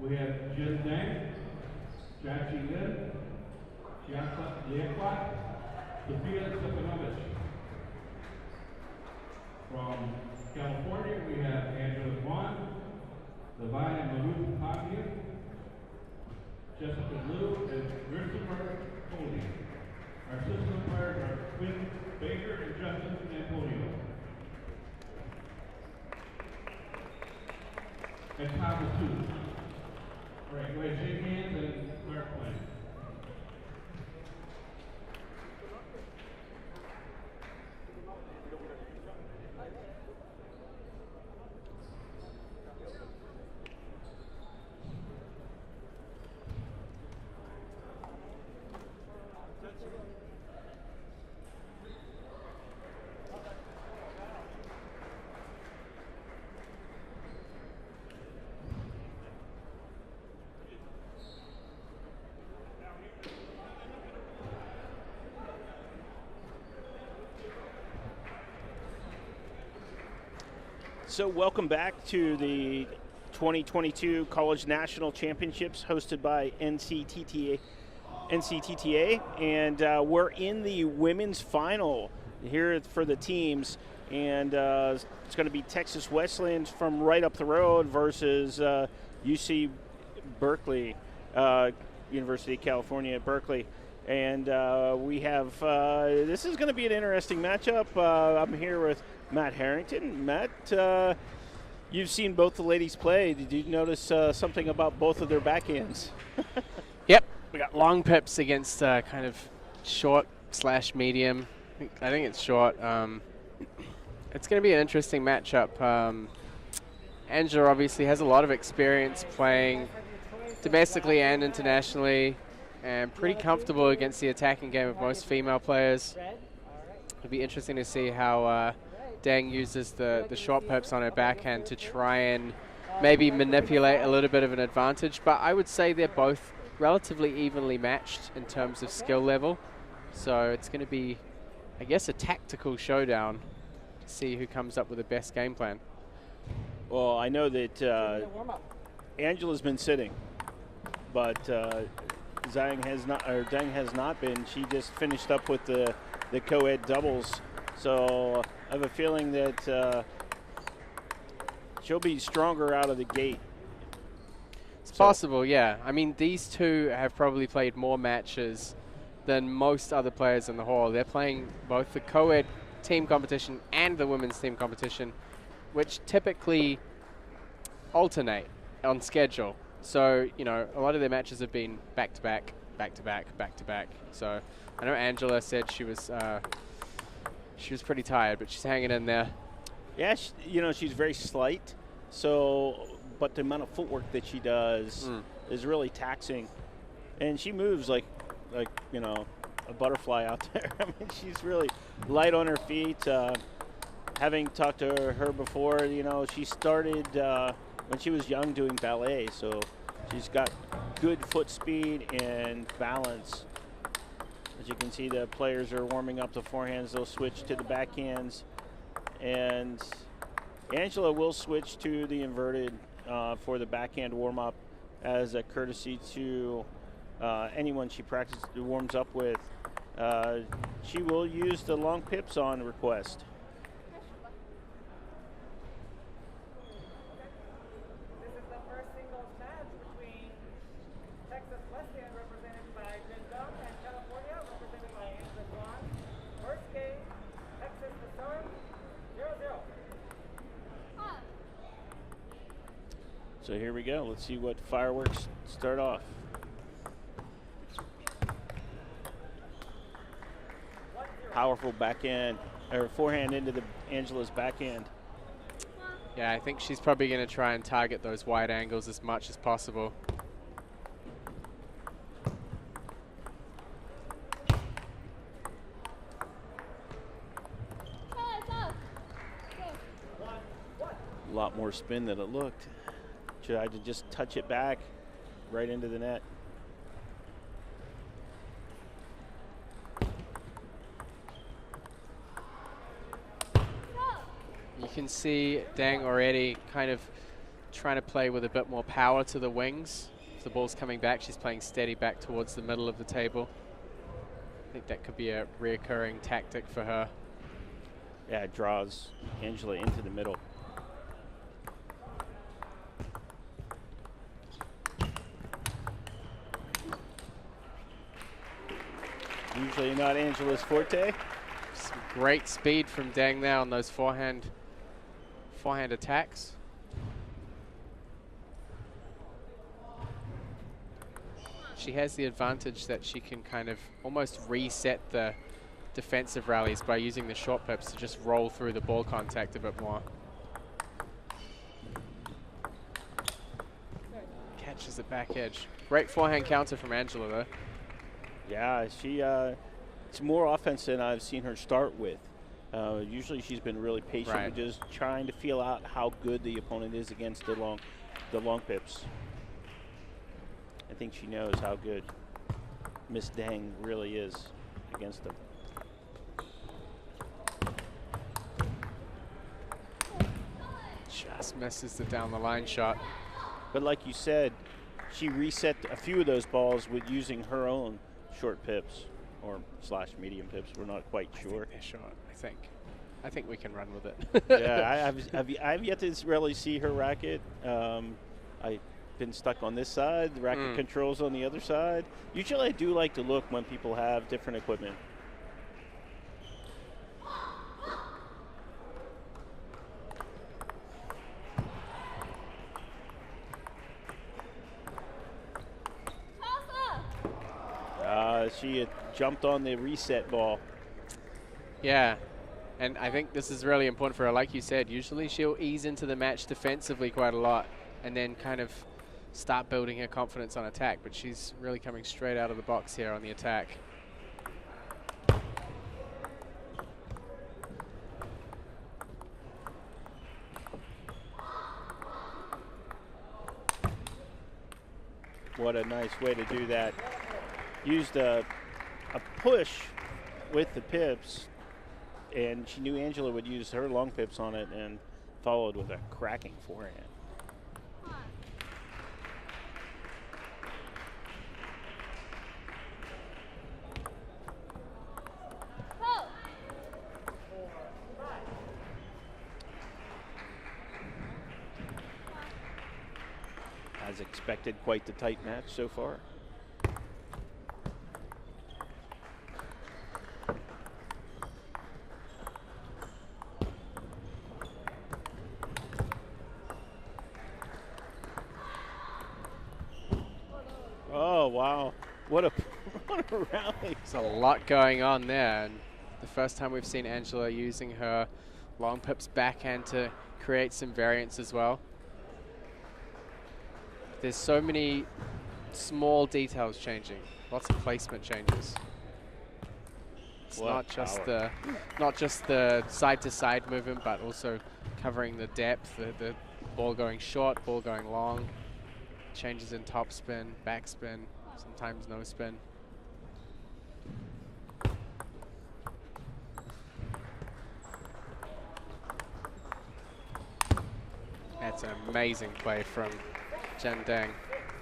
We have Jin Deng, Jachi Lin, Jianfa Liequat, Sophia Stepanovich. From California, we have Angela Vaughn, Levina Marut Pavia, Jessica Liu, and Christopher Cody. Our assistant players are Quinn Baker and Justin Antonio. And Thomas too. All right, go ahead, shake hands and start playing. So welcome back to the 2022 College National Championships hosted by NCTTA, and we're in the women's final here for the teams, and it's going to be Texas Wesleyan from right up the road versus UC Berkeley, University of California at Berkeley. And we have, this is going to be an interesting matchup. I'm here with Matt Harrington. Matt, you've seen both the ladies play. Did you notice something about both of their backhands? Yep, we got long pips against kind of short / medium. I think it's short. It's going to be an interesting matchup. Angela obviously has a lot of experience playing domestically and internationally, and pretty comfortable against the attacking game of most female players. It'll be interesting to see how Dang uses the short pips on her backhand to try and maybe manipulate a little bit of an advantage. But I would say they're both relatively evenly matched in terms of skill level. So it's going to be, I guess, a tactical showdown to see who comes up with the best game plan. Well, I know that Angela's been sitting, but Dang has not been. She just finished up with the co-ed doubles. So I have a feeling that she'll be stronger out of the gate. It's possible, yeah. I mean, these two have probably played more matches than most other players in the hall. They're playing both the co-ed team competition and the women's team competition, which typically alternate on schedule. So, you know, a lot of their matches have been back-to-back, back-to-back, back-to-back. So I know Angela said she was pretty tired, but she's hanging in there. Yeah, she's very slight. So, but the amount of footwork that she does is really taxing, and she moves like a butterfly out there. I mean, she's really light on her feet. Having talked to her before, she started when she was young doing ballet, so she's got good foot speed and balance. As you can see, the players are warming up the forehands. They'll switch to the backhands. And Angela will switch to the inverted for the backhand warm-up as a courtesy to anyone she warms up with. She will use the long pips on request. So here we go. Let's see what fireworks start off. Powerful backhand, or forehand into the Angela's backhand. Yeah, I think she's probably going to try and target those wide angles as much as possible. A lot more spin than it looked. Tried to just touch it back right into the net. You can see Dang already kind of trying to play with a bit more power to the wings. If the ball's coming back, she's playing steady back towards the middle of the table. I think that could be a reoccurring tactic for her. Yeah, it draws Angela into the middle. Usually not Angela's forte. Some great speed from Deng there on those forehand attacks. She has the advantage that she can kind of almost reset the defensive rallies by using the short pips to just roll through the ball contact a bit more. Catches the back edge. Great forehand counter from Angela though. Yeah, it's more offense than I've seen her start with. Usually she's been really patient with just trying to feel out how good the opponent is against the long pips. I think she knows how good Miss Deng really is against them. Just misses the down the line shot. But like you said, she reset a few of those balls with using her own short pips or slash medium pips. We're not quite sure. They're short, I think we can run with it. Yeah, I've yet to really see her racket. I've been stuck on this side. The racket controls on the other side. Usually I do like to look when people have different equipment. She had jumped on the reset ball. Yeah, and I think this is really important for her. Like you said, usually she'll ease into the match defensively quite a lot and then kind of start building her confidence on attack, but she's really coming straight out of the box here on the attack. What a nice way to do that. Used a push with the pips, and she knew Angela would use her long pips on it and followed with a cracking forehand. As expected, quite the tight match so far. Oh, wow. What a rally. There's a lot going on there. And the first time we've seen Angela using her long pips backhand to create some variance as well. There's so many small details changing. Lots of placement changes. It's not just the side-to-side movement, but also covering the depth, the ball going short, ball going long. Changes in top spin, back spin, sometimes no spin. That's an amazing play from Jen Deng.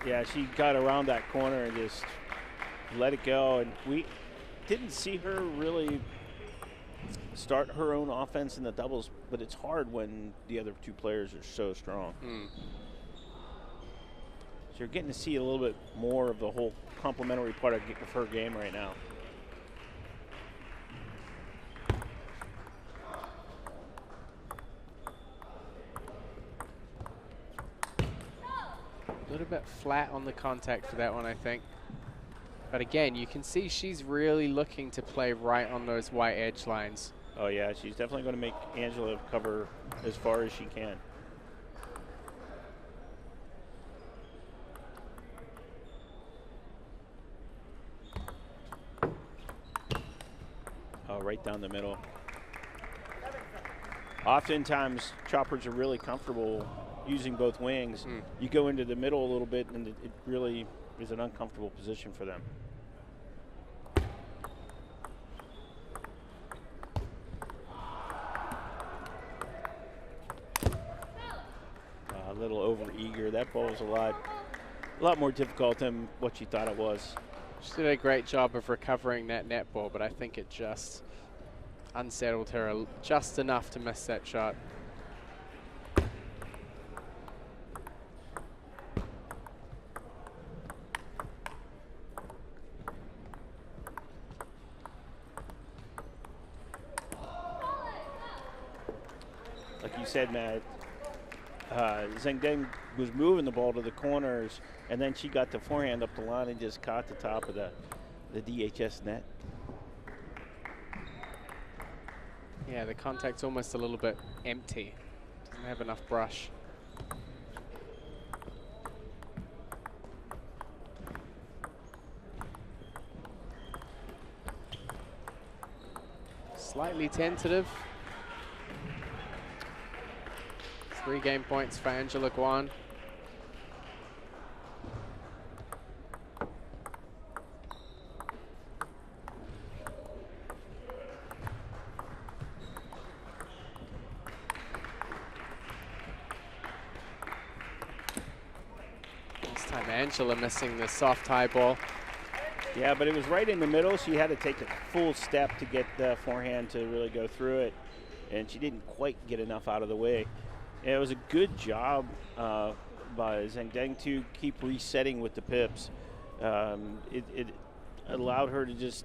Yeah, she got around that corner and just let it go. And we didn't see her really start her own offense in the doubles, but it's hard when the other two players are so strong. So you're getting to see a little bit more of the whole complementary part of her game right now. A little bit flat on the contact for that one, I think. But again, you can see she's really looking to play right on those white edge lines. Oh yeah, she's definitely going to make Angela cover as far as she can. Oh, right down the middle. Oftentimes, choppers are really comfortable using both wings. You go into the middle a little bit, and it really is an uncomfortable position for them. A little over eager. That ball was a lot more difficult than what she thought it was. She did a great job of recovering that net ball, but I think it just unsettled her just enough to miss that shot. Like you said, Matt, Zheng Deng was moving the ball to the corners, and then she got the forehand up the line and just caught the top of the DHS net. Yeah, the contact's almost a little bit empty. Doesn't have enough brush. Slightly tentative. 3 game points for Angela Guan. This time Angela missing the soft high ball. Yeah, but it was right in the middle. She had to take a full step to get the forehand to really go through it, and she didn't quite get enough out of the way. It was a good job by Zheng Deng to keep resetting with the pips. It allowed her to just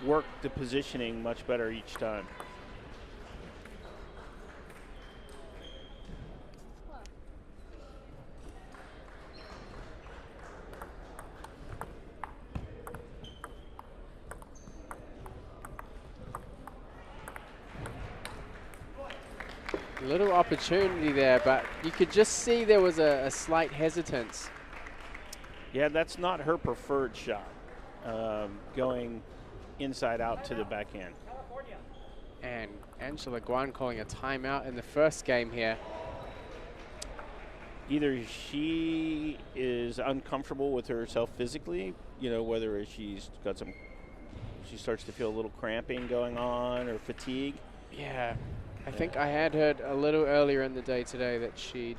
work the positioning much better each time. Little opportunity there, but you could just see there was a slight hesitance. Yeah, that's not her preferred shot, going inside out to the backhand. And Angela Guan calling a timeout in the first game here. Either she is uncomfortable with herself physically, you know, whether she's got she starts to feel a little cramping going on or fatigue. Yeah. I think I had heard a little earlier in the day today that she'd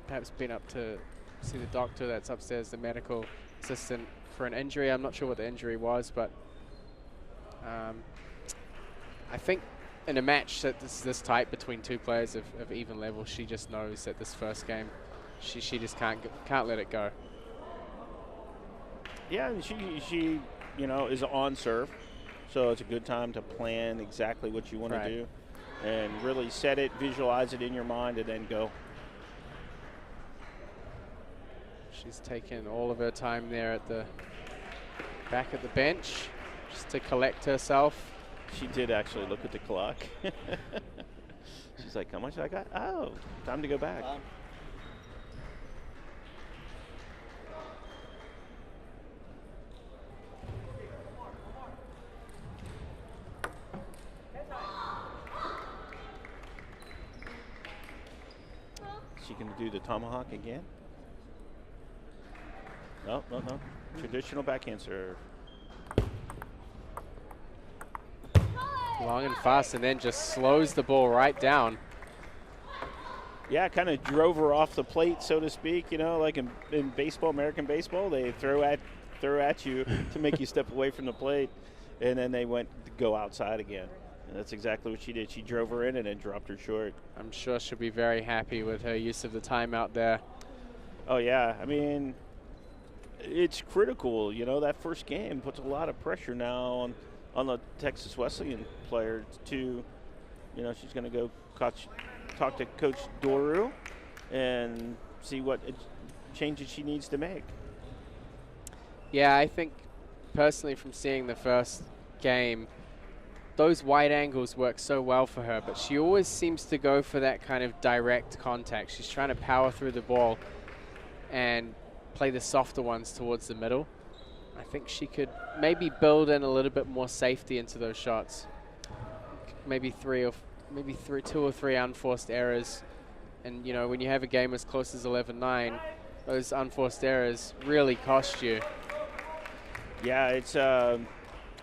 perhaps been up to see the doctor that's upstairs, the medical assistant, for an injury. I'm not sure what the injury was, but I think in a match that's this tight between two players of even level, she just knows that this first game, she just can't let it go. Yeah, and she you know, is on serve. So it's a good time to plan exactly what you want to do and really set it, visualize it in your mind, and then go. She's taken all of her time there at the back of the bench just to collect herself. She did actually look at the clock. She's like, how much I got? Oh, time to go back. She can do the tomahawk again. No. Traditional backhand serve. Long and fast, and then just slows the ball right down. Yeah, kind of drove her off the plate, so to speak. You know, like in baseball, American baseball, they throw at you to make you step away from the plate, and then they went to go outside again. And that's exactly what she did. She drove her in and then dropped her short. I'm sure she'll be very happy with her use of the timeout there. Oh, yeah. I mean, it's critical. You know, that first game puts a lot of pressure now on the Texas Wesleyan player to, you know, she's going to go talk to Coach Doru and see what changes she needs to make. Yeah, I think personally from seeing the first game, those wide angles work so well for her, but she always seems to go for that kind of direct contact. She's trying to power through the ball and play the softer ones towards the middle. I think she could maybe build in a little bit more safety into those shots. Maybe two or three unforced errors. And, you know, when you have a game as close as 11-9, those unforced errors really cost you. Yeah, it's going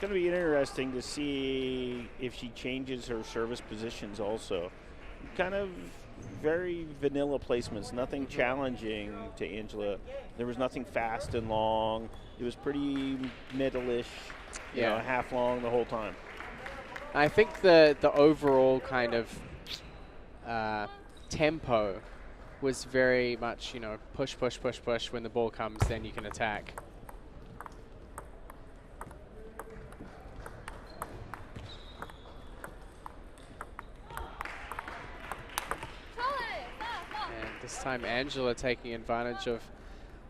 to be interesting to see if she changes her service positions also. Kind of very vanilla placements, nothing challenging to Angela. There was nothing fast and long. It was pretty middle-ish, you know, half long the whole time. I think the overall kind of tempo was very much, you know, push, push, push, push. When the ball comes, then you can attack. And this time Angela taking advantage of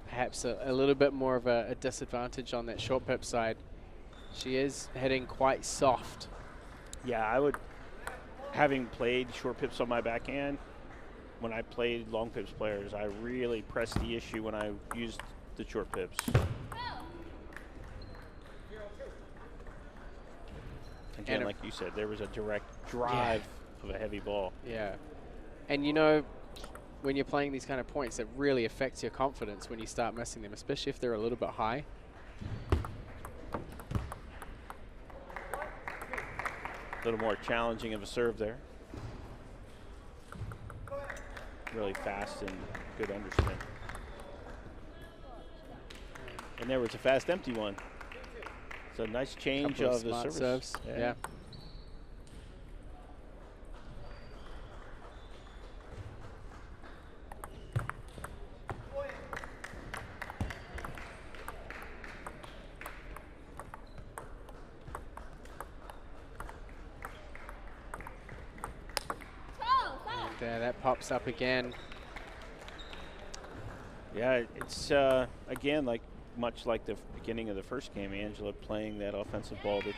perhaps a little bit more of a disadvantage on that short pip side. She is hitting quite soft. Yeah, I would, having played short pips on my backhand, when I played long pips players, I really pressed the issue when I used the short pips. Again, like you said, there was a direct drive of a heavy ball. Yeah. And you know, when you're playing these kind of points, it really affects your confidence when you start missing them, especially if they're a little bit high. A little more challenging of a serve there. Really fast and good underspin. And there was a fast empty one. So nice change of the service. Serves. Yeah. That pops up again. Yeah, it's again much like the beginning of the first game, Angela playing that offensive ball that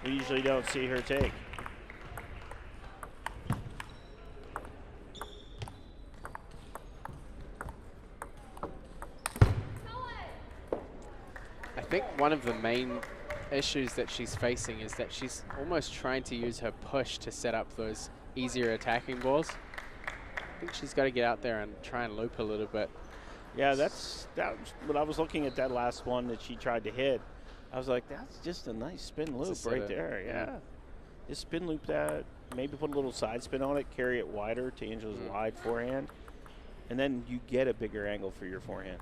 we usually don't see her take. I think one of the main issues that she's facing is that she's almost trying to use her push to set up those easier attacking balls. I think she's got to get out there and try and loop a little bit. Yeah, that was when I was looking at that last one that she tried to hit. I was like, that's just a nice spin loop right there. Yeah. Just spin loop that, maybe put a little side spin on it, carry it wider to Angela's wide forehand, and then you get a bigger angle for your forehand.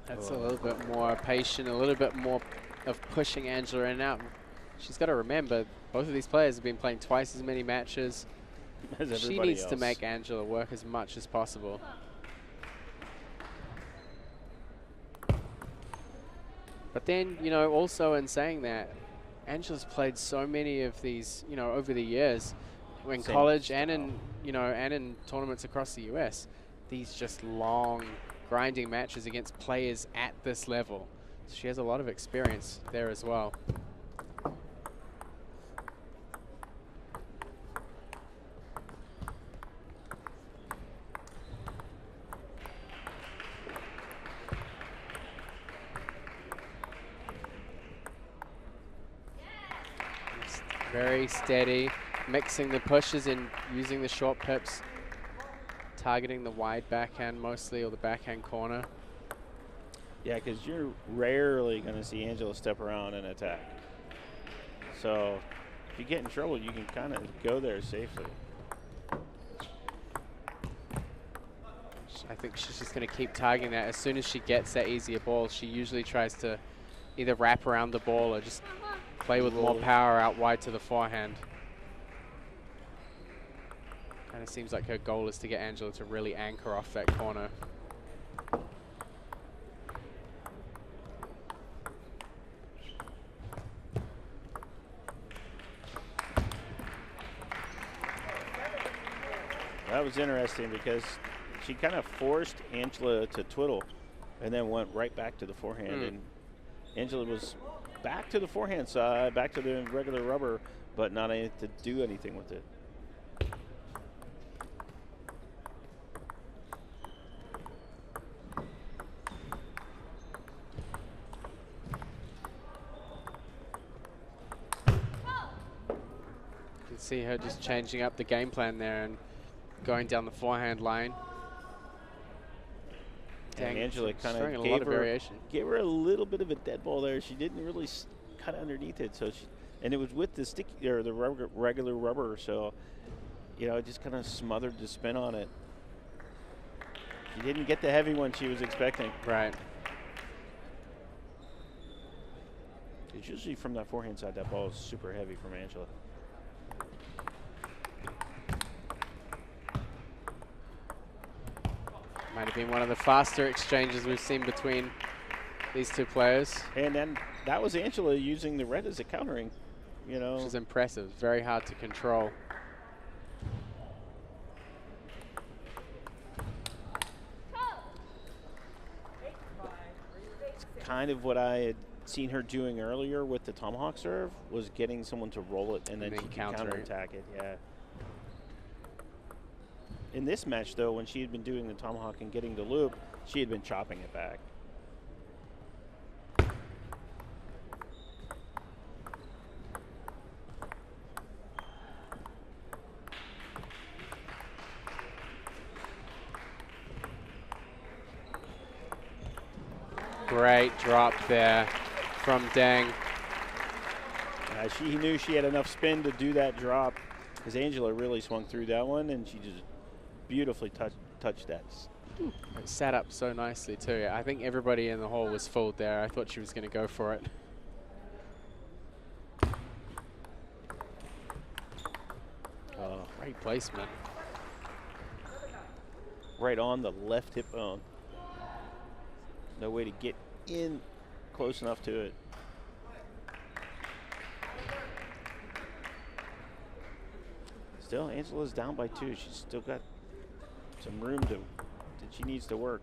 That's a little bit more patient, a little bit more of pushing Angela in and out. She's got to remember, both of these players have been playing twice as many matches. She needs to make Angela work as much as possible. But then, you know, also in saying that, Angela's played so many of these, you know, over the years, in college and in, you know, and in tournaments across the US. These just long, grinding matches against players at this level. So she has a lot of experience there as well. Just very steady, mixing the pushes and using the short pips. Targeting the wide backhand mostly, or the backhand corner. Yeah, because you're rarely going to see Angela step around and attack. So if you get in trouble, you can kind of go there safely. I think she's just going to keep targeting that. As soon as she gets that easier ball, she usually tries to either wrap around the ball or just play with more power out wide to the forehand. Kind of seems like her goal is to get Angela to really anchor off that corner. That was interesting because she kind of forced Angela to twiddle and then went right back to the forehand. And Angela was back to the forehand side, back to the regular rubber, but not able to do anything with it. see her just changing up the game plan there and going down the forehand line. And Angela kind of gave her a little bit of a dead ball there. She didn't really cut underneath it, so and it was with the sticky or the regular rubber, so you know, it just kind of smothered the spin on it. She didn't get the heavy one she was expecting. Right. It's usually from that forehand side, that ball is super heavy from Angela. Might have been one of the faster exchanges we've seen between these two players. And then that was Angela using the red as a countering, you know. Which is impressive. Very hard to control. It's kind of what I had seen her doing earlier with the tomahawk serve, was getting someone to roll it and then she can counterattack it. Yeah. In this match, though, when she had been doing the tomahawk and getting the loop, she had been chopping it back. Great drop there from Deng. She knew she had enough spin to do that drop, because Angela really swung through that one, and she just beautifully touched that. It sat up so nicely too. I think everybody in the hall was fooled there. I thought she was going to go for it. Oh, great placement. Right on the left hip bone. No way to get in close enough to it. Still, Angela's down by 2. She's still got some room that she needs to work.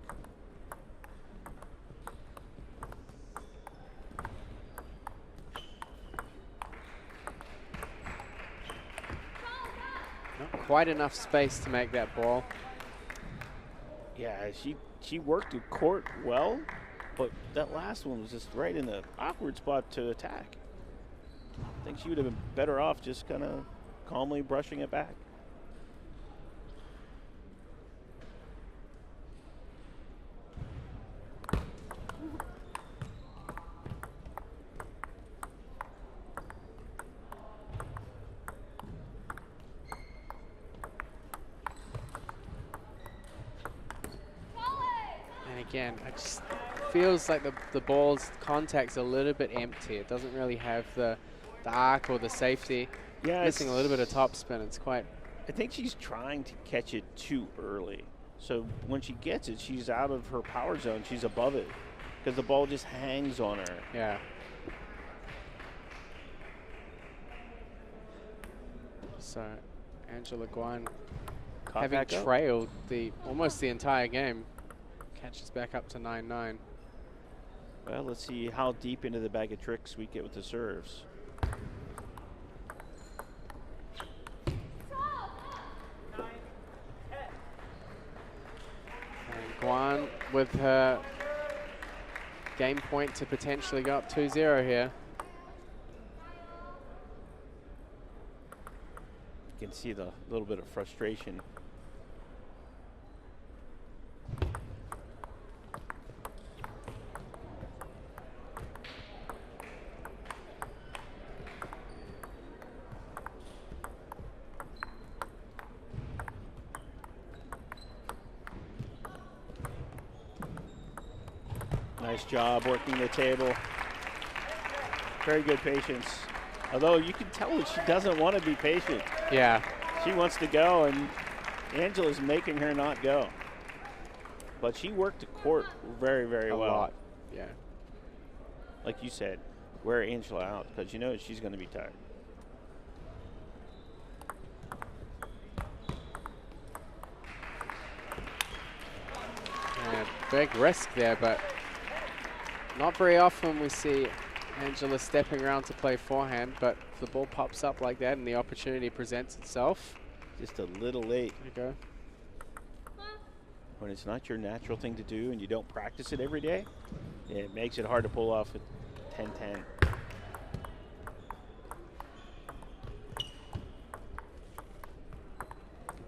Not quite enough space to make that ball. Yeah, she worked the court well, but that last one was just right in the awkward spot to attack. I think she would have been better off just kind of calmly brushing it back. Again, it just feels like the ball's contact's a little bit empty. It doesn't really have the arc or the safety. Yeah, missing a little bit of topspin. It's quite. I think she's trying to catch it too early. So when she gets it, she's out of her power zone. She's above it because the ball just hangs on her. Yeah. So Angela Guan, having trailed almost the entire game, catches back up to 9-9. Well, let's see how deep into the bag of tricks we get with the serves. And Guan with her game point to potentially go up 2-0 here. You can see the little bit of frustration. Nice job working the table. Very good patience. Although you can tell that she doesn't want to be patient. Yeah. She wants to go, and Angela's making her not go. But she worked the court very, very well. A lot, yeah. Like you said, wear Angela out, because you know she's going to be tired. Yeah, big risk there, but not very often we see Angela stepping around to play forehand, but if the ball pops up like that and the opportunity presents itself. Just a little late. There you go. When it's not your natural thing to do and you don't practice it every day, it makes it hard to pull off a 10-10.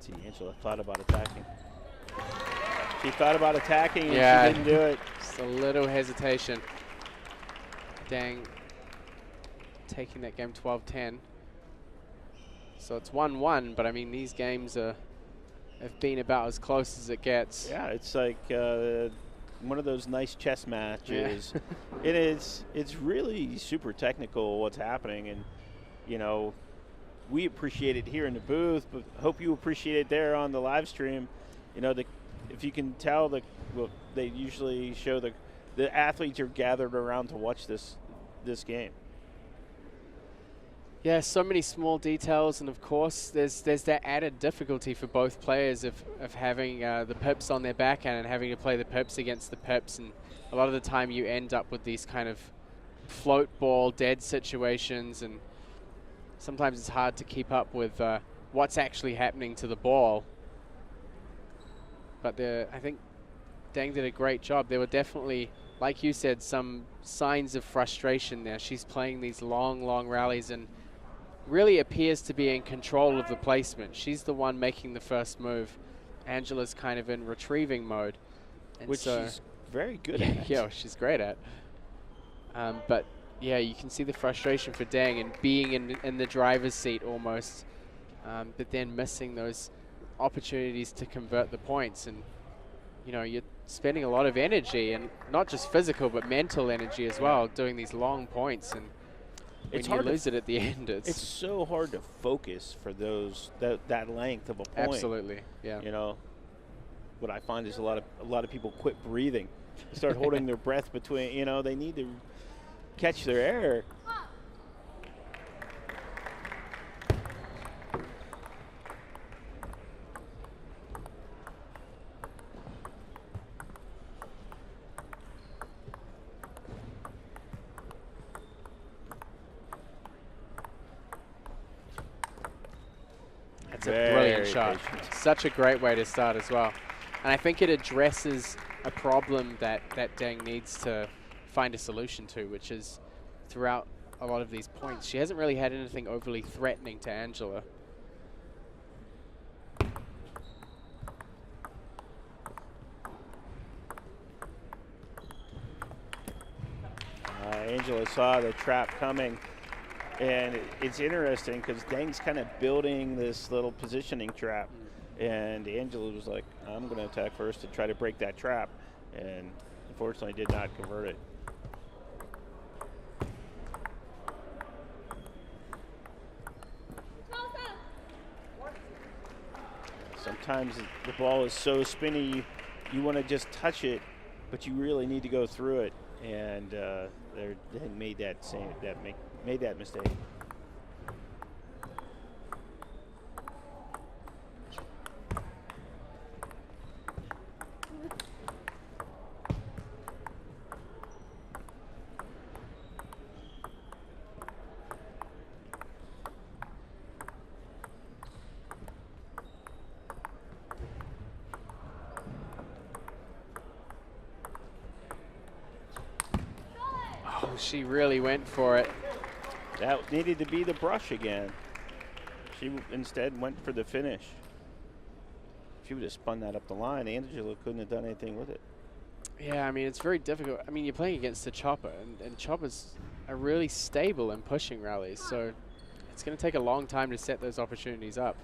See, Angela thought about attacking. She thought about attacking and Yeah. she didn't do it. Just a little hesitation. Dang. Taking that game 12-10. So it's 1-1, but I mean, these games have been about as close as it gets. Yeah, it's like one of those nice chess matches. Yeah. It's really super technical what's happening, and you know, we appreciate it here in the booth, but hope you appreciate it there on the live stream. You know, if you can tell, they usually show the athletes are gathered around to watch this game. Yeah, so many small details, and of course there's that added difficulty for both players of having the pips on their backhand and having to play the pips against the pips, and a lot of the time you end up with these kind of float ball dead situations, and sometimes it's hard to keep up with what's actually happening to the ball. But I think Dang did a great job. There were definitely, like you said, some signs of frustration there. She's playing these long rallies and really appears to be in control of the placement. She's the one making the first move. Angela's kind of in retrieving mode. And Which she's very good at. Yeah, she's great at. But yeah, you can see the frustration for Dang and being in the driver's seat almost, but then missing those opportunities to convert the points. And you know, you're spending a lot of energy, and not just physical but mental energy as well, doing these long points, and when you lose it at the end, it's so hard to focus for that length of a point. Absolutely, yeah. You know, what I find is a lot of people quit breathing, start holding their breath between. You know, they need to catch their air. It's a brilliant shot. Such a great way to start as well. And I think it addresses a problem that Dang needs to find a solution to, which is throughout a lot of these points, she hasn't really had anything overly threatening to Angela. Angela saw the trap coming. And it's interesting because Dang's kind of building this little positioning trap. And Angela was like, I'm going to attack first to try to break that trap. And unfortunately did not convert it. Sometimes the ball is so spinny, you want to just touch it, but you really need to go through it. And they made that mistake. Oh, she really went for it. That needed to be the brush again. She instead went for the finish. She would have spun that up the line. Angela couldn't have done anything with it. Yeah, I mean, it's very difficult. I mean, you're playing against a chopper, and choppers are really stable in pushing rallies, so it's going to take a long time to set those opportunities up.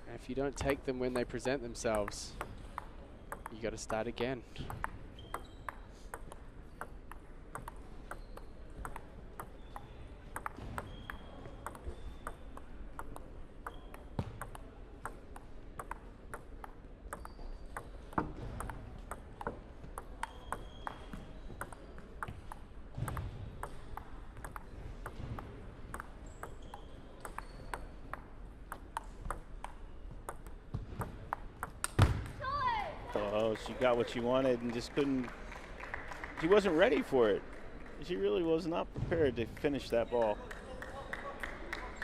And if you don't take them when they present themselves, you got to start again. Oh, she got what she wanted and just couldn't. She wasn't ready for it. She really was not prepared to finish that ball.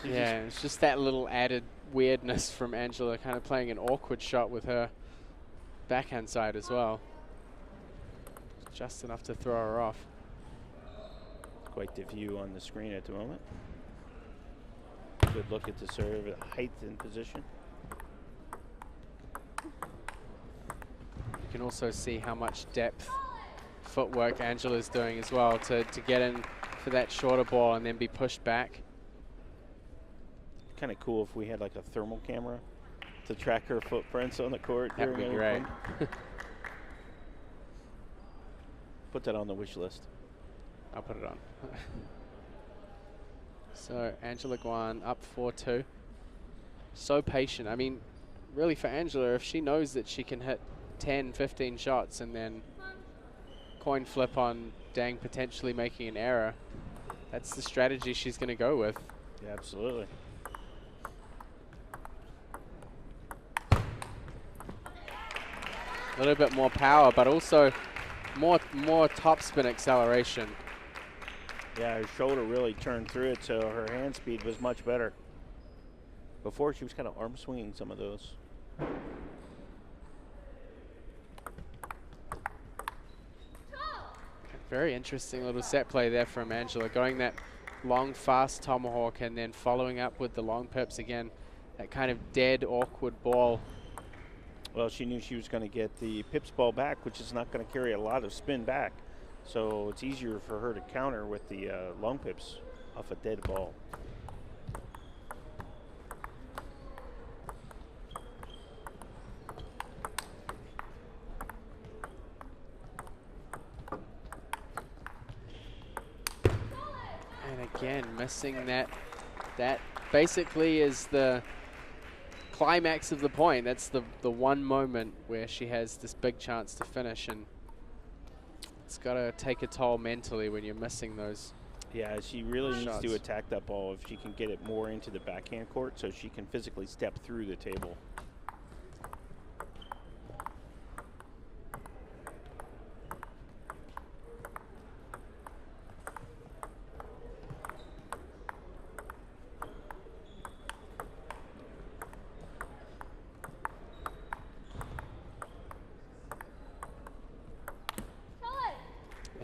Yeah, it's just that little added weirdness from Angela, kind of playing an awkward shot with her backhand side as well. Just enough to throw her off. Quite the view on the screen at the moment. Good look at the serve, height and position. can also see how much depth footwork Angela's doing as well to get in for that shorter ball and then be pushed back. Kind of cool if we had like a thermal camera to track her footprints on the court. That'd be great. Put that on the wish list. I'll put it on. So Angela Guan up 4-2. So patient. I mean, really for Angela, if she knows that she can hit 10, 15 shots and then coin flip on Dang potentially making an error, that's the strategy she's going to go with. Yeah, absolutely. A little bit more power, but also more topspin acceleration. Yeah, her shoulder really turned through it, so her hand speed was much better. Before, she was kind of arm swinging some of those. Very interesting little set play there from Angela, going that long, fast tomahawk and then following up with the long pips again. That kind of dead, awkward ball. Well, she knew she was going to get the pips ball back, which is not going to carry a lot of spin back. So it's easier for her to counter with the long pips off a dead ball. And again, missing that. That basically is the climax of the point. That's the one moment where she has this big chance to finish, and it's got to take a toll mentally when you're missing those. Yeah, she really needs shots to attack that ball if she can get it more into the backhand court so she can physically step through the table.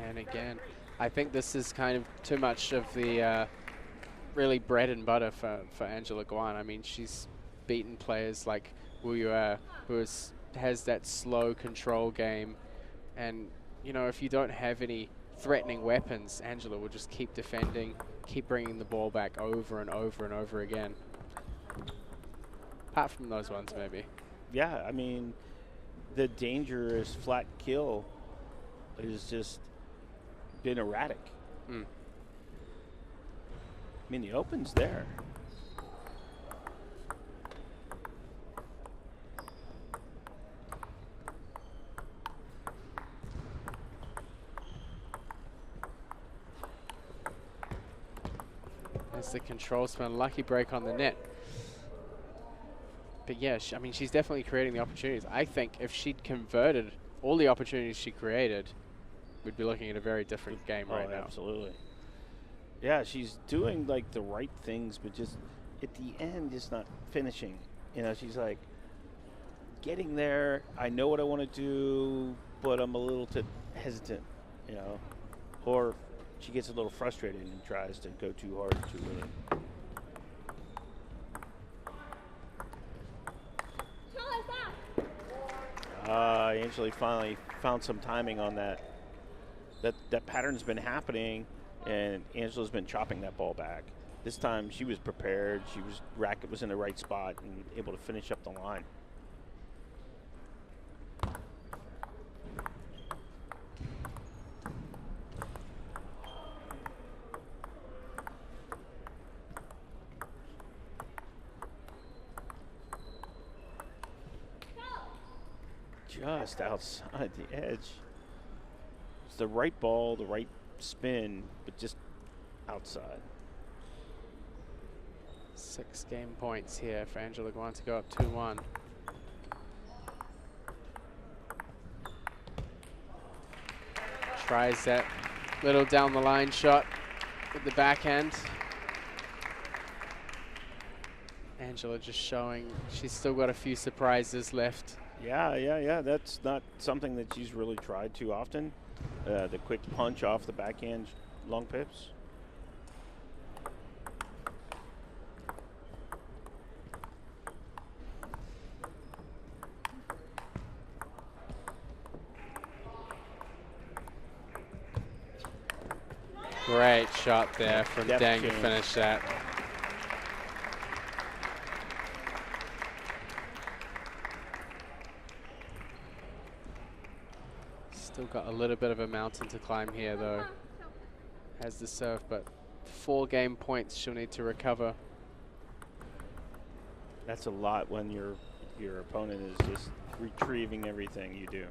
And again, I think this is kind of too much of the really bread and butter for Angela Guan. I mean, she's beaten players like Wu Yue, who has that slow control game. And, you know, if you don't have any threatening weapons, Angela will just keep defending, keep bringing the ball back over and over and over again. Apart from those ones, maybe. Yeah, I mean, the dangerous flat kill is just been erratic. I mean, the open's there. That's the control spin, lucky break on the net. But yeah, I mean, she's definitely creating the opportunities. I think if she'd converted all the opportunities she created, we'd be looking at a very different game right now. Absolutely. Yeah, she's doing like the right things, but just at the end, just not finishing. You know, she's like getting there. I know what I want to do, but I'm a little too hesitant, you know, or she gets a little frustrated and tries to go too hard too early. Angela finally found some timing on that. That pattern's been happening, and Angela's been chopping that ball back. This time she was prepared. Racket was in the right spot and able to finish up the line. Just outside the edge. It's the right ball, the right spin, but just outside. 6 game points here for Angela Guan to go up 2-1. Tries that little down the line shot with the backhand. Angela just showing she's still got a few surprises left. Yeah. That's not something that she's really tried too often. The quick punch off the backhand long pips. Great shot there from Depth Deng to change. finish that. Still got a little bit of a mountain to climb here, though. Has the serve, but 4 game points she'll need to recover. That's a lot when your opponent is just retrieving everything you do.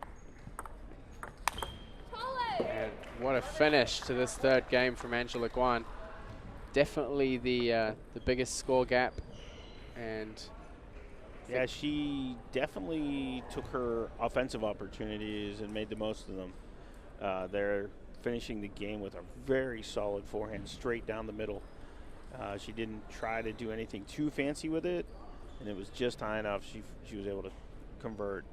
And what a finish to this 3rd game from Angela Guan. Definitely the biggest score gap, and yeah, she definitely took her offensive opportunities and made the most of them. They're finishing the game with a very solid forehand straight down the middle. She didn't try to do anything too fancy with it, and it was just high enough. She was able to convert.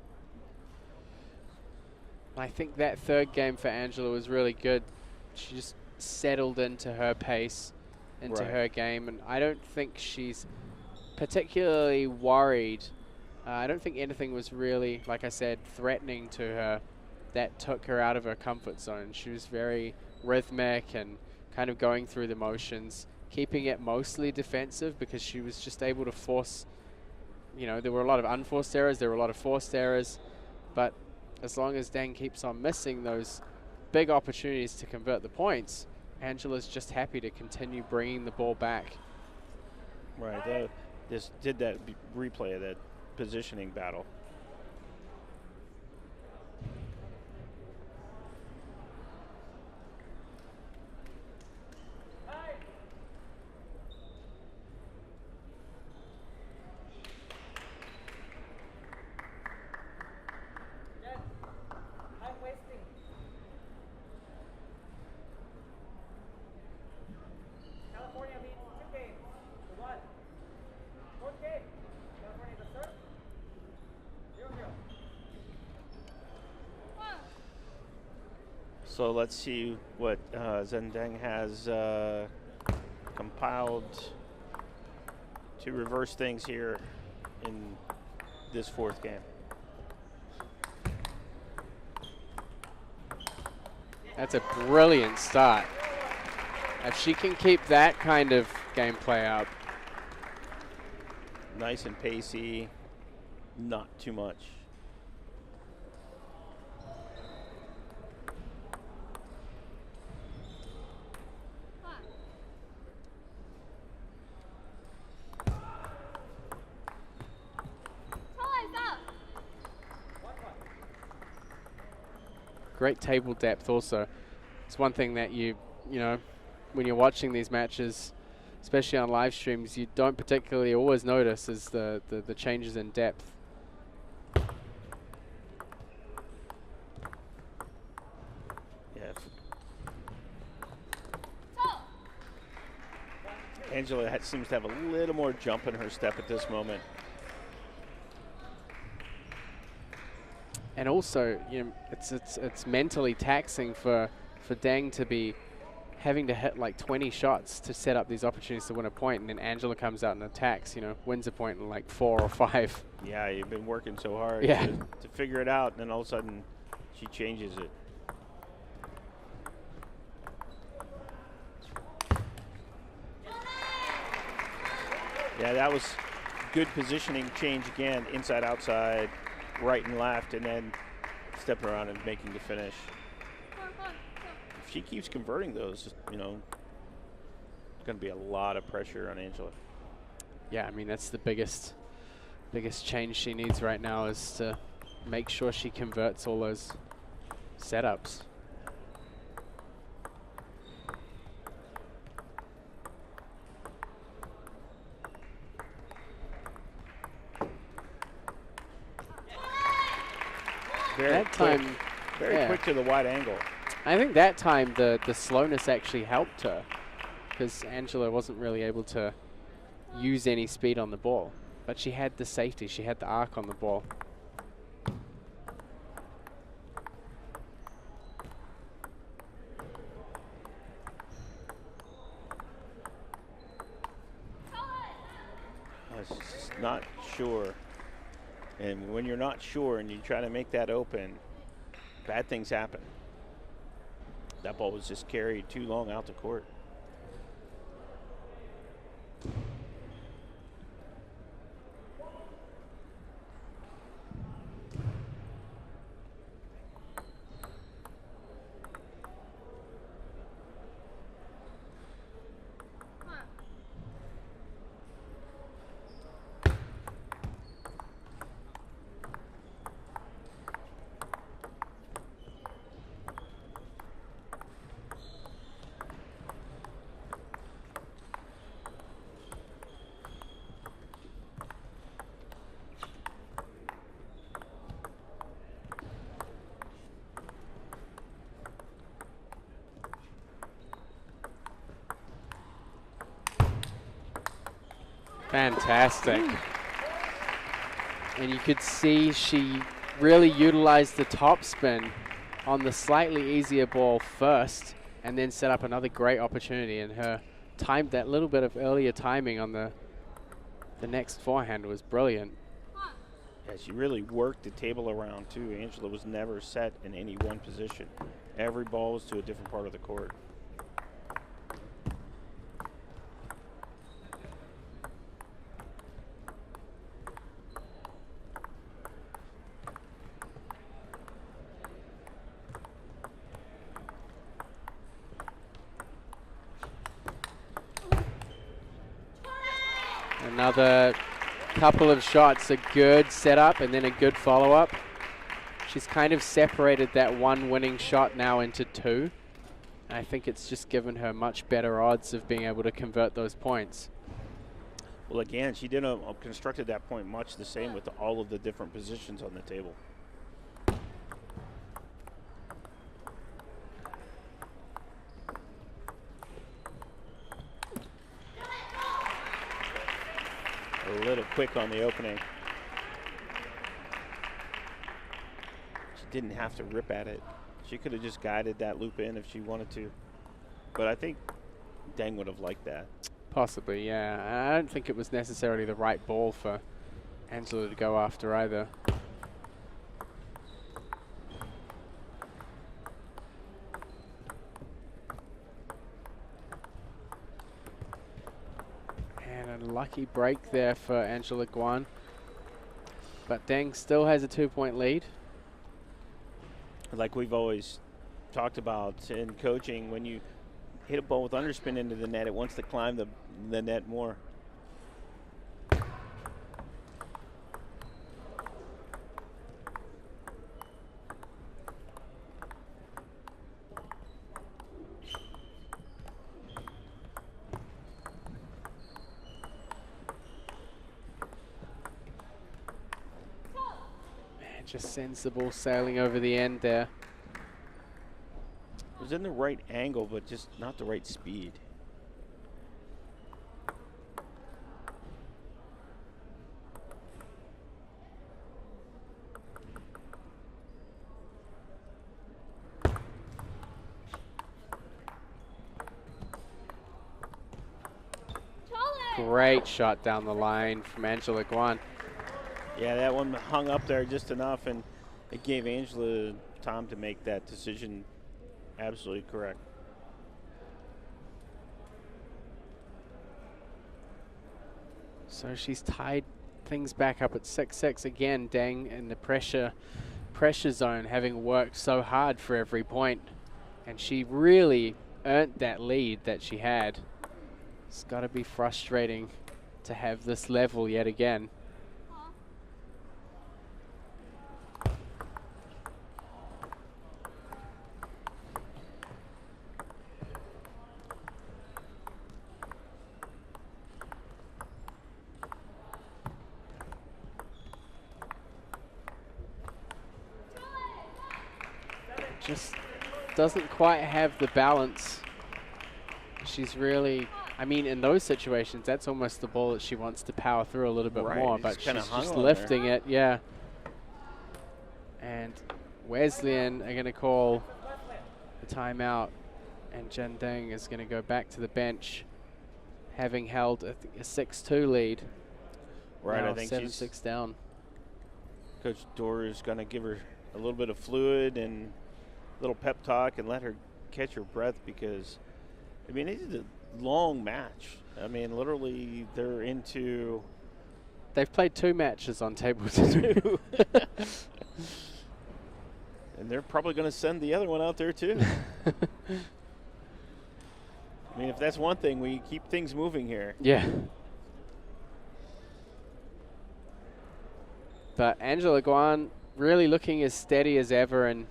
I think that 3rd game for Angela was really good. She just settled into her pace, into Right. her game, and I don't think she's particularly worried. I don't think anything was really, like I said, threatening to her that took her out of her comfort zone. She was very rhythmic and kind of going through the motions, keeping it mostly defensive because she was just able to force, you know, there were a lot of unforced errors, there were a lot of forced errors, but as long as Deng keeps on missing those big opportunities to convert the points, Angela's just happy to continue bringing the ball back. Right. They just did that replay of that positioning battle. So let's see what Zhendeng has compiled to reverse things here in this 4th game. That's a brilliant start. If she can keep that kind of gameplay up. Nice and pacey, not too much. Great table depth also. It's one thing that you know, when you're watching these matches, especially on live streams, you don't particularly always notice is the changes in depth. Yeah. Angela seems to have a little more jump in her step at this moment. And also, you know, it's mentally taxing for Deng to be having to hit like 20 shots to set up these opportunities to win a point, and then Angela comes out and attacks, you know, wins a point in like 4 or 5. Yeah, you've been working so hard to figure it out, and then all of a sudden she changes it. Yeah, that was good positioning change again, inside, outside, right and left, and then stepping around and making the finish. If she keeps converting those, you know, it's going to be a lot of pressure on Angela. Yeah, I mean, that's the biggest change she needs right now is to make sure she converts all those setups. Very quick to the wide angle. I think that time the slowness actually helped her because Angela wasn't really able to use any speed on the ball, but she had the safety, she had the arc on the ball. I was just not sure. And when you're not sure and you try to make that open, bad things happen. That ball was just carried too long out the court. Fantastic. And you could see she really utilized the topspin on the slightly easier ball first and then set up another great opportunity. And her timed that little bit of earlier timing on the next forehand was brilliant. Yeah, she really worked the table around too. Angela was never set in any one position. Every ball was to a different part of the court. Another couple of shots, a good setup and then a good follow-up. She's kind of separated that one winning shot now into two. I think it's just given her much better odds of being able to convert those points. Well, again, she didn't constructed that point much the same with all of the different positions on the table. A little quick on the opening. She didn't have to rip at it. She could have just guided that loop in if she wanted to. But I think Deng would have liked that. Possibly, yeah. I don't think it was necessarily the right ball for Angela to go after either. And a lucky break there for Angela Guan. But Deng still has a 2-point lead. Like we've always talked about in coaching, when you hit a ball with underspin into the net, it wants to climb the net more. Man, just sends the ball sailing over the end there. It was in the right angle, but just not the right speed. Great shot down the line from Angela Guan. Yeah, that one hung up there just enough, and it gave Angela time to make that decision absolutely correct. So she's tied things back up at 6-6 again. Deng in the pressure zone, having worked so hard for every point, and she really earned that lead that she had. It's got to be frustrating to have this level yet again. Just doesn't quite have the balance. She's really, I mean, in those situations, that's almost the ball that she wants to power through a little bit more, but she's just lifting it, yeah. And Wesleyan are going to call the timeout, and Jen Deng is going to go back to the bench, having held a 6-2 lead. Right, now I think 7-6 down. Coach Dorr is going to give her a little bit of fluid and a little pep talk and let her catch her breath because, I mean, it's a long match. I mean, literally, they're into. They've played 2 matches on table 2. And they're probably going to send the other one out there, too. I mean, if that's one thing, we keep things moving here. Yeah. But Angela Guan really looking as steady as ever, and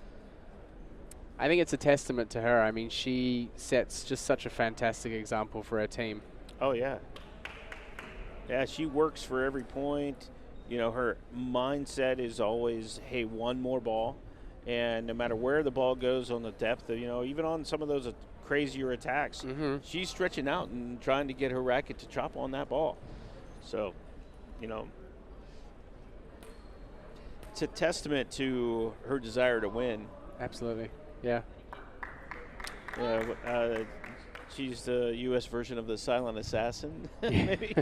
I think it's a testament to her. I mean, she sets just such a fantastic example for her team. Oh, yeah. Yeah, she works for every point. You know, her mindset is always, hey, one more ball. And no matter where the ball goes on the depth, you know, even on some of those crazier attacks, she's stretching out and trying to get her racket to chop on that ball. So, you know, it's a testament to her desire to win. Absolutely, yeah. She's the U.S. version of the silent assassin, maybe.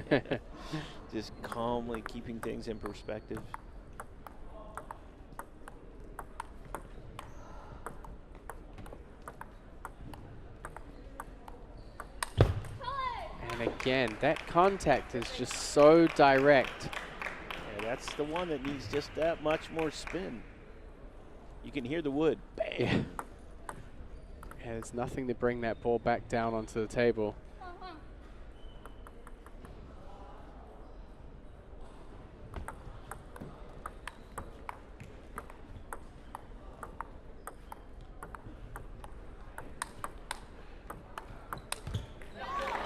Just calmly keeping things in perspective. And again, that contact is just so direct. Yeah, that's the one that needs just that much more spin. You can hear the wood. Bang. Yeah. Yeah, there's nothing to bring that ball back down onto the table.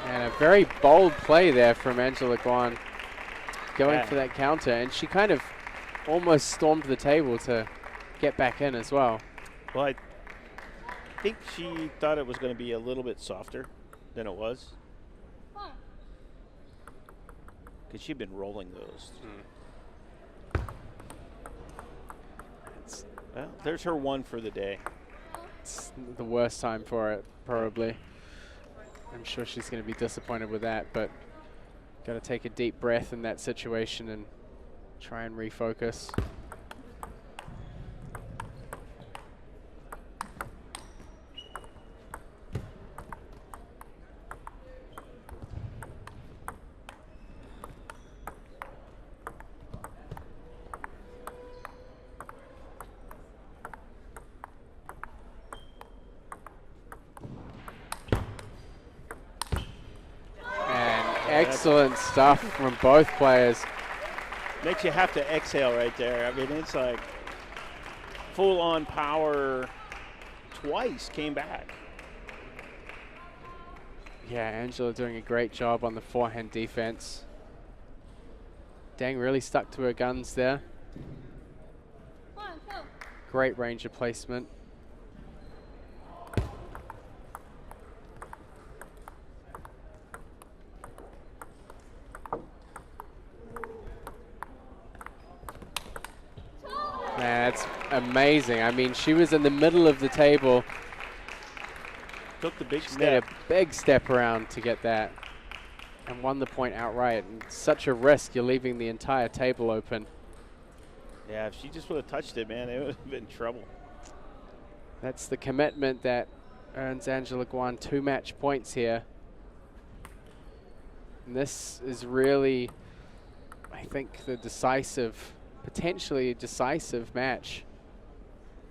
And a very bold play there from Angela Guan, going for that counter, and she kind of almost stormed the table to get back in as well. Well, I think she thought it was going to be a little bit softer than it was, because she'd been rolling those. Well, there's her one for the day. It's the worst time for it, probably. I'm sure she's going to be disappointed with that, but got to take a deep breath in that situation and try and refocus. Excellent stuff from both players. Makes you have to exhale right there. I mean, it's like full-on power twice came back. Yeah, Angela doing a great job on the forehand defense. Dang really stuck to her guns there. Great range of placement. That's amazing. I mean, she was in the middle of the table. Took the big She step. made a big step around to get that and won the point outright. And such a risk. You're leaving the entire table open. Yeah, if she just would have touched it, man, it would have been trouble. That's the commitment that earns Angela Guan 2 match points here. And this is really, I think, the decisive, potentially decisive match.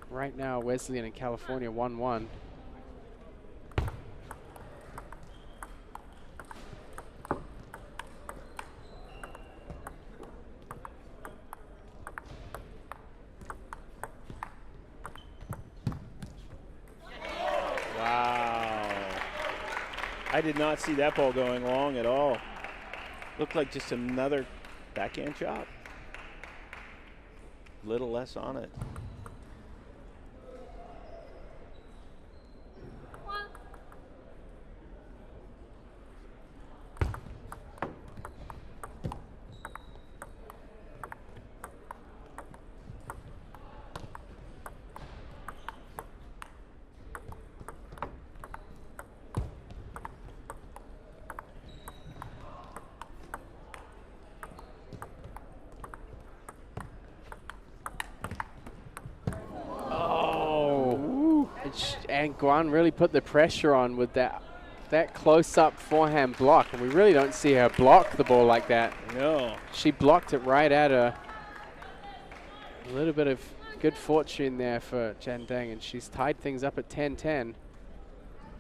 Right now, Wesleyan and California 1-1. I did not see that ball going long at all. Looked like just another backhand chop. Little less on it. And Guan really put the pressure on with that close-up forehand block, and we really don't see her block the ball like that. No. She blocked it right at her. A little bit of good fortune there for Jan Deng, and she's tied things up at 10-10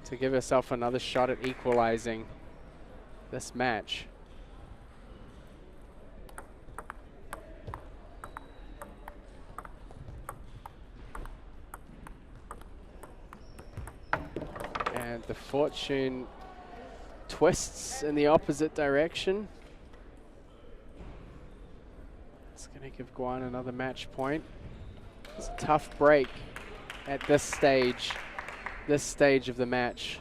to give herself another shot at equalizing this match. And the fortune twists in the opposite direction. It's going to give Guan another match point. It's a tough break at this stage of the match.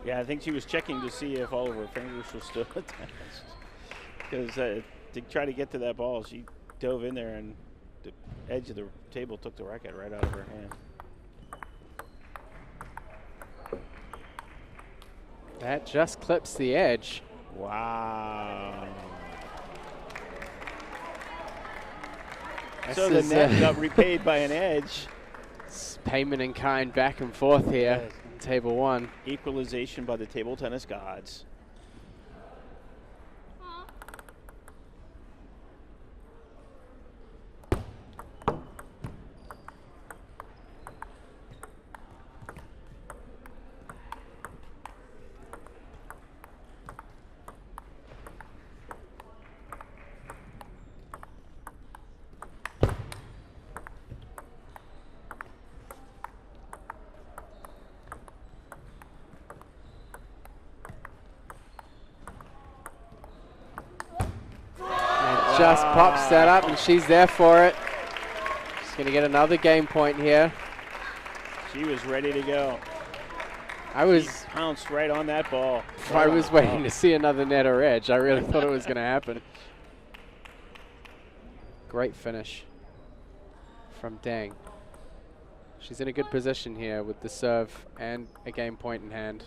Yeah, I think she was checking to see if all of her fingers were still attached. Because to try to get to that ball, she dove in there and the edge of the table took the racket right out of her hand. That just clips the edge. Wow. This So the is, net got repaid by an edge. It's payment in kind back and forth here Yes. in table one. Equalization by the table tennis gods. Just pops that up, and she's there for it. She's going to get another game point here. She was ready to go. I was She pounced right on that ball. waiting to see another net or edge. I really thought it was going to happen. Great finish from Deng. She's in a good position here with the serve and a game point in hand.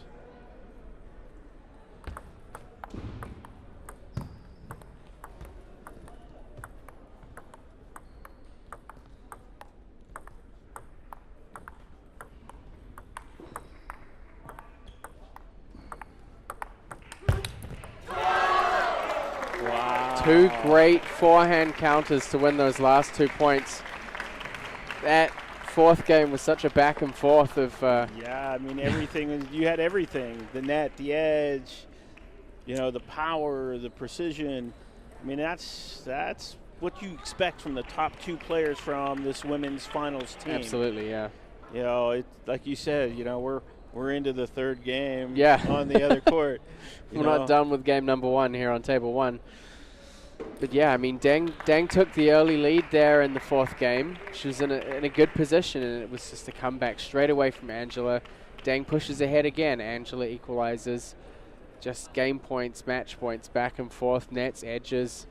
Two great forehand counters to win those last 2 points. That fourth game was such a back and forth of Yeah, I mean, everything. You had everything. The net, the edge, you know, the power, the precision. I mean, that's what you expect from the top two players from this women's finals team. absolutely, yeah. You know, it, like you said, you know, we're into the third game Yeah. on the other court. We're not done with game number one here on table one. But yeah, I mean, Deng took the early lead there in the fourth game. She was in a good position, and it was just a comeback straight away from Angela. Deng pushes ahead again. Angela equalizes. Just game points, match points, back and forth, nets, edges.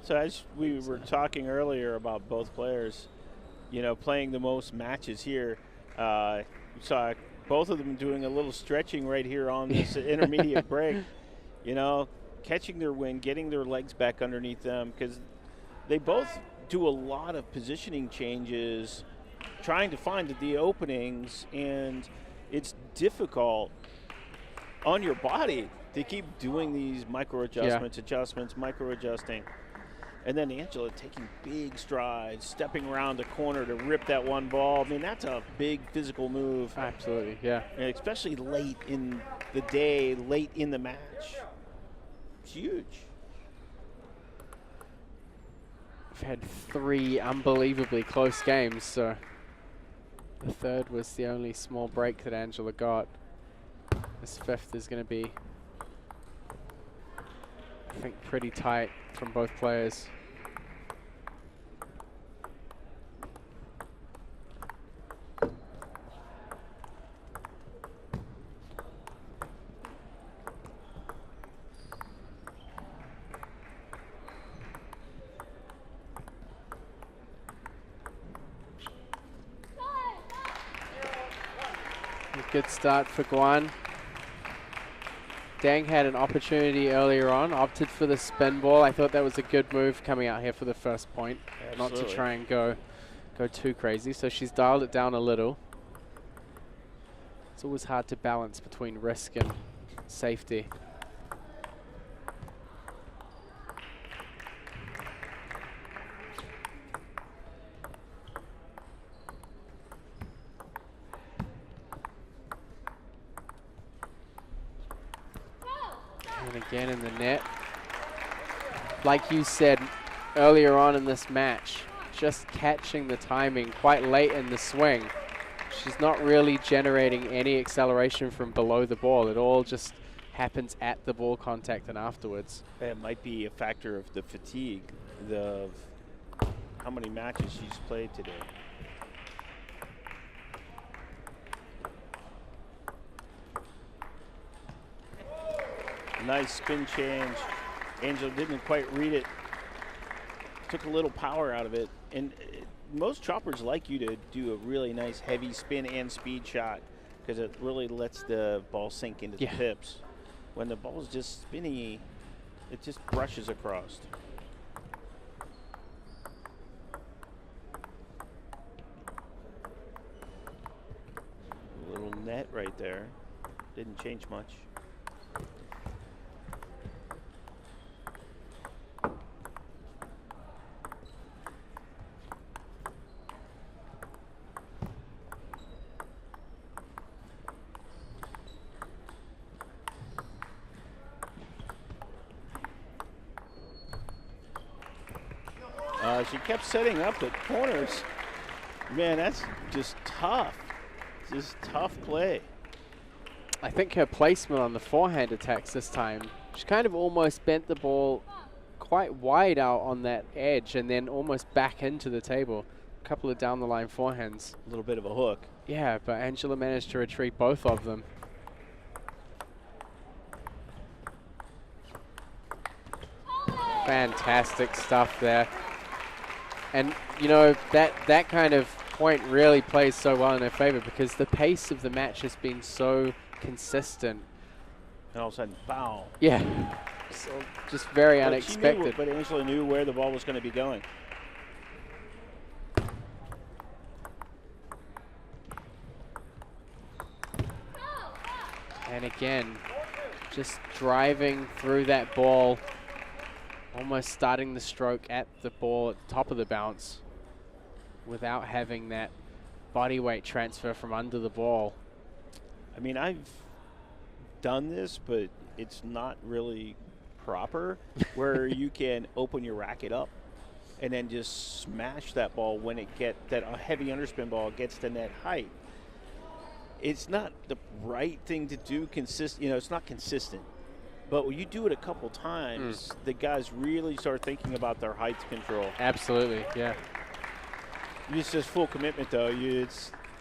So as we were talking earlier about both players, you know, playing the most matches here, we saw both of them doing a little stretching right here on this intermediate break. You know, catching their wind, getting their legs back underneath them, because they both do a lot of positioning changes, trying to find the openings, and it's difficult on your body to keep doing these micro adjustments, micro adjusting. And then Angela taking big strides, stepping around the corner to rip that one ball. I mean, that's a big physical move. Absolutely, yeah. And especially late in the day, late in the match. It's huge. We've had 3 unbelievably close games, so the third was the only small break that Angela got. This fifth is going to be, I think, pretty tight from both players. A good start for Guan. Deng had an opportunity earlier on, opted for the spin ball. I thought that was a good move coming out here for the first point. Absolutely. Not to try and go too crazy. So she's dialed it down a little. It's always hard to balance between risk and safety. And again in the net. Like you said earlier on in this match, just catching the timing quite late in the swing. She's not really generating any acceleration from below the ball. It all just happens at the ball contact and afterwards. It might be a factor of the fatigue, of how many matches she's played today. Nice spin change. Angela didn't quite read it. Took a little power out of it. And most choppers like you to do a really nice heavy spin and speed shot because it really lets the ball sink into the pips. When the ball's just spinny, it just brushes across. A little net right there. Didn't change much. She kept setting up the corners. Man, that's just tough. Just tough play. I think her placement on the forehand attacks this time, she kind of almost bent the ball quite wide out on that edge and then almost back into the table. A couple of down the line forehands. A little bit of a hook. Yeah, but Angela managed to retrieve both of them. Fantastic stuff there. And, you know, that kind of point really plays so well in their favor because the pace of the match has been so consistent. And all of a sudden, bow. Yeah. So just very unexpected. But Angela knew where the ball was going to be going. And again, just driving through that ball. Almost starting the stroke at the ball at the top of the bounce without having that body weight transfer from under the ball. I mean, I've done this, but it's not really proper where you can open your racket up and then just smash that ball when it that heavy underspin ball gets to net height. It's not the right thing to do it's not consistent. But when you do it a couple times, the guys really start thinking about their height control. Absolutely, yeah. It's just full commitment, though.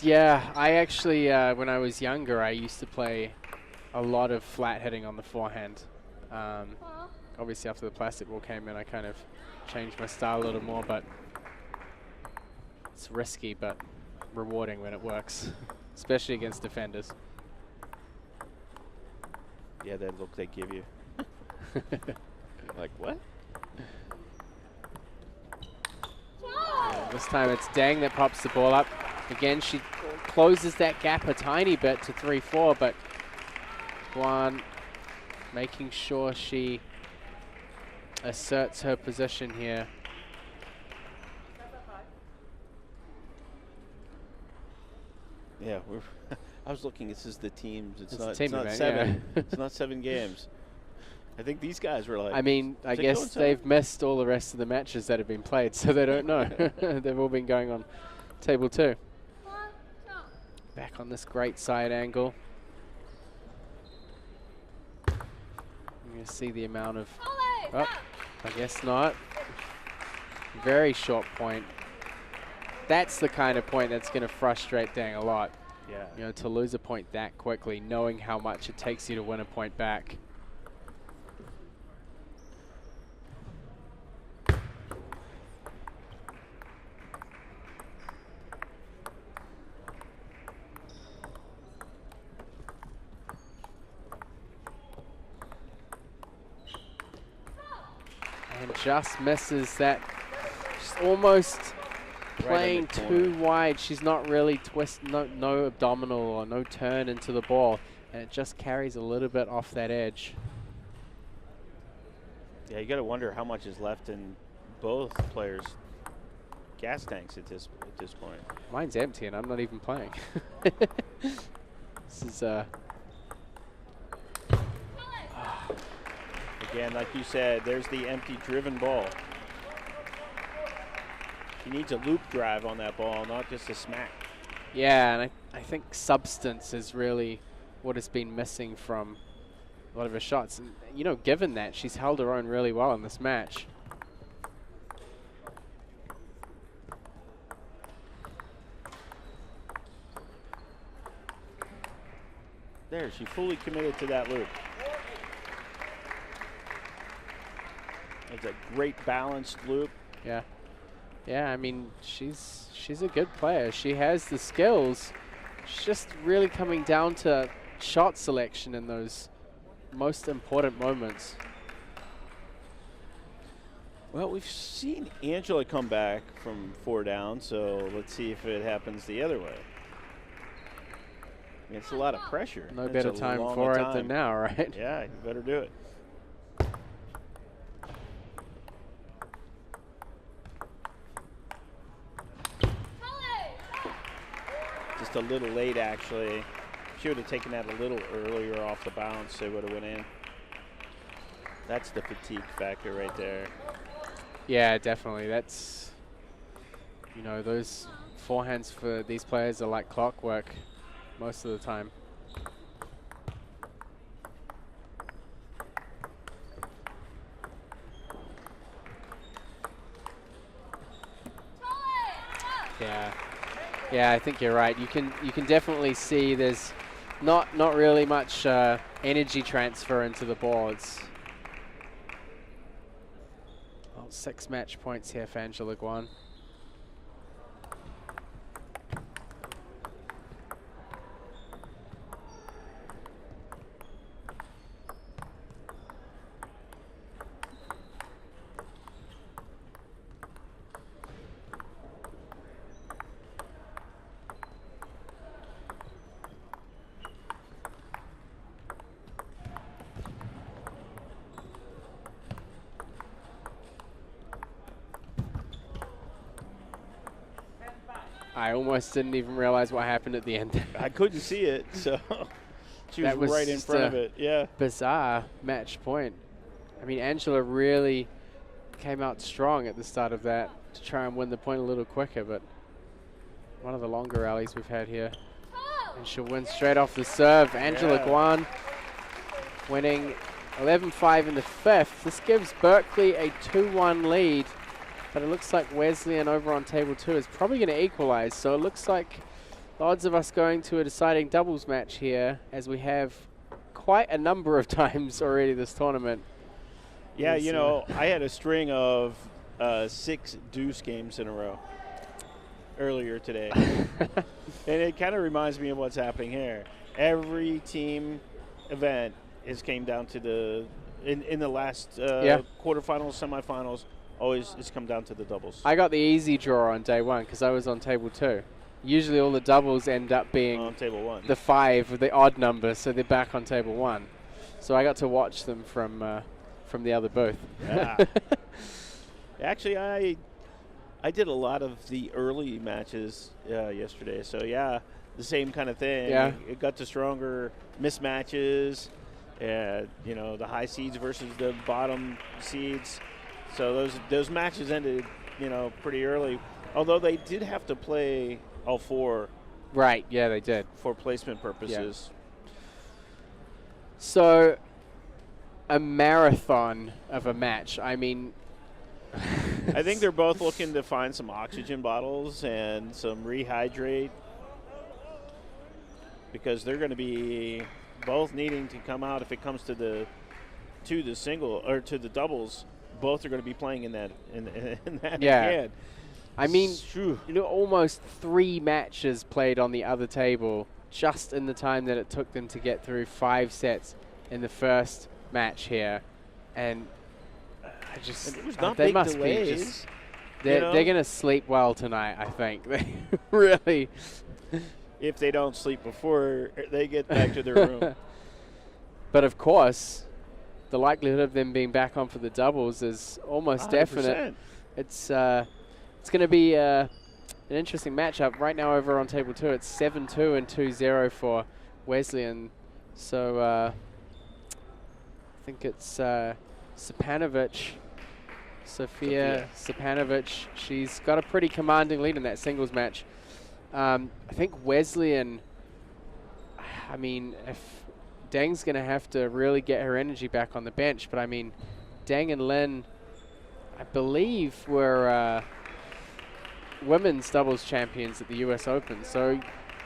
Yeah, I actually, when I was younger, I used to play a lot of flat hitting on the forehand. Obviously, after the plastic ball came in, I kind of changed my style a little more, but it's risky but rewarding when it works, especially against defenders. Yeah, that look they give you. Like, what? Yeah, this time it's Dang that pops the ball up. Again, she closes that gap a tiny bit to 3-4, but Guan making sure she asserts her position here. Yeah, I was looking. This is the teams. It's not event, seven. Yeah. It's not 7 games. I think these guys were like. I mean, I guess they've missed all the rest of the matches that have been played, so they don't know. They've all been going on table 2. Back on this great side angle. You're going to see the amount of. Oh, I guess not. Very short point. That's the kind of point that's going to frustrate Dang a lot. Yeah. You know, to lose a point that quickly, knowing how much it takes you to win a point back. And just misses that. Just almost playing too wide. She's not really no abdominal or no turn into the ball, and it just carries a little bit off that edge. Yeah, you got to wonder how much is left in both players' gas tanks at this point. Mine's empty, and I'm not even playing. This is again, like you said, there's the empty driven ball. He needs a loop drive on that ball, not just a smack. Yeah, and I think substance is really what has been missing from a lot of her shots. And, you know, given that, she's held her own really well in this match. There, she fully committed to that loop. It's a great balanced loop. Yeah. Yeah, I mean, she's a good player. She has the skills. She's just really coming down to shot selection in those most important moments. Well, we've seen Angela come back from 4 down, so let's see if it happens the other way. I mean, it's a lot of pressure. No better time for it than now, right? Yeah, you better do it. Just a little late, actually. She would have taken that a little earlier off the bounce. They would have went in. That's the fatigue factor right there. Yeah, definitely. That's, you know, those forehands for these players are like clockwork most of the time. Yeah. Yeah, I think you're right. You can definitely see there's not really much energy transfer into the boards. Well, 6 match points here for Angela Guan. I almost didn't even realize what happened at the end. I couldn't see it, so she was right in front of it. Yeah. Bizarre match point. I mean, Angela really came out strong at the start of that to try and win the point a little quicker, but one of the longer rallies we've had here. And she'll win straight off the serve. Angela Guan winning 11-5 in the 5th. This gives Berkeley a 2-1 lead. But it looks like Wesleyan over on table 2 is probably going to equalize. So it looks like the odds of us going to a deciding doubles match here, as we have quite a number of times already this tournament. Yeah, you know, I had a string of 6 deuce games in a row earlier today. And it kind of reminds me of what's happening here. Every team event has came down to the, in the last quarterfinals, semifinals, always it's come down to the doubles. I got the easy draw on day 1 because I was on table 2. Usually all the doubles end up being on table 1. The 5 with the odd number, so they're back on table 1. So I got to watch them from the other booth. Yeah. Actually, I did a lot of the early matches yesterday. So yeah, the same kind of thing. Yeah. It got to stronger mismatches. You know, the high seeds versus the bottom seeds. So those matches ended, you know, pretty early. Although they did have to play all 4. Right, yeah, they did. For placement purposes. Yeah. So, a marathon of a match. I mean... I think they're both looking to find some oxygen bottles and some rehydrate. Because they're going to be both needing to come out if it comes to the single or to the doubles. Both are going to be playing in that again. I mean, you know, almost 3 matches played on the other table just in the time that it took them to get through 5 sets in the first match here, and I just and it was not they big must delays. be just They're going to sleep well tonight, I think. They really. If they don't sleep before they get back to their room. But of course, the likelihood of them being back on for the doubles is almost 100%. definite. It's going to be an interesting matchup. Right now over on table 2, it's 7-2 and 2-0 for Wesleyan. So I think it's Sopanovic. Sofia Sopanovic. She's got a pretty commanding lead in that singles match. I think Wesleyan, I mean, if Dang's going to have to really get her energy back on the bench, but I mean, Dang and Lin, I believe, were women's doubles champions at the US Open. So,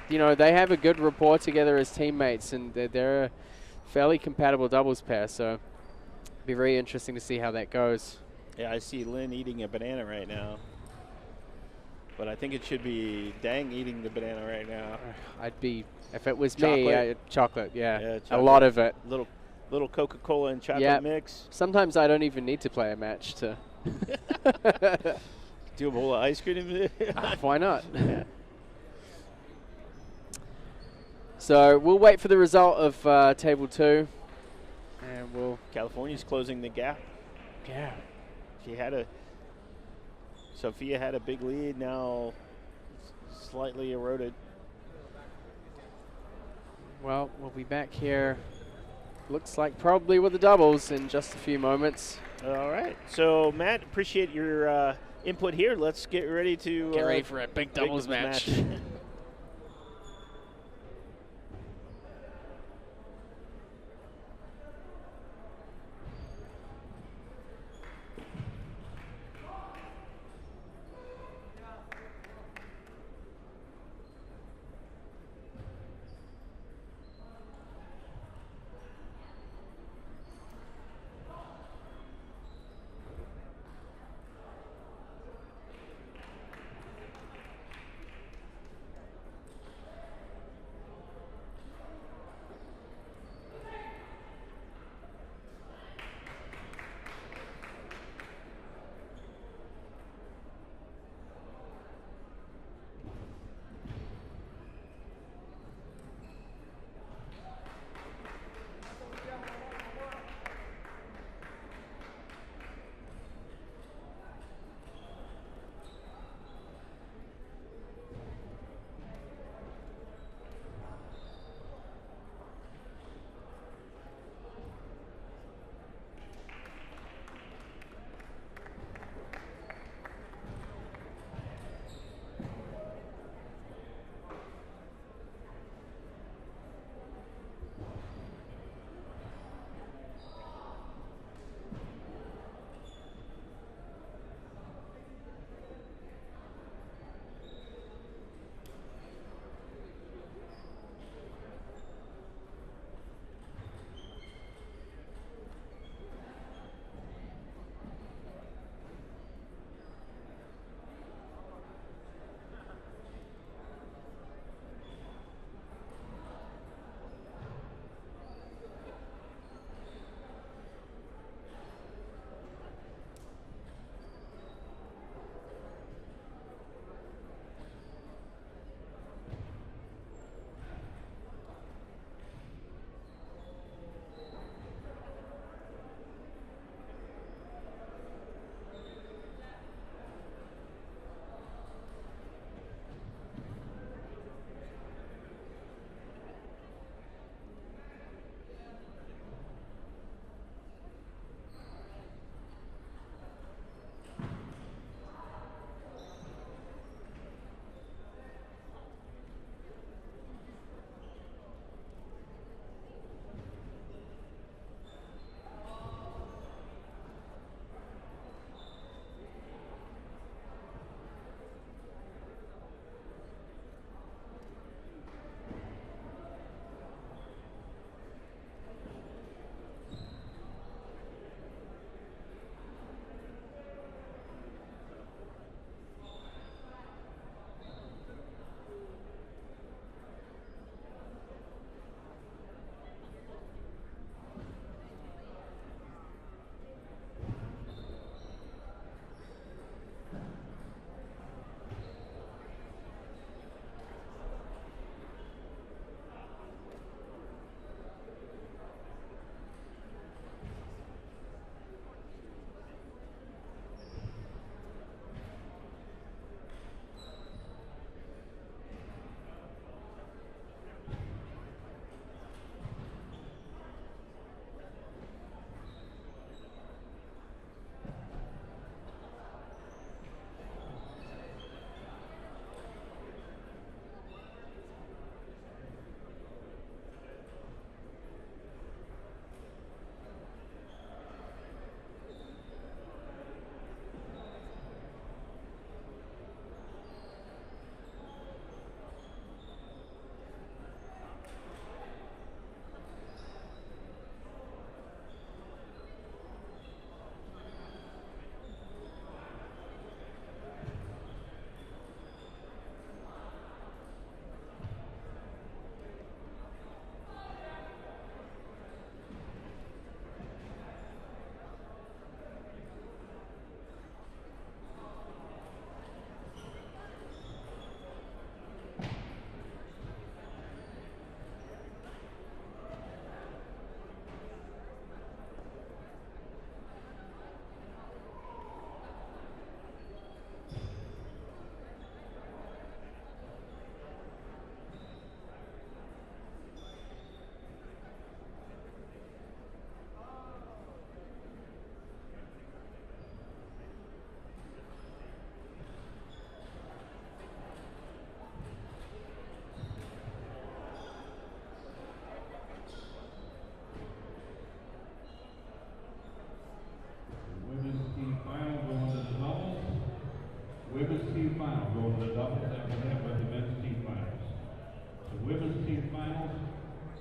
you know, they have a good rapport together as teammates, and they're a fairly compatible doubles pair. So, it'll be very interesting to see how that goes. Yeah, I see Lynn eating a banana right now. But I think it should be Dang eating the banana right now. I'd be, if it was Chocolate. me, chocolate, yeah. Chocolate. A lot of it. Little Coca-Cola and chocolate mix. Sometimes I don't even need to play a match to do a bowl of ice cream. Why not? Yeah. So we'll wait for the result of table 2, and we'll. California's closing the gap. Yeah. Sophia had a big lead, now slightly eroded. Well, we'll be back here. Looks like probably with the doubles in just a few moments. All right. So, Matt, appreciate your input here. Let's get ready to get ready for a big doubles match.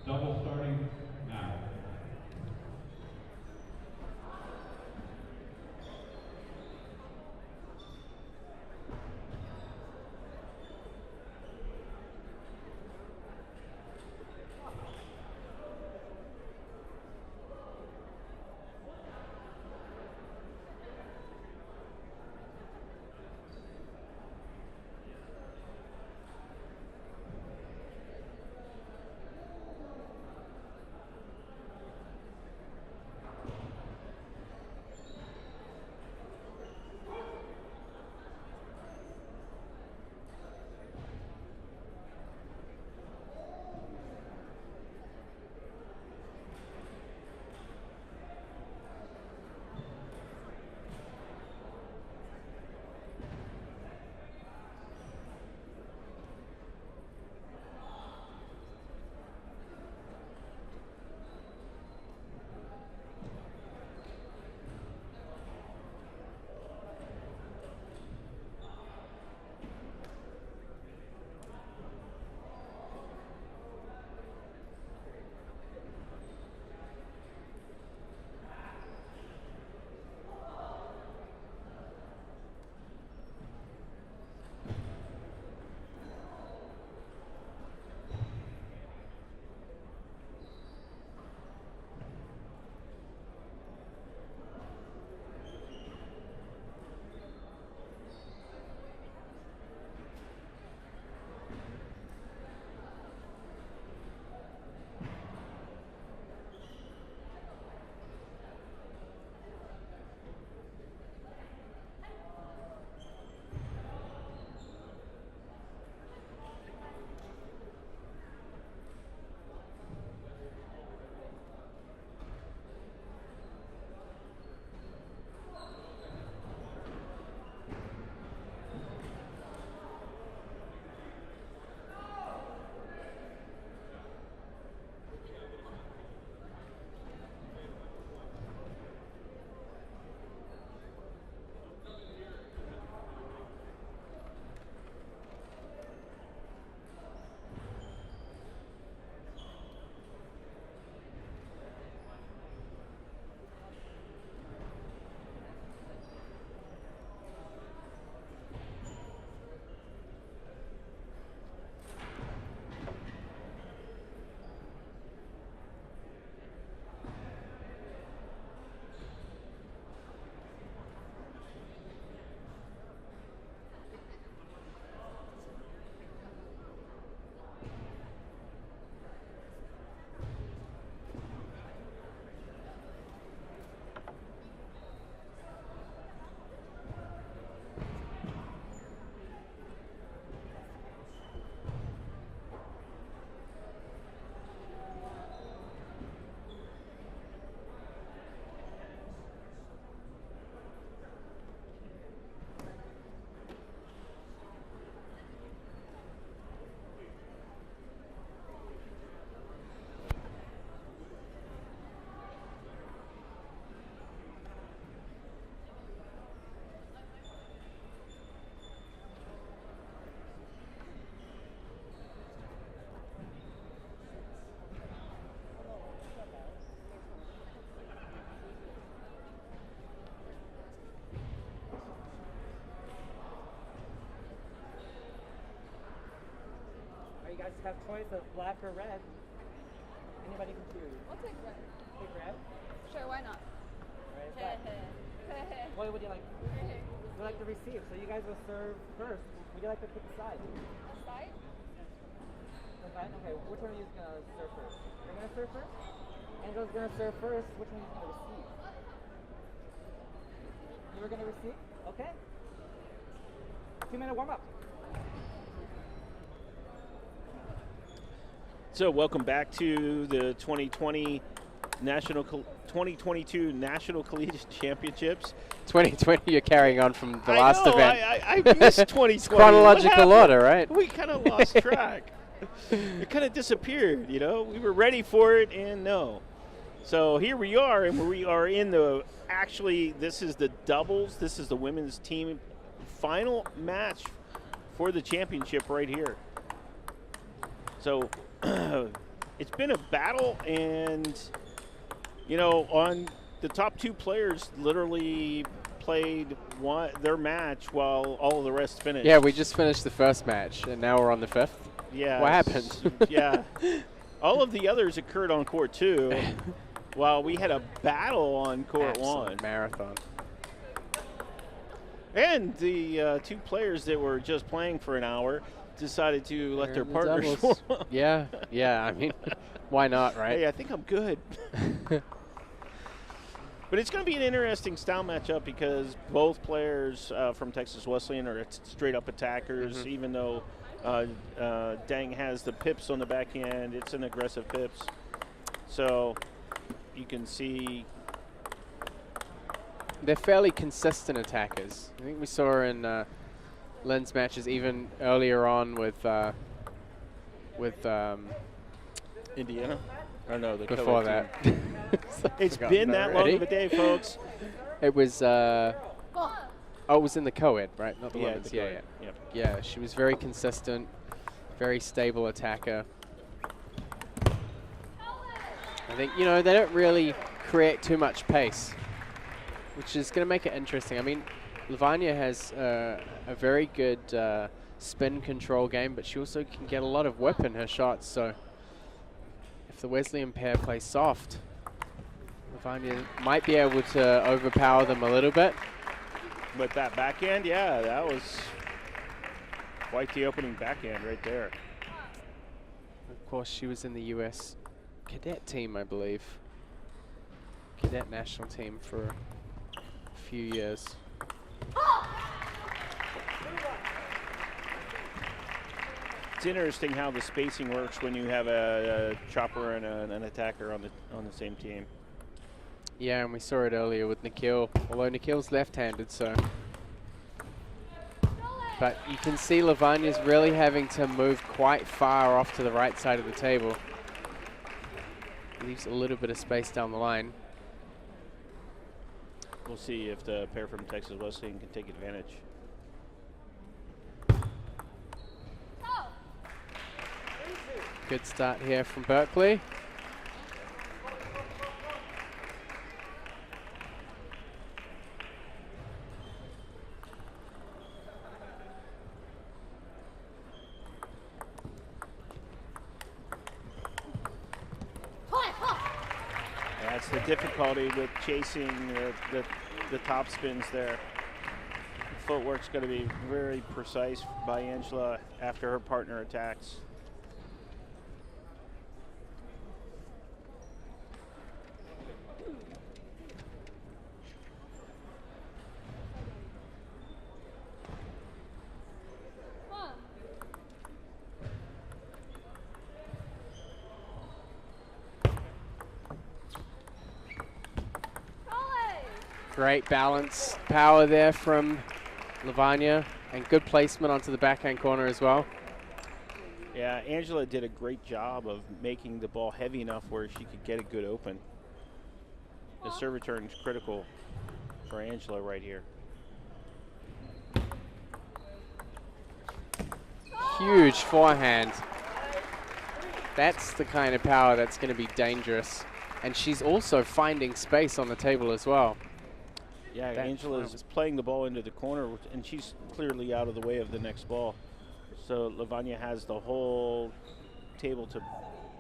Double starting now. You guys have choice of black or red. Anybody can choose. I'll take red. Take red. Sure, why not? Red is black. What would you like? Would you like to receive? So you guys will serve first. Would you like to pick a side? A side? The side? Okay, which one are you going to serve first? You're going to serve first? Angela's going to serve first. Which one are you going to receive? You were going to receive? Okay. 2-minute warm-up. So welcome back to the 2022 National Collegiate Championships. 2020, you're carrying on from the last event. I missed 2020. It's chronological order, right? We kind of lost track. It kind of disappeared, you know. We were ready for it, and no. So here we are, and we are in the, actually, this is the doubles. This is the women's team final match for the championship right here. So it's been a battle, and you know, on the top 2 players literally played their match while all of the rest finished. Yeah, we just finished the first match, and now we're on the 5th. Yeah. What happened? Yeah. All of the others occurred on court 2, while we had a battle on court 1. Marathon. And the 2 players that were just playing for an hour decided to let their partners Doubles. Yeah, I mean, why not, right? Hey, I think I'm good. But it's going to be an interesting style matchup because both players from Texas Wesleyan are straight-up attackers. Even though Dang has the pips on the back end, it's an aggressive pips. So you can see they're fairly consistent attackers. I think we saw in Lynn's matches even earlier on with Indiana. Oh no, the before Coed that. team. It's been that long of a day, folks. It was it was in the Coed, right? Not the Yeah, women's. the Yeah, Coed. yeah. Yep. Yeah, she was very consistent, very stable attacker. I think, you know, they don't really create too much pace, which is going to make it interesting. I mean, Lavanya has a very good spin control game, but she also can get a lot of whip in her shots. So if the Wesleyan pair play soft, Lavanya might be able to overpower them a little bit. But that backhand, yeah, that was quite the opening backhand right there. Of course, she was in the U.S. cadet team, I believe. Cadet national team for a few years. It's interesting how the spacing works when you have a chopper and an attacker on the same team. Yeah, and we saw it earlier with Nikhil, although Nikhil's left-handed, so. But you can see Lavanya's really having to move quite far off to the right side of the table. Leaves a little bit of space down the line. We'll see if the pair from Texas Wesleyan can take advantage. Good start here from Berkeley. That's the difficulty with chasing the top spins there. The footwork's going to be very precise by Angela after her partner attacks. Great balance power there from Lavanya, and good placement onto the backhand corner as well. Yeah, Angela did a great job of making the ball heavy enough where she could get a good open. The serve return is critical for Angela right here. Huge forehand. That's the kind of power that's going to be dangerous. And she's also finding space on the table as well. Yeah, Angela is playing the ball into the corner, and she's clearly out of the way of the next ball. So Lavanya has the whole table to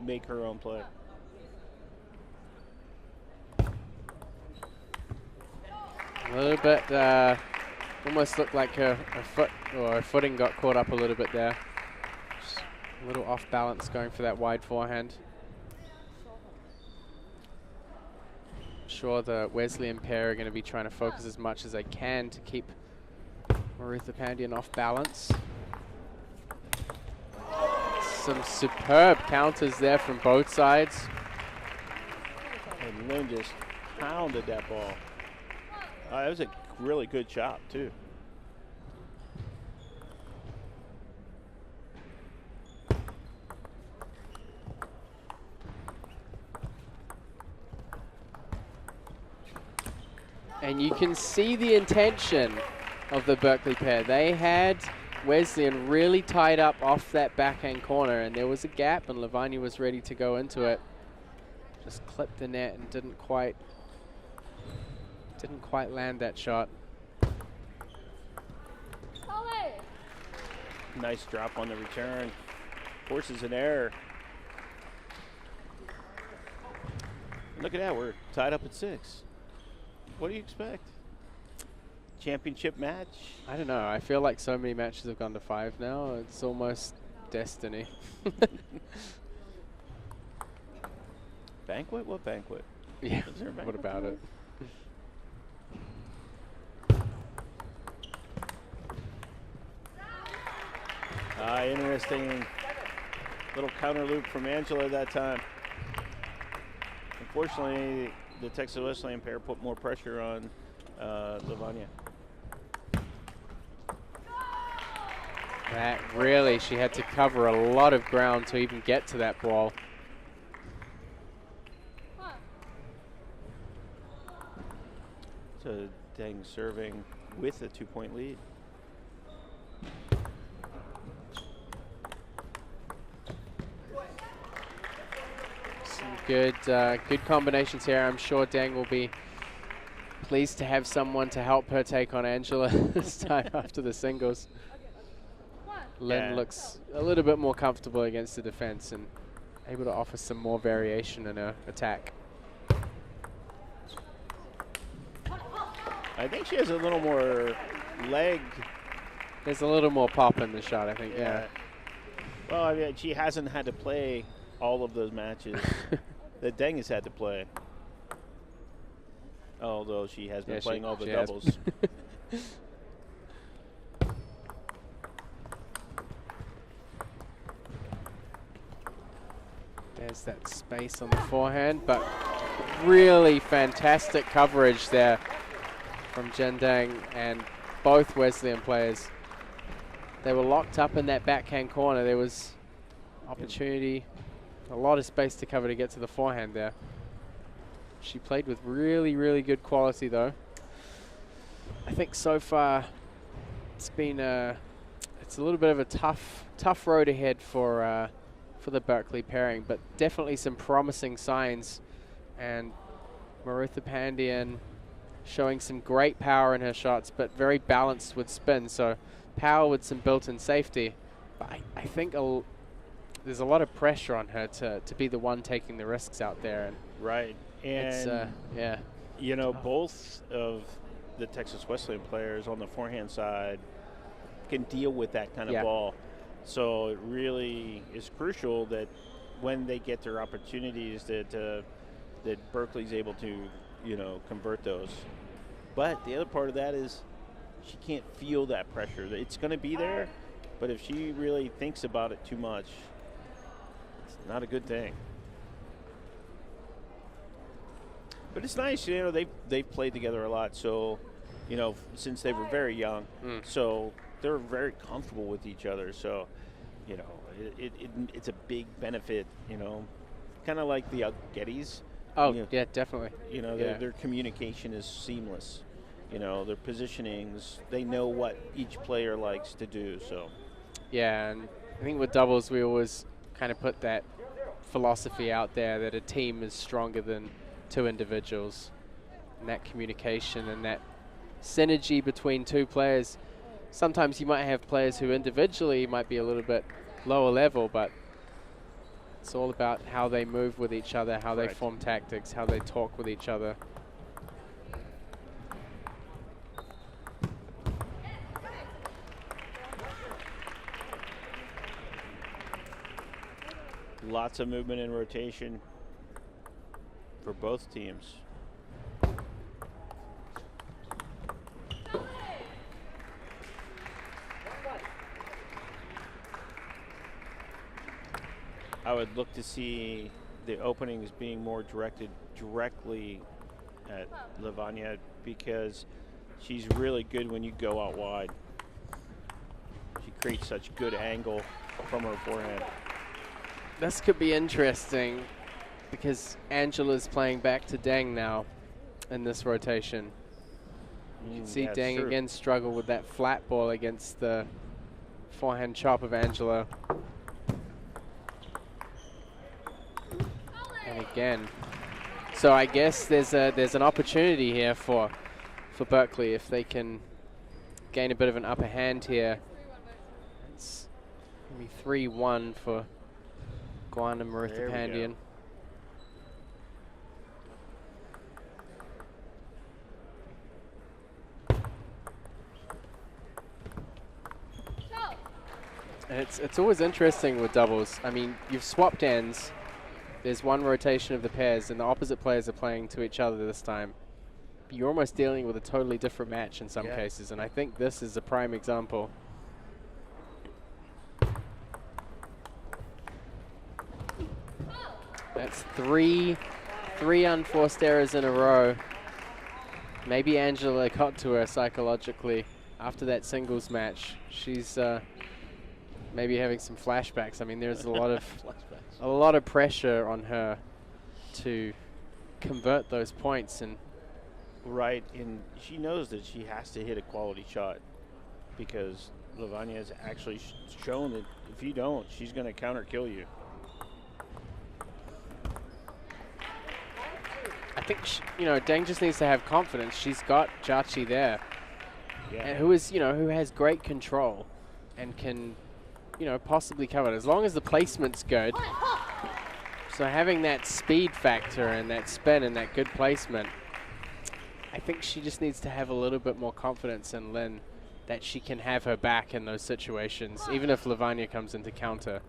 make her own play. A little bit, almost looked like her foot or her footing got caught up a little bit there. Just a little off balance going for that wide forehand. Sure, the Wesleyan pair are going to be trying to focus as much as they can to keep Marutha Pandian off balance. Some superb counters there from both sides. And Lynn just pounded that ball. That was a really good shot, too. And you can see the intention of the Berkeley pair. They had Wesleyan really tied up off that backhand corner, and there was a gap, and Lavanya was ready to go into it. Just clipped the net and didn't quite land that shot. Nice drop on the return. Forces an error. Look at that, we're tied up at 6. What do you expect? Championship match? I don't know. I feel like so many matches have gone to 5 now. It's almost destiny. Banquet? What banquet? Yeah, Is there a what banquet about it? Interesting little counter loop from Angela that time. Unfortunately, the Texas Wesleyan pair put more pressure on Lavanya. That really, she had to cover a lot of ground to even get to that ball. So Deng serving with a 2-point lead. Some good combinations here. I'm sure Deng will be pleased to have someone to help her take on Angela this time after the singles. Lynn looks a little bit more comfortable against the defense and able to offer some more variation in her attack. I think she has a little more leg. There's a little more pop in the shot, I think, yeah. Well, I mean, she hasn't had to play all of those matches that Deng has had to play. Although she has been playing all the doubles. There's that space on the forehand, but really fantastic coverage there from Jen Deng and both Wesleyan players. They were locked up in that backhand corner. There was opportunity, a lot of space to cover to get to the forehand there. She played with really, really good quality though. I think so far it's been it's a little bit of a tough road ahead for the Berkeley pairing, but definitely some promising signs. And Marutha Pandian showing some great power in her shots, but very balanced with spin. So power with some built-in safety. But I think there's a lot of pressure on her to be the one taking the risks out there. And right. And yeah, you know, both of the Texas Wesleyan players on the forehand side can deal with that kind of ball. So it really is crucial that when they get their opportunities that Berkeley's able to, you know, convert those. But the other part of that is she can't feel that pressure. It's going to be there, but if she really thinks about it too much, it's not a good thing. But it's nice, you know, they've played together a lot, so, you know, since they were very young. So they're very comfortable with each other. So, you know, it's a big benefit, you know, kind of like the Gettys. Oh, you know, yeah, definitely. You know, their communication is seamless. You know, their positionings, they know what each player likes to do. So, yeah, and I think with doubles, we always kind of put that philosophy out there that a team is stronger than two individuals. And that communication and that synergy between two players. Sometimes you might have players who individually might be a little bit lower level, but it's all about how they move with each other, how they form tactics, how they talk with each other. Lots of movement and rotation for both teams. I would look to see the openings being more directed directly at Lavanya because she's really good when you go out wide. She creates such good angle from her forehand. This could be interesting because Angela's playing back to Deng now in this rotation. You can see Deng again struggle with that flat ball against the forehand chop of Angela. And again, so I guess there's an opportunity here for Berkeley if they can gain a bit of an upper hand here. It's gonna be 3-1 for Guana Maruthapandian. And it's always interesting with doubles. I mean, you've swapped ends. There's one rotation of the pairs, and the opposite players are playing to each other this time. You're almost dealing with a totally different match in some cases, and I think this is a prime example. That's three unforced errors in a row. Maybe Angela got to her psychologically after that singles match. She's maybe having some flashbacks. I mean, there's a lot of pressure on her to convert those points, and right, and she knows that she has to hit a quality shot because Lavanya has actually shown that if you don't, she's going to counter kill you. I think Deng just needs to have confidence. She's got Jachi there, and who has great control and can possibly cover it as long as the placement's good. So having that speed factor and that spin and that good placement, I think she just needs to have a little bit more confidence in Lin that she can have her back in those situations, even if Lavanya comes into counter.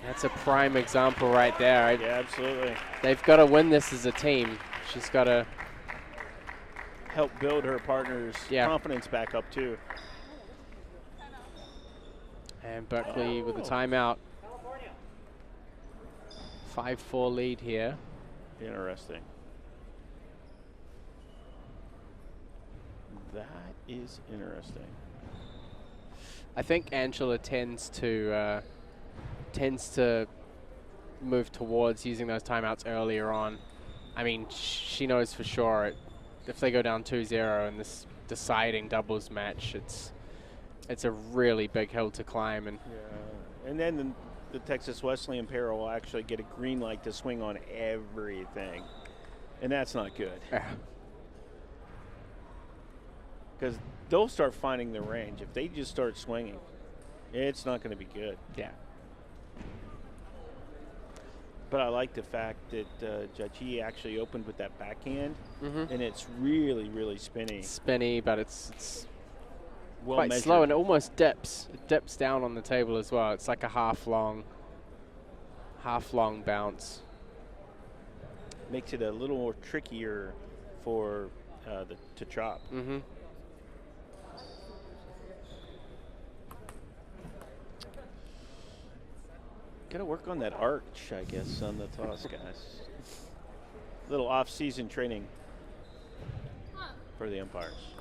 That's a prime example right there. Yeah, absolutely. They've got to win this as a team. She's got to help build her partner's confidence back up too. And Berkeley with the timeout. 5-4 lead here. Interesting. That is interesting. I think Angela tends to move towards using those timeouts earlier on. I mean, she knows for sure if they go down 2-0 in this deciding doubles match, it's a really big hill to climb. And then the Texas Wesleyan pair will actually get a green light to swing on everything, and that's not good. Because they'll start finding their range. If they just start swinging, it's not going to be good. Yeah. But I like the fact that Jachi actually opened with that backhand, and it's really, really spinny. Spinny, but it's well quite measured. slow, and it almost dips. It dips down on the table as well. It's like a half long bounce. Makes it a little more trickier for to chop. Mm-hmm. Got to work on that arch, I guess, on the toss, guys. Little off-season training for the umpires.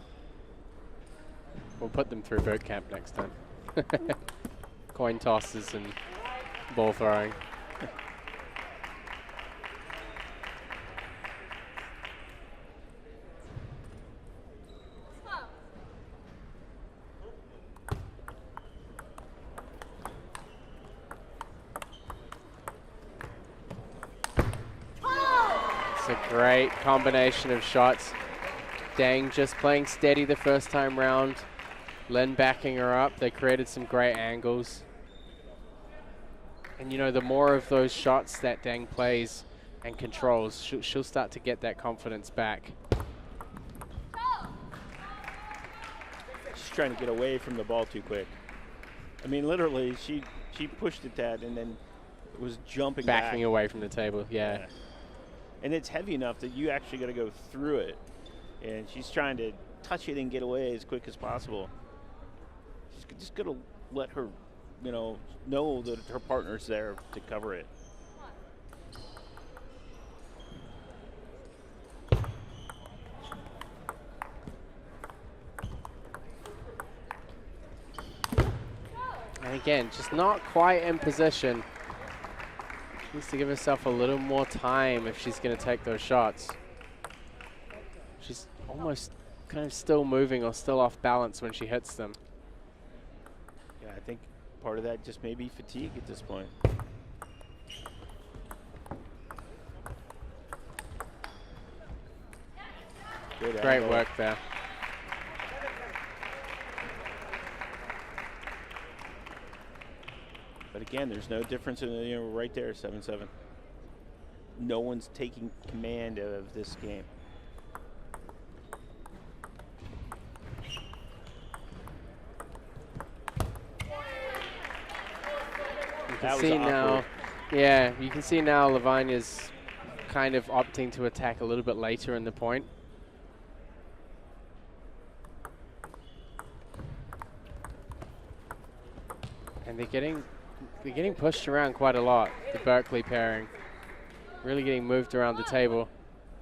We'll put them through boot camp next time. Coin tosses and ball throwing. It's a great combination of shots. Deng just playing steady the first time round. Lin backing her up. They created some great angles. And the more of those shots that Deng plays and controls, she'll start to get that confidence back. She's trying to get away from the ball too quick. I mean, literally, she pushed it that and then was jumping back. Backing away from the table, yeah. And it's heavy enough that you actually got to go through it. And she's trying to touch it and get away as quick as possible. She's just got to let her, know that her partner's there to cover it. And again, just not quite in position. Needs to give herself a little more time if she's going to take those shots. She's almost kind of still moving or still off balance when she hits them. Yeah, I think part of that just may be fatigue at this point. Good Great angle. work there. But again, there's no difference in the, right there, 7-7. No one's taking command of this game. You That can was see now, awkward. yeah, you can see now Lavagna's kind of opting to attack a little bit later in the point. And they're getting pushed around quite a lot, the Berkeley pairing. Really getting moved around the table.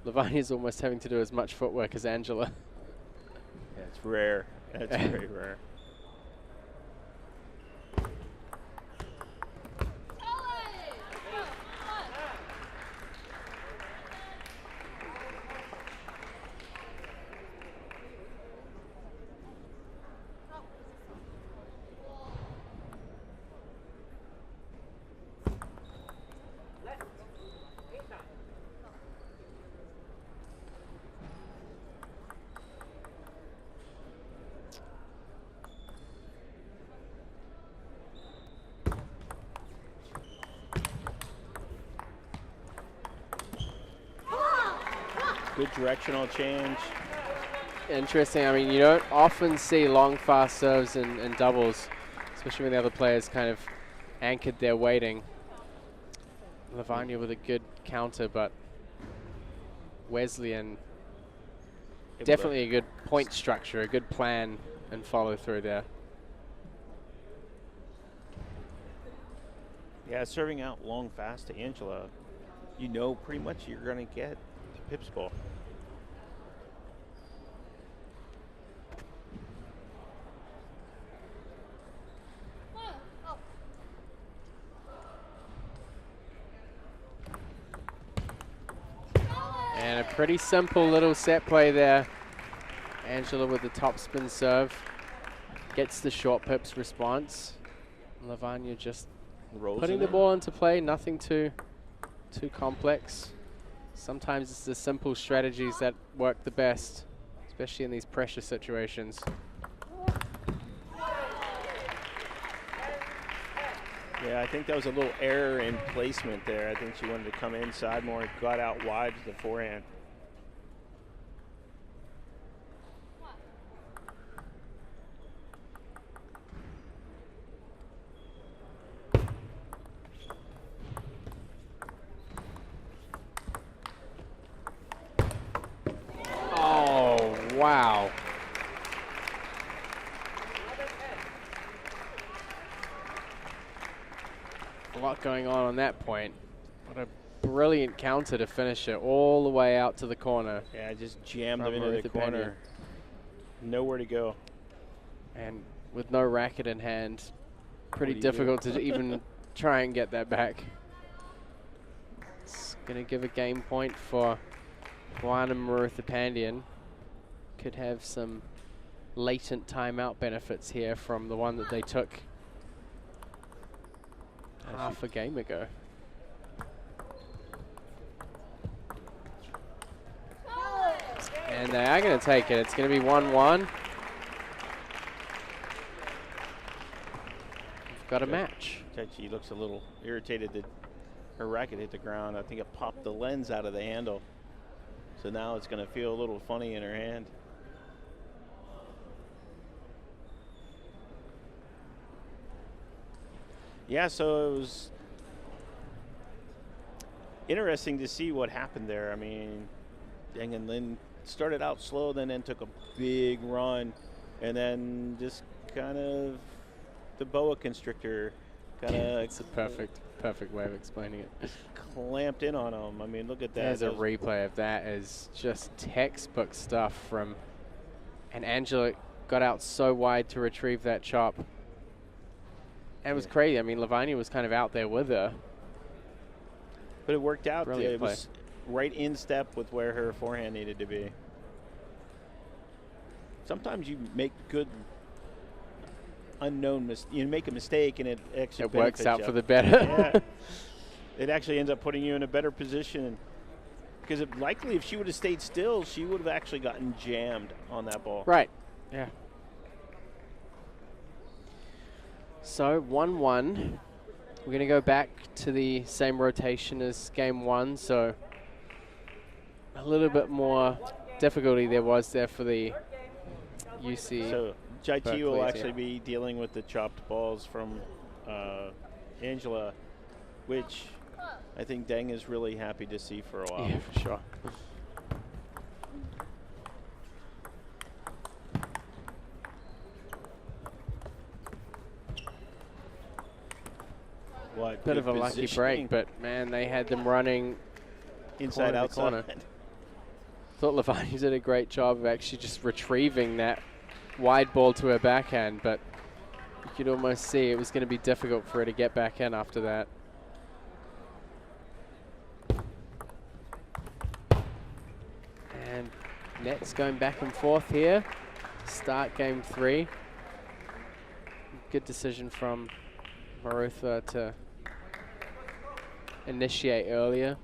Lavagna's almost having to do as much footwork as Angela. Yeah, it's rare. That's very rare. Good directional change. Interesting. I mean, you don't often see long, fast serves in doubles, especially when the other players kind of anchored their waiting. Lavagna with a good counter, but Wesleyan definitely a good point structure, a good plan and follow through there. Yeah, serving out long, fast to Angela, you know pretty much you're going to get Pip's ball. And a pretty simple little set play there. Angela with the topspin serve gets the short pips response. Lavagna just Rolls putting it the in. ball into play, nothing too complex. Sometimes it's the simple strategies that work the best, especially in these pressure situations. Yeah, I think that was a little error in placement there. I think she wanted to come inside more, got out wide to the forehand. Oh, wow. A lot going on that point. What a brilliant counter to finish it all the way out to the corner. Yeah, I just jammed From him into the Maritha corner. Penny. Nowhere to go. And with no racket in hand, pretty do you do? difficult to even try and get that back. It's going to give a game point for Juana Maritha Pandian. Could have some latent timeout benefits here from the one that they took half a game ago. And they are going to take it. It's going to be 1-1. We've got a match. She looks a little irritated that her racket hit the ground. I think it popped the lens out of the handle. So now it's going to feel a little funny in her hand. Yeah, so it was interesting to see what happened there. I mean, Deng and Lin started out slow, then took a big run, and then just kind of the boa constrictor kind of It's a perfect way of explaining it. clamped in on them. I mean, look at that. There's a replay of that. Is just textbook stuff from, and Angela got out so wide to retrieve that chop. And it was crazy. I mean, Lavagna was kind of out there with her. But it worked out. Brilliant It play. was right in step with where her forehand needed to be. Sometimes you make good you make a mistake and it actually It works benefits out you. for the better. Yeah. It actually ends up putting you in a better position. Because likely if she would have stayed still, she would have actually gotten jammed on that ball. Right. Yeah. So 1-1. We're going to go back to the same rotation as game 1. So a little bit more difficulty there was there for the UC. So Jai Chi will Berkeley's, actually be dealing with the chopped balls from Angela, which I think Deng is really happy to see for a while. Yeah, for sure. What Bit good of a lucky positioning. break, but man, they had them running Inside, corner to outside. corner. Thought Lavani did a great job of actually just retrieving that wide ball to her backhand, but you could almost see it was going to be difficult for her to get back in after that. And nets going back and forth here. Start game 3. Good decision from Marutha to initiate earlier.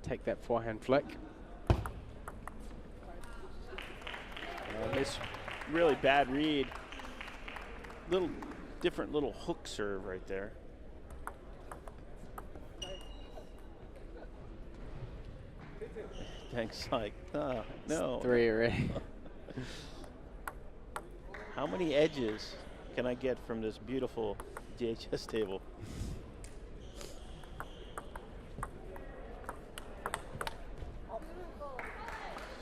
Take that forehand flick. This really bad read. Different little hook serve right there. Thanks, like, oh, no. 3 already. How many edges can I get from this beautiful DHS table?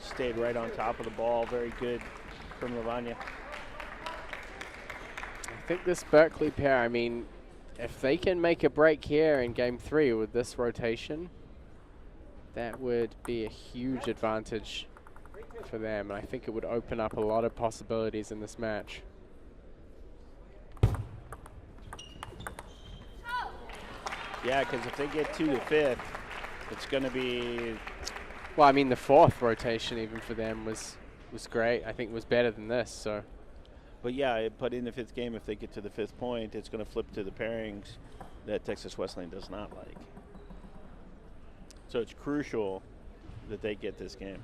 Stayed right on top of the ball. Very good from Lavanya. I think this Berkeley pair, I mean, if they can make a break here in game 3 with this rotation, that would be a huge advantage for them. And I think it would open up a lot of possibilities in this match. Yeah, because if they get to the 5th, it's going to be... Well, I mean, the 4th rotation even for them was great. I think it was better than this, so... But yeah, but in the 5th game, if they get to the 5th point, it's going to flip to the pairings that Texas Wesleyan does not like. So it's crucial that they get this game.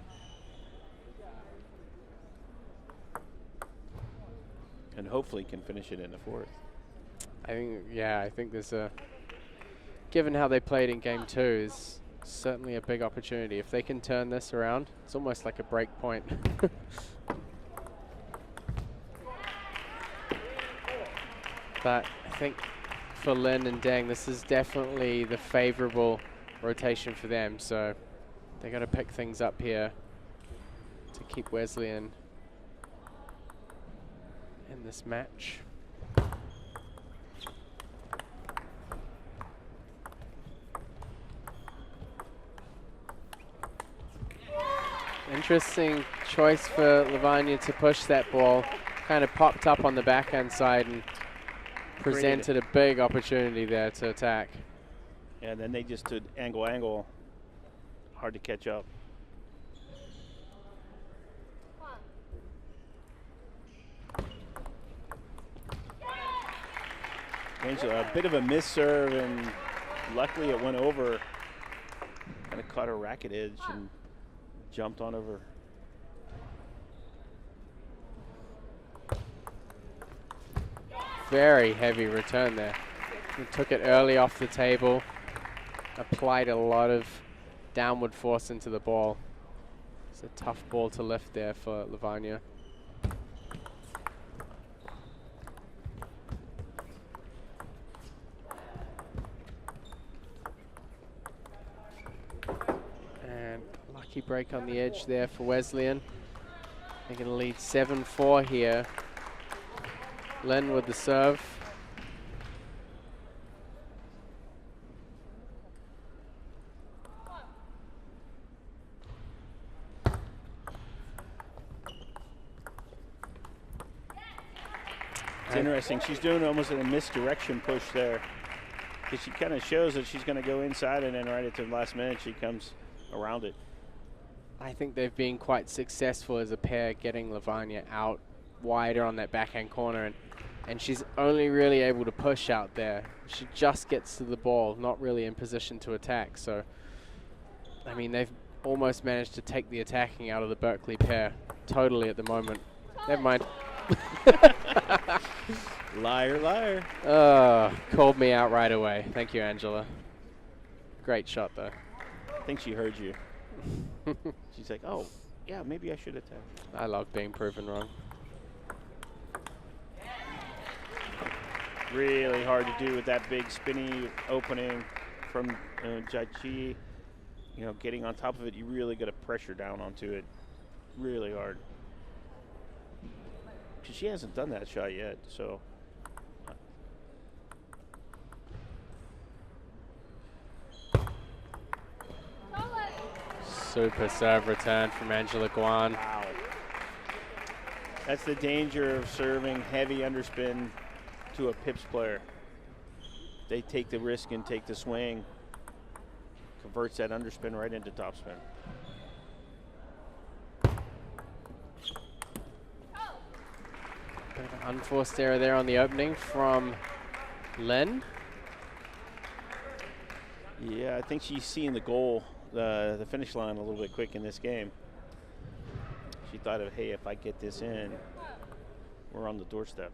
And hopefully can finish it in the 4th. I think there's a... Given how they played in game 2, is certainly a big opportunity. If they can turn this around, it's almost like a break point. But I think for Lin and Deng, this is definitely the favorable rotation for them. So they got to pick things up here to keep Wesleyan in this match. Interesting choice for Lavanya to push that ball. Kind of popped up on the backhand side and presented a big opportunity there to attack. And then they just did angle. Hard to catch up. Angela, a bit of a miss serve, and luckily it went over. Kind of caught her racket edge and jumped on over. Very heavy return there. He took it early off the table, applied a lot of downward force into the ball. It's a tough ball to lift there for Lavanya. And lucky break on the edge there for Wesleyan. They're going to lead 7-4 here. Lin with the serve. It's interesting. She's doing almost a misdirection push there. Because she kind of shows that she's going to go inside, and then right at the last minute, she comes around it. I think they've been quite successful as a pair, getting Lavanya out wider on that backhand corner, and she's only really able to push out there. She just gets to the ball, not really in position to attack. So, I mean, they've almost managed to take the attacking out of the Berkeley pair totally at the moment. Never mind. Liar, liar. Called me out right away. Thank you, Angela. Great shot, though. I think she heard you. She's like, oh, yeah, maybe I should attack. I love being proven wrong. Really hard to do with that big spinny opening from Jaichi. You know, getting on top of it, you really got to pressure down onto it really hard. Because she hasn't done that shot yet, so. Super serve return from Angela Guan. Wow. That's the danger of serving heavy underspin to a Pips player. They take the risk and take the swing. Converts that underspin right into topspin. Bit of an unforced error there on the opening from Lynn. Yeah, I think she's seeing the goal, the finish line a little bit quick in this game. She thought of, hey, if I get this in, we're on the doorstep.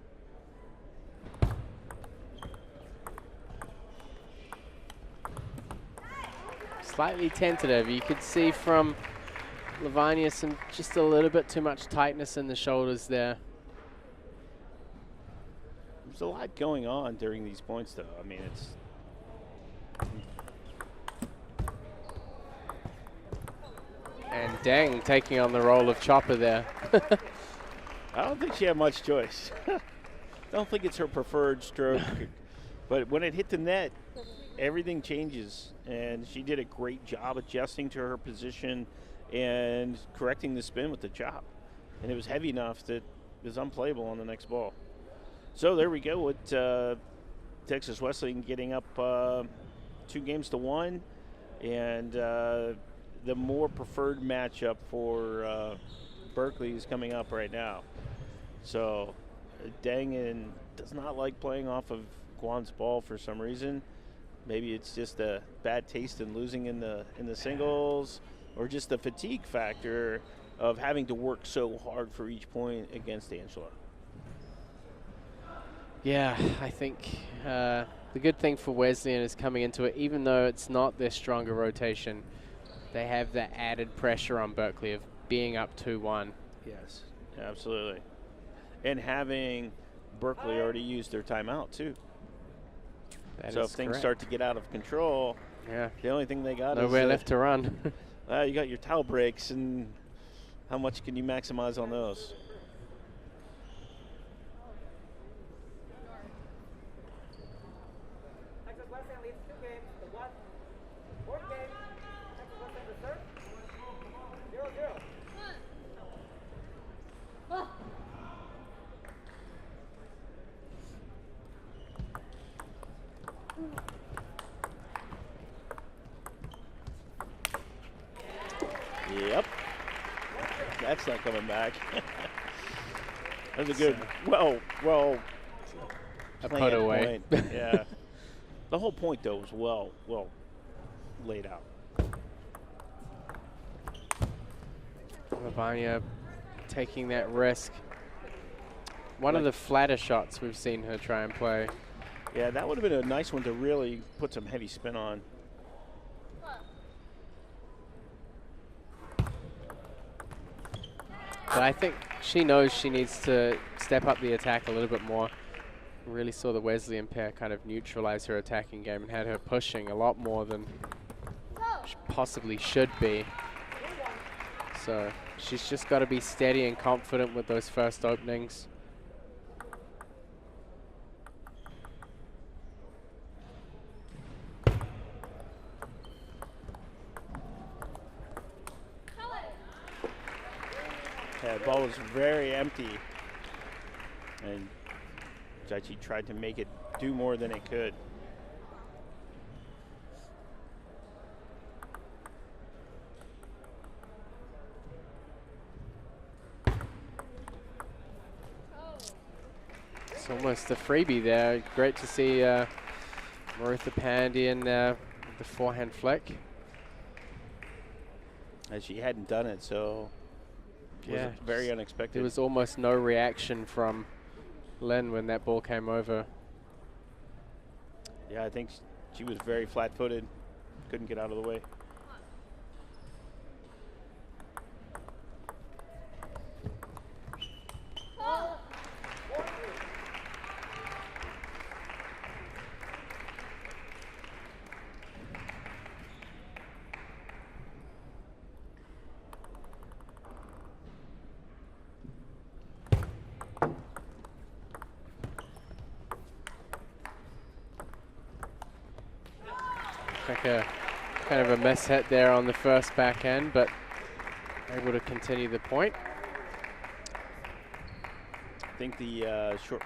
Slightly tentative. You could see from Lavanya just a little bit too much tightness in the shoulders there. There's a lot going on during these points, though. I mean, it's. And Deng taking on the role of chopper there. I don't think she had much choice. I don't think it's her preferred stroke. But when it hit the net, everything changes. And she did a great job adjusting to her position and correcting the spin with the chop. And it was heavy enough that it was unplayable on the next ball. So there we go with Texas Wesleyan getting up 2-1. And the more preferred matchup for Berkeley is coming up right now. So Deng does not like playing off of Guan's ball for some reason. Maybe it's just a bad taste in losing in the singles, or just the fatigue factor of having to work so hard for each point against Angela. Yeah, I think the good thing for Wesleyan is coming into it, even though it's not their stronger rotation, they have that added pressure on Berkeley of being up 2-1. Yes, absolutely. And having Berkeley already used their timeout, too. So if things start to get out of control, yeah, the only thing they got nowhere is left to run. You got your towel breaks, and how much can you maximize on those? Texas Wesleyan leads 2 games to 1. Fourth game, Texas Wesleyan to serve. 0-0. Yep. That's not coming back. That was a good, well A planned put away. point. Yeah. The whole point, though, was well laid out. Lavanya taking that risk. One of the flatter shots we've seen her try and play. Yeah, that would have been a nice one to really put some heavy spin on. But I think she knows she needs to step up the attack a little bit more. We really saw the Wesleyan pair kind of neutralize her attacking game and had her pushing a lot more than she possibly should be. So she's just got to be steady and confident with those first openings. Yeah, the ball was very empty, and Jaichi tried to make it do more than it could. It's almost a freebie there. Great to see Marutha Pandian with the forehand flick. And she hadn't done it, so it was Yeah, very unexpected. there was almost no reaction from Lynn when that ball came over. Yeah, I think she was very flat-footed, couldn't get out of the way. Like a kind of a miss hit there on the first backhand, but able to continue the point. I think the short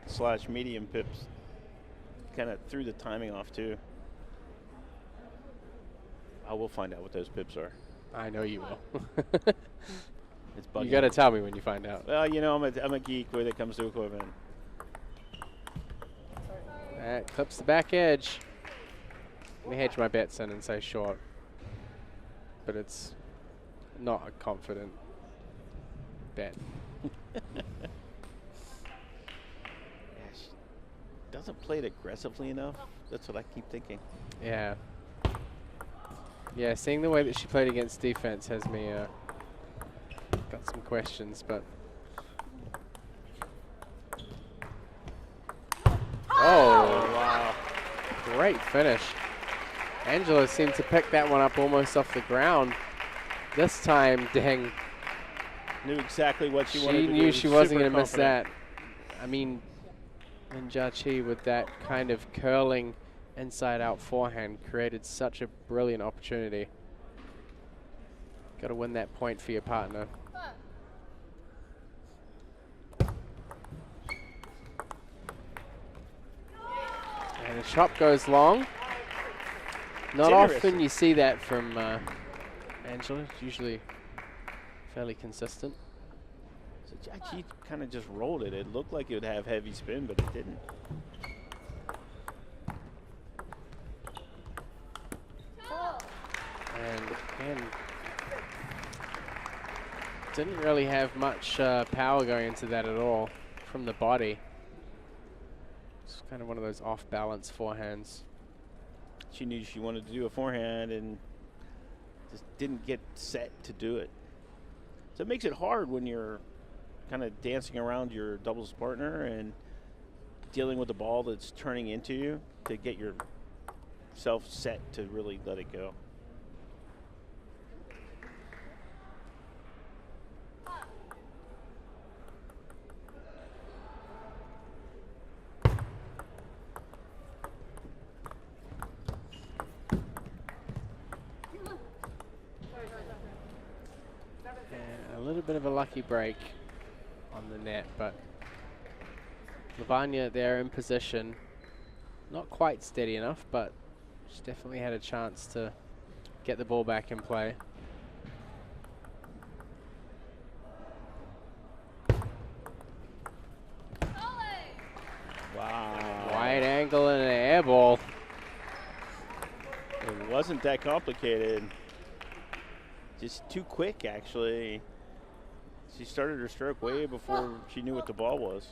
slash medium pips kind of threw the timing off too. I will find out what those pips are. I know you will. It's bugging You got to me. tell me when you find out. Well, you know, I'm a geek when it comes to equipment. That clips the back edge. Let me hedge my bets in and say short, but it's not a confident bet. Yeah, she doesn't play it aggressively enough. That's what I keep thinking. Yeah. Yeah, seeing the way that she played against defense has me got some questions, but. Oh, wow. Great finish. Angela seemed to pick that one up almost off the ground. This time, dang. Knew exactly what she wanted to do. She knew she wasn't Super going to miss that. confident. I mean, Ninjachi with that kind of curling inside-out forehand created such a brilliant opportunity. Got to win that point for your partner. And the chop goes long. Not often you see that from Angela. It's usually fairly consistent. So Jackie kind of just rolled it. It looked like it would have heavy spin, but it didn't. And didn't really have much power going into that at all from the body. It's kind of one of those off-balance forehands. She knew she wanted to do a forehand and just didn't get set to do it. So it makes it hard when you're kind of dancing around your doubles partner and dealing with the ball that's turning into you to get yourself set to really let it go. And a little bit of a lucky break on the net, but Lavanya there in position. Not quite steady enough, but she definitely had a chance to get the ball back in play. Wow. Wide angle and an air ball. It wasn't that complicated. Just too quick, actually. She started her stroke way before she knew what the ball was.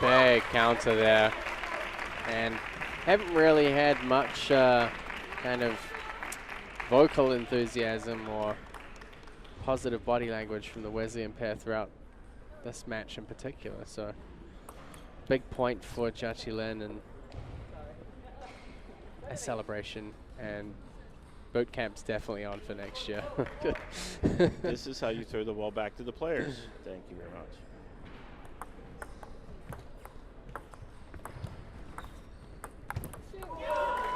Big counter there. And haven't really had much kind of vocal enthusiasm or positive body language from the Wesleyan pair throughout this match in particular. So big point for Jachi Lin and a celebration, and boot camp's definitely on for next year. This is how you throw the ball back to the players. Thank you very much.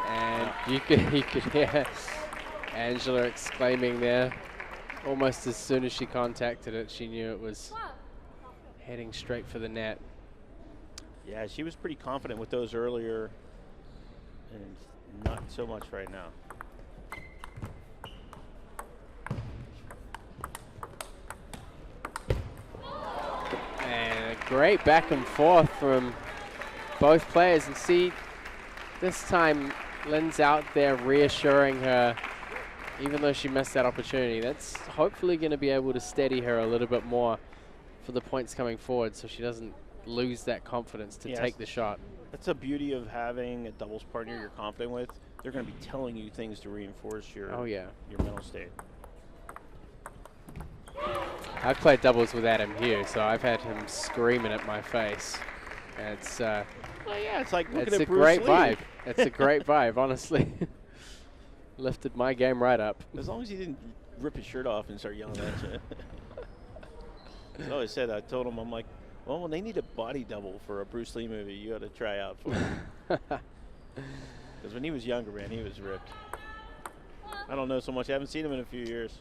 And you could hear Angela exclaiming there. Almost as soon as she contacted it, she knew it was heading straight for the net. Yeah, she was pretty confident with those earlier, and not so much right now. great back and forth from both players. And see, this time Lynn's out there reassuring her, even though she missed that opportunity. That's hopefully going to be able to steady her a little bit more for the points coming forward, so she doesn't lose that confidence to take the shot. That's the beauty of having a doubles partner you're confident with. They're going to be telling you things to reinforce your your mental state. I've played doubles with Adam Hughes, so I've had him screaming at my face. It's well, yeah, it's like looking it's at a Bruce great Lee. vibe. It's a great vibe, honestly. Lifted my game right up. As long as he didn't rip his shirt off and start yelling at you. So I said, I told him, I'm like, well, when they need a body double for a Bruce Lee movie, you got to try out for him. Because when he was younger, man, he was ripped. I don't know so much. I haven't seen him in a few years.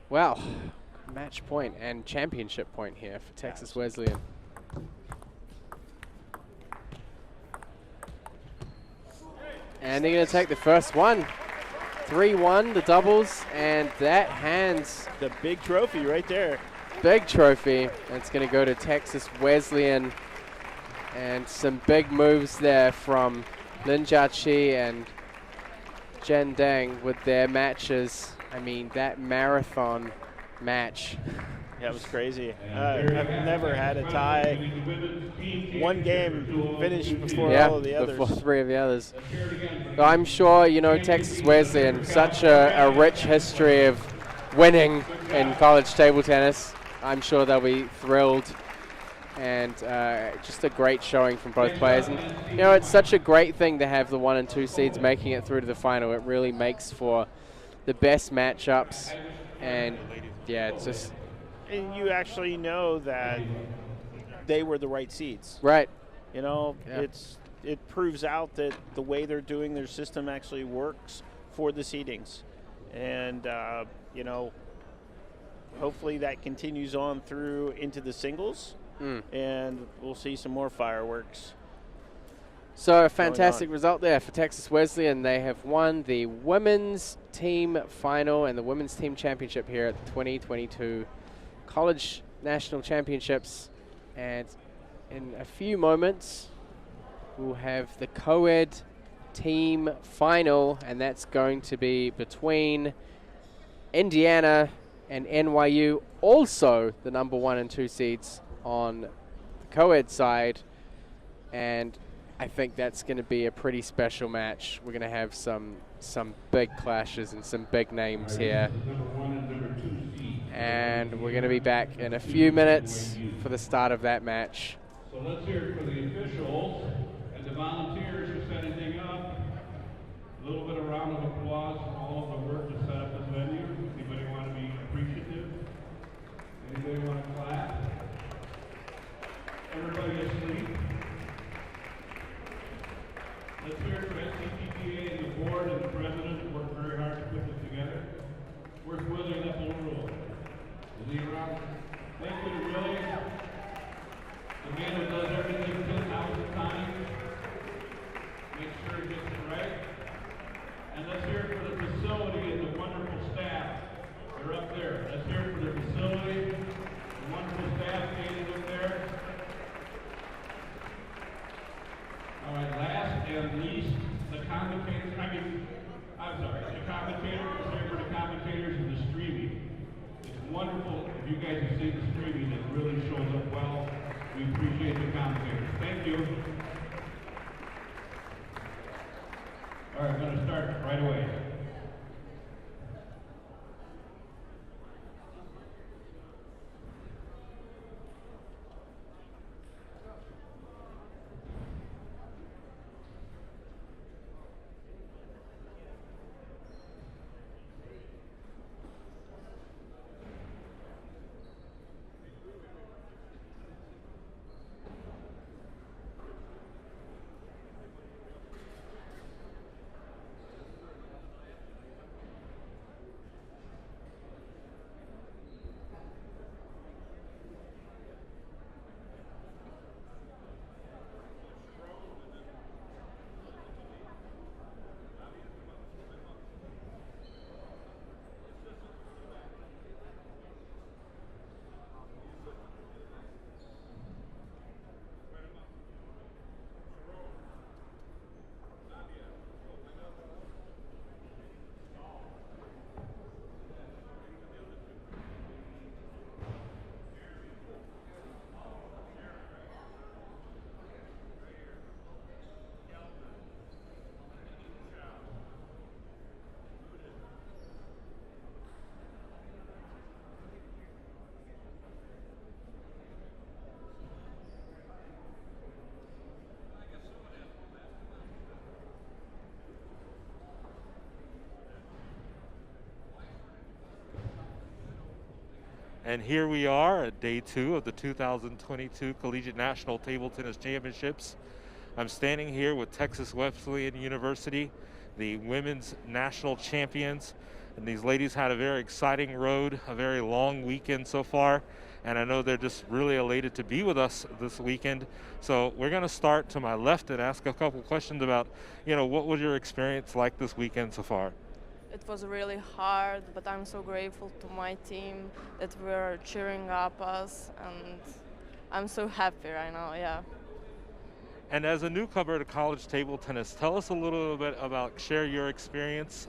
Well, match point and championship point here for Texas Wesleyan. And they're going to take the first one. 3-1, the doubles, and that hands the big trophy right there. Big trophy. It's going to go to Texas Wesleyan. And some big moves there from Lin Jiaqi and Jen Deng with their matches. I mean, that marathon match. Yeah, it was crazy. I've never had a tie. One game finished before all of the others. Before 3 of the others. So I'm sure, you know, Texas Wesleyan, such a rich history of winning in college table tennis. I'm sure they'll be thrilled. And just a great showing from both players. And, you know, it's such a great thing to have the 1 and 2 seeds making it through to the final. It really makes for the best matchups. And, yeah, it's just... And you actually know that they were the right seeds. Right. You know, it proves out that the way they're doing their system actually works for the seedings. And, you know, hopefully that continues on through into the singles. And we'll see some more fireworks. So a fantastic result there for Texas Wesleyan. They have won the women's team final and the women's team championship here at the 2022 College National Championships. And in a few moments, we'll have the Coed Team Final, and that's going to be between Indiana and NYU, also the number 1 and 2 seeds on the co-ed side, and I think that's going to be a pretty special match. We're going to have some big clashes and some big names here. And we're going to be back in a few minutes for the start of that match. So let's hear it for the officials and the volunteers who set anything up. A little bit of round of applause for all of the work to set up this venue. Anybody want to be appreciative? Anybody want to clap? Everybody asleep? Let's hear it for NCTTA and the board and the president who worked very hard to put this together. Where's Willie? That's the rule. Is he around? Thank you to Willie, the man who does everything 10,000 times. Make sure he gets it right. And let's hear it for the facility and the wonderful staff. They're up there. Let's hear it for the facility, the wonderful staff standing up there. All right, last and least, the commentators. I'm sorry, the commentators. Let's hear it for the commentators and the streaming. It's wonderful. If you guys have seen the streaming, it really shows up well. We appreciate the commentators. Thank you. All right, I'm going to start right away. And here we are at day 2 of the 2022 Collegiate National Table Tennis Championships. I'm standing here with Texas Wesleyan University, the women's national champions. And these ladies had a very exciting road, a very long weekend so far. And I know they're just really elated to be with us this weekend. So we're going to start to my left and ask a couple questions about, what was your experience like this weekend so far? It was really hard, but I'm so grateful to my team that were cheering up us, and I'm so happy right now, yeah. And as a newcomer to college table tennis, tell us a little bit about, share your experience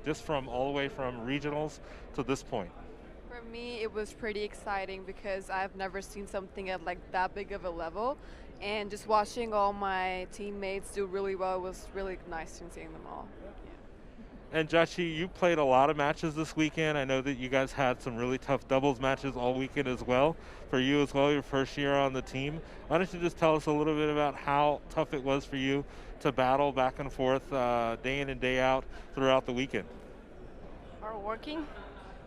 just from all the way from regionals to this point. For me, it was pretty exciting because I've never seen something at like that big of a level, and just watching all my teammates do really well was really nice and seeing them all. And Joshi, you played a lot of matches this weekend. I know that you guys had some really tough doubles matches all weekend as well. For you as well, your first year on the team. Why don't you just tell us a little bit about how tough it was for you to battle back and forth day in and day out throughout the weekend? Are working?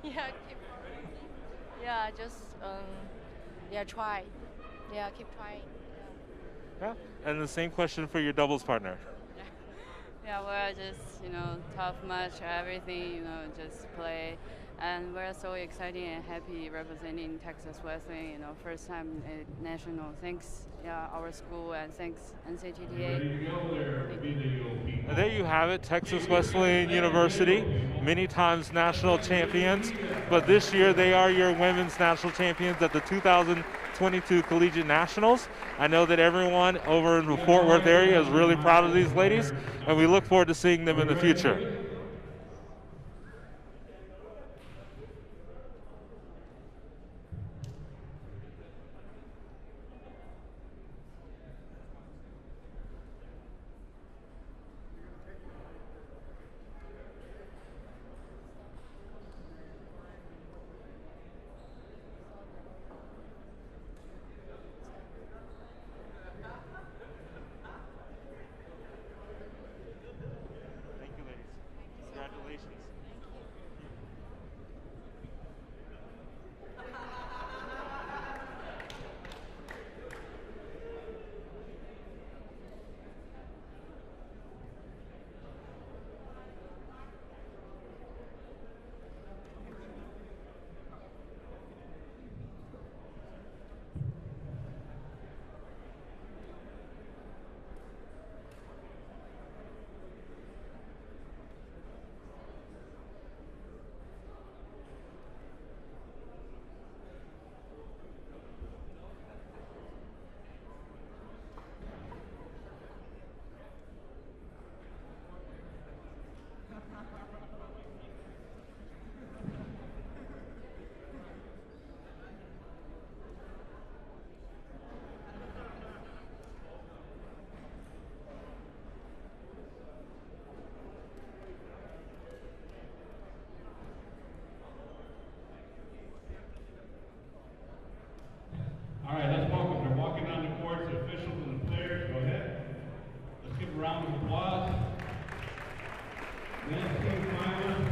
Yeah, keep yeah, just try. Yeah, keep trying. Yeah. And the same question for your doubles partner. Yeah, we're just, tough match, everything, just play. And we're so excited and happy representing Texas Wesleyan, first time at national. Thanks, our school, and thanks, NCTTA. And there you have it, Texas Wesleyan University, many times national champions, but this year they are your women's national champions at the 2022 Collegiate Nationals. I know that everyone over in the Fort Worth area is really proud of these ladies, and we look forward to seeing them in the future. All right, let's welcome. They're walking on the courts, the officials and the players. Go ahead. Let's give a round of applause. NCTTA Team Finals.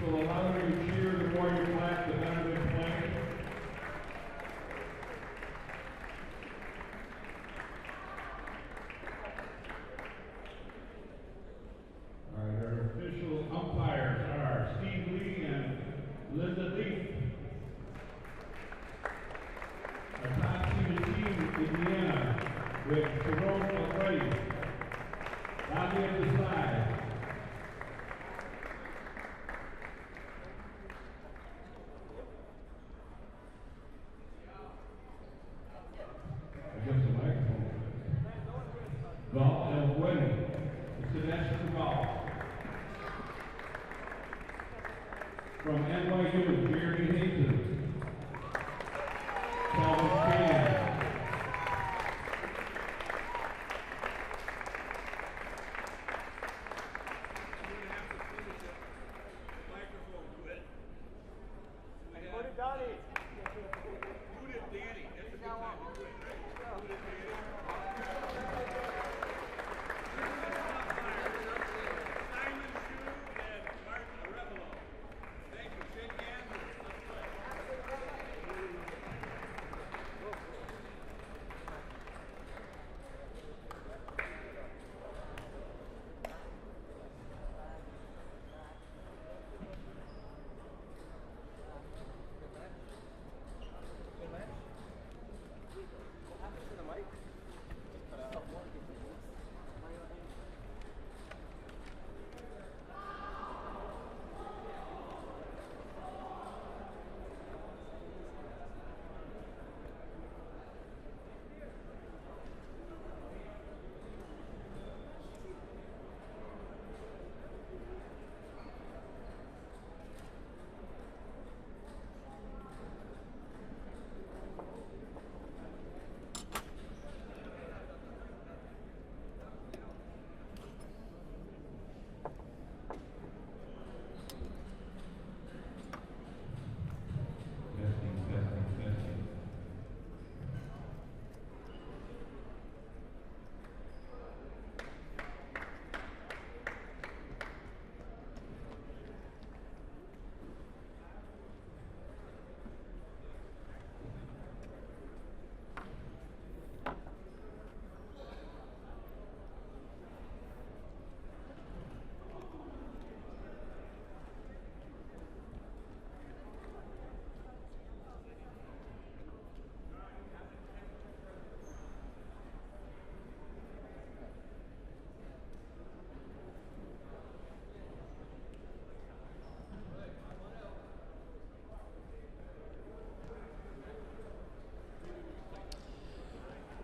So the louder you cheer, the more you clap, the better they play. All right, our official umpires are Steve Lee and Linda Lee. Our top seeded team, Indiana, with Jerome Already, Bobby at the side. I guess the microphone. Golf and winning. It's the national golf. From NYU, Jeremy Hayton. Calvin Kane.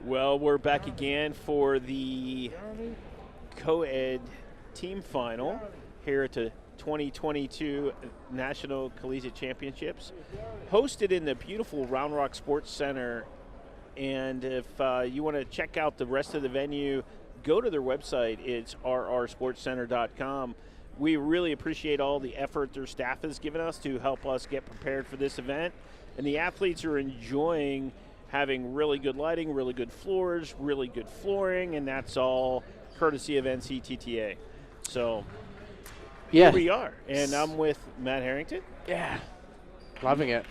Well, we're back again for the Coed Team Final here at the 2022 National Collegiate Championships, hosted in the beautiful Round Rock Sports Center. And if you want to check out the rest of the venue, go to their website. It's rrsportscenter.com. We really appreciate all the effort their staff has given us to help us get prepared for this event. And the athletes are enjoying having really good lighting, really good floors, really good flooring, and that's all courtesy of NCTTA. So here we are. And I'm with Matt Harrington. Yeah, loving it.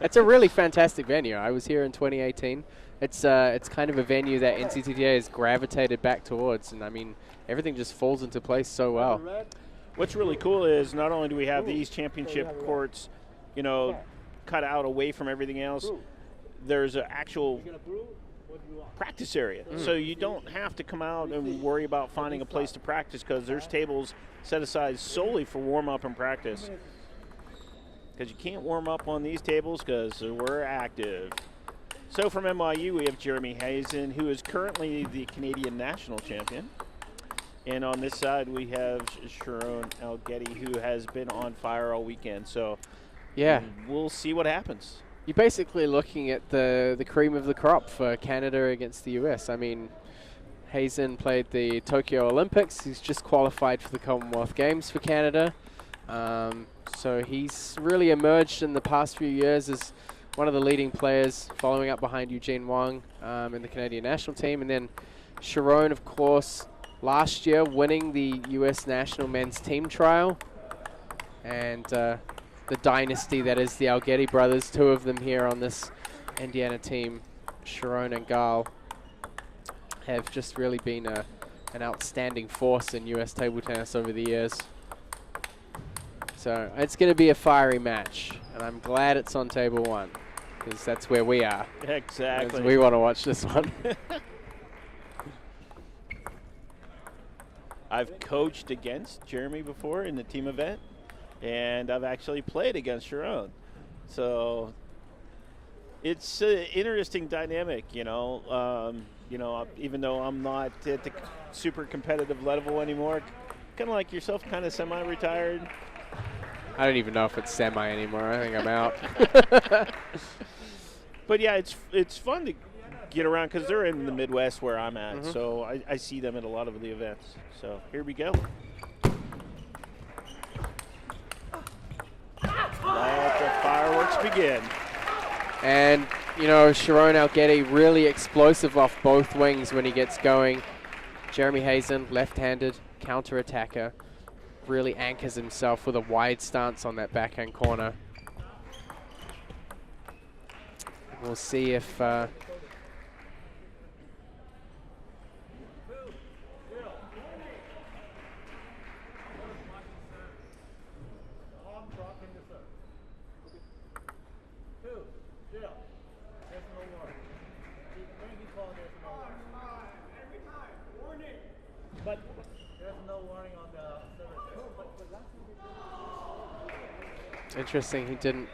It's a really fantastic venue. I was here in 2018. It's kind of a venue that NCTTA has gravitated back towards, and I mean, everything just falls into place so well. What's really cool is not only do we have these championship courts, you know, cut out away from everything else, there's an actual practice area. So you don't have to come out and worry about finding a place to practice because there's tables set aside solely for warm-up and practice. Because you can't warm up on these tables because we're active. So from NYU, we have Jeremy Hazen, who is currently the Canadian national champion. And on this side, we have Sharon Algetti, who has been on fire all weekend. So yeah, we'll see what happens. You're basically looking at the cream of the crop for Canada against the US. I mean, Hazen played the Tokyo Olympics. He's just qualified for the Commonwealth Games for Canada. So he's really emerged in the past few years as one of the leading players, following up behind Eugene Wong in the Canadian national team. And then Sharon, of course, last year winning the U.S. national men's team trial. And the dynasty that is the Algetti brothers, two of them here on this Indiana team, Sharon and Gal, have just really been an outstanding force in U.S. table tennis over the years. So it's going to be a fiery match, and I'm glad it's on table one, because that's where we are. Exactly. We want to watch this one. I've coached against Jeremy before in the team event, and I've actually played against Sharon. So it's an interesting dynamic, you know. Even though I'm not at the super competitive level anymore, kind of like yourself, kind of semi-retired. I don't even know if it's semi anymore. I think I'm out. But yeah, it's fun to get around because they're in the Midwest where I'm at. So I see them at a lot of the events. So here we go. Let the fireworks begin. And, you know, Sharon Algetti really explosive off both wings when he gets going. Jeremy Hazen, left-handed counter-attacker, really anchors himself with a wide stance on that backhand corner. We'll see if interesting, he didn't.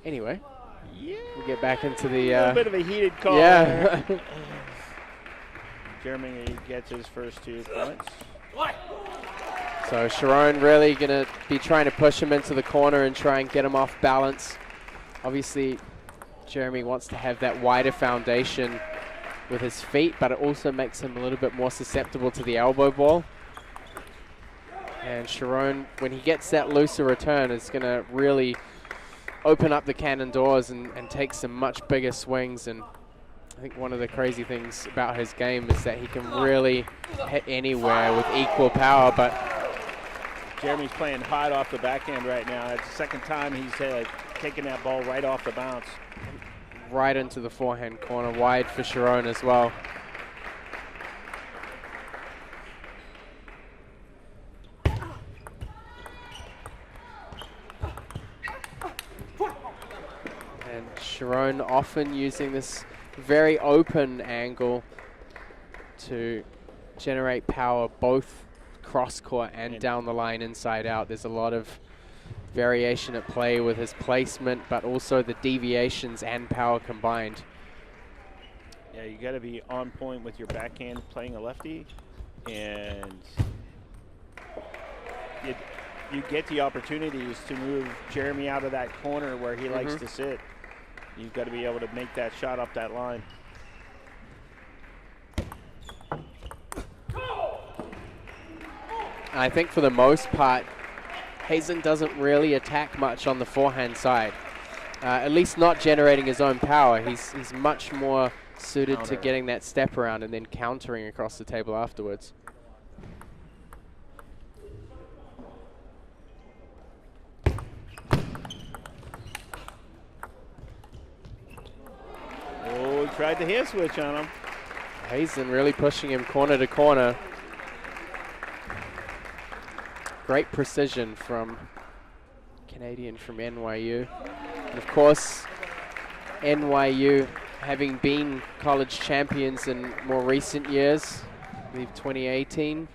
Anyway, yeah, we get back into the. A little bit of a heated call. Yeah. Jeremy gets his first 2 points. So Sharon really going to be trying to push him into the corner and try and get him off balance. Obviously, Jeremy wants to have that wider foundation with his feet, but it also makes him a little bit more susceptible to the elbow ball. And Sharon, when he gets that looser return, is going to really open up the cannon doors and take some much bigger swings. And I think one of the crazy things about his game is that he can really hit anywhere with equal power. But Jeremy's playing hot off the backhand right now. It's the second time he's taken that ball right off the bounce. Right into the forehand corner, wide for Sharon as well. And Sharon often using this very open angle to generate power both cross court and down the line, inside out. There's a lot of variation at play with his placement, but also the deviations and power combined. Yeah, you got to be on point with your backhand playing a lefty, and you get the opportunities to move Jeremy out of that corner where he likes to sit. You've got to be able to make that shot up that line. I think for the most part, Hazen doesn't really attack much on the forehand side, at least not generating his own power. He's much more suited to getting that step around and then countering across the table afterwards. Oh, he tried the hair switch on him. Hazen really pushing him corner to corner. Great precision from Canadian from NYU. And of course, NYU having been college champions in more recent years, I believe 2018,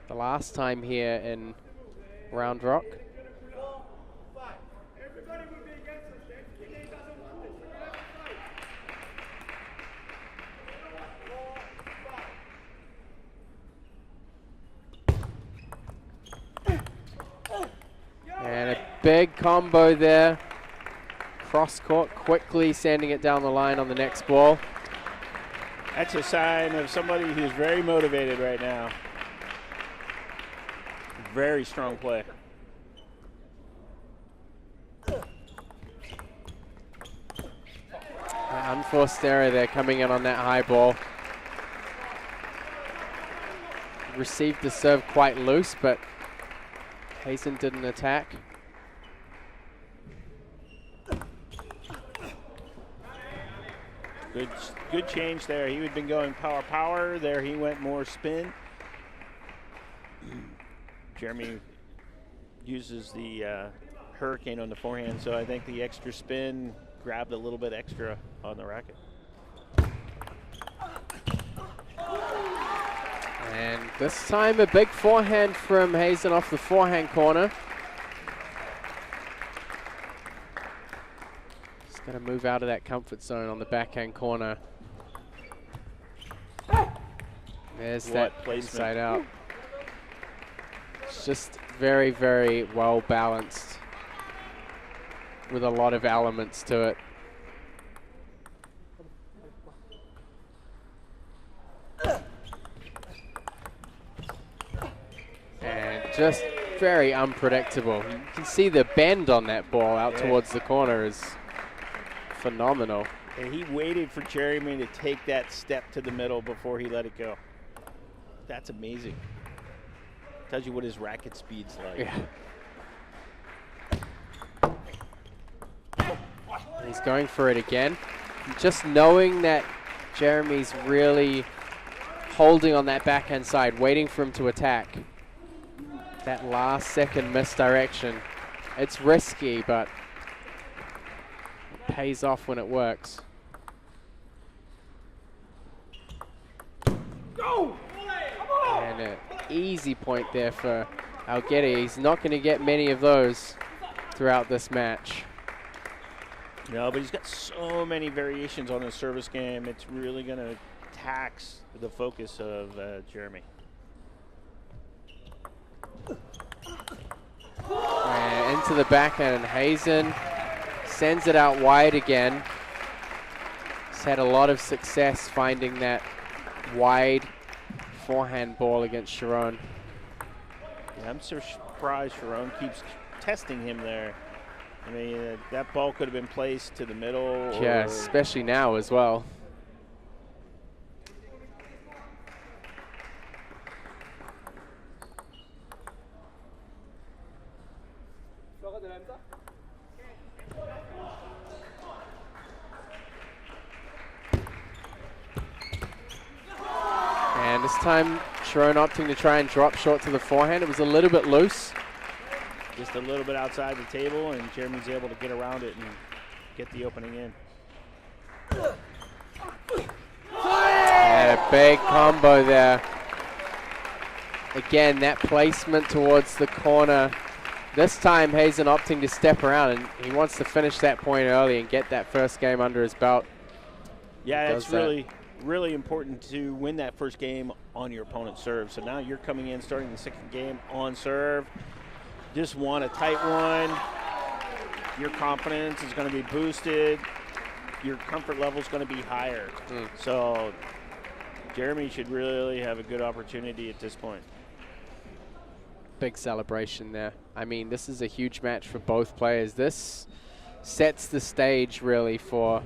the last time here in Round Rock. And a big combo there. Cross court, quickly sending it down the line on the next ball. That's a sign of somebody who's very motivated right now. Very strong play. Unforced error there coming in on that high ball. Received the serve quite loose, but Hazen didn't attack. Good change there. He had been going power. There he went more spin. Jeremy uses the hurricane on the forehand, so I think the extra spin grabbed a little bit extra on the racket. And this time a big forehand from Hazen off the forehand corner. Just got to move out of that comfort zone on the backhand corner. There's that inside out. It's just very, very well balanced with a lot of elements to it. And just very unpredictable. You can see the bend on that ball out towards the corner is phenomenal. And he waited for Jeremy to take that step to the middle before he let it go. That's amazing. Tells you what his racket speed's like. Yeah. He's going for it again. Just knowing that Jeremy's really holding on that backhand side, waiting for him to attack. That last second misdirection. It's risky, but it pays off when it works. Go! And an easy point there for Algetti. He's not going to get many of those throughout this match. No, but he's got so many variations on his service game. It's really going to tax the focus of Jeremy. And into the backhand, and Hazen sends it out wide again. He's had a lot of success finding that wide forehand ball against Sharon. Yeah, I'm so surprised Sharon keeps testing him there. I mean, that ball could have been placed to the middle. Yeah, especially now as well. And this time, Sharon opting to try and drop short to the forehand. It was a little bit loose. Just a little bit outside the table, and Jeremy's able to get around it and get the opening in. And a big combo there. again, that placement towards the corner. This time, Hazen opting to step around, and he wants to finish that point early and get that first game under his belt. Yeah, that's really, really important to win that first game on your opponent's serve. So now you're coming in, starting the second game on serve. Just want a tight one. Your confidence is going to be boosted. Your comfort level is going to be higher. So Jeremy should really have a good opportunity at this point. Big celebration there. I mean, this is a huge match for both players. This sets the stage really for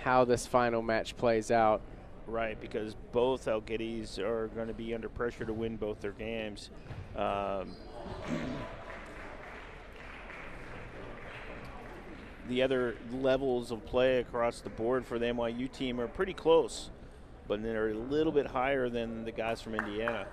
how this final match plays out. Right, because both Algiddies are going to be under pressure to win both their games. The other levels of play across the board for the NYU team are pretty close, but they're a little bit higher than the guys from Indiana.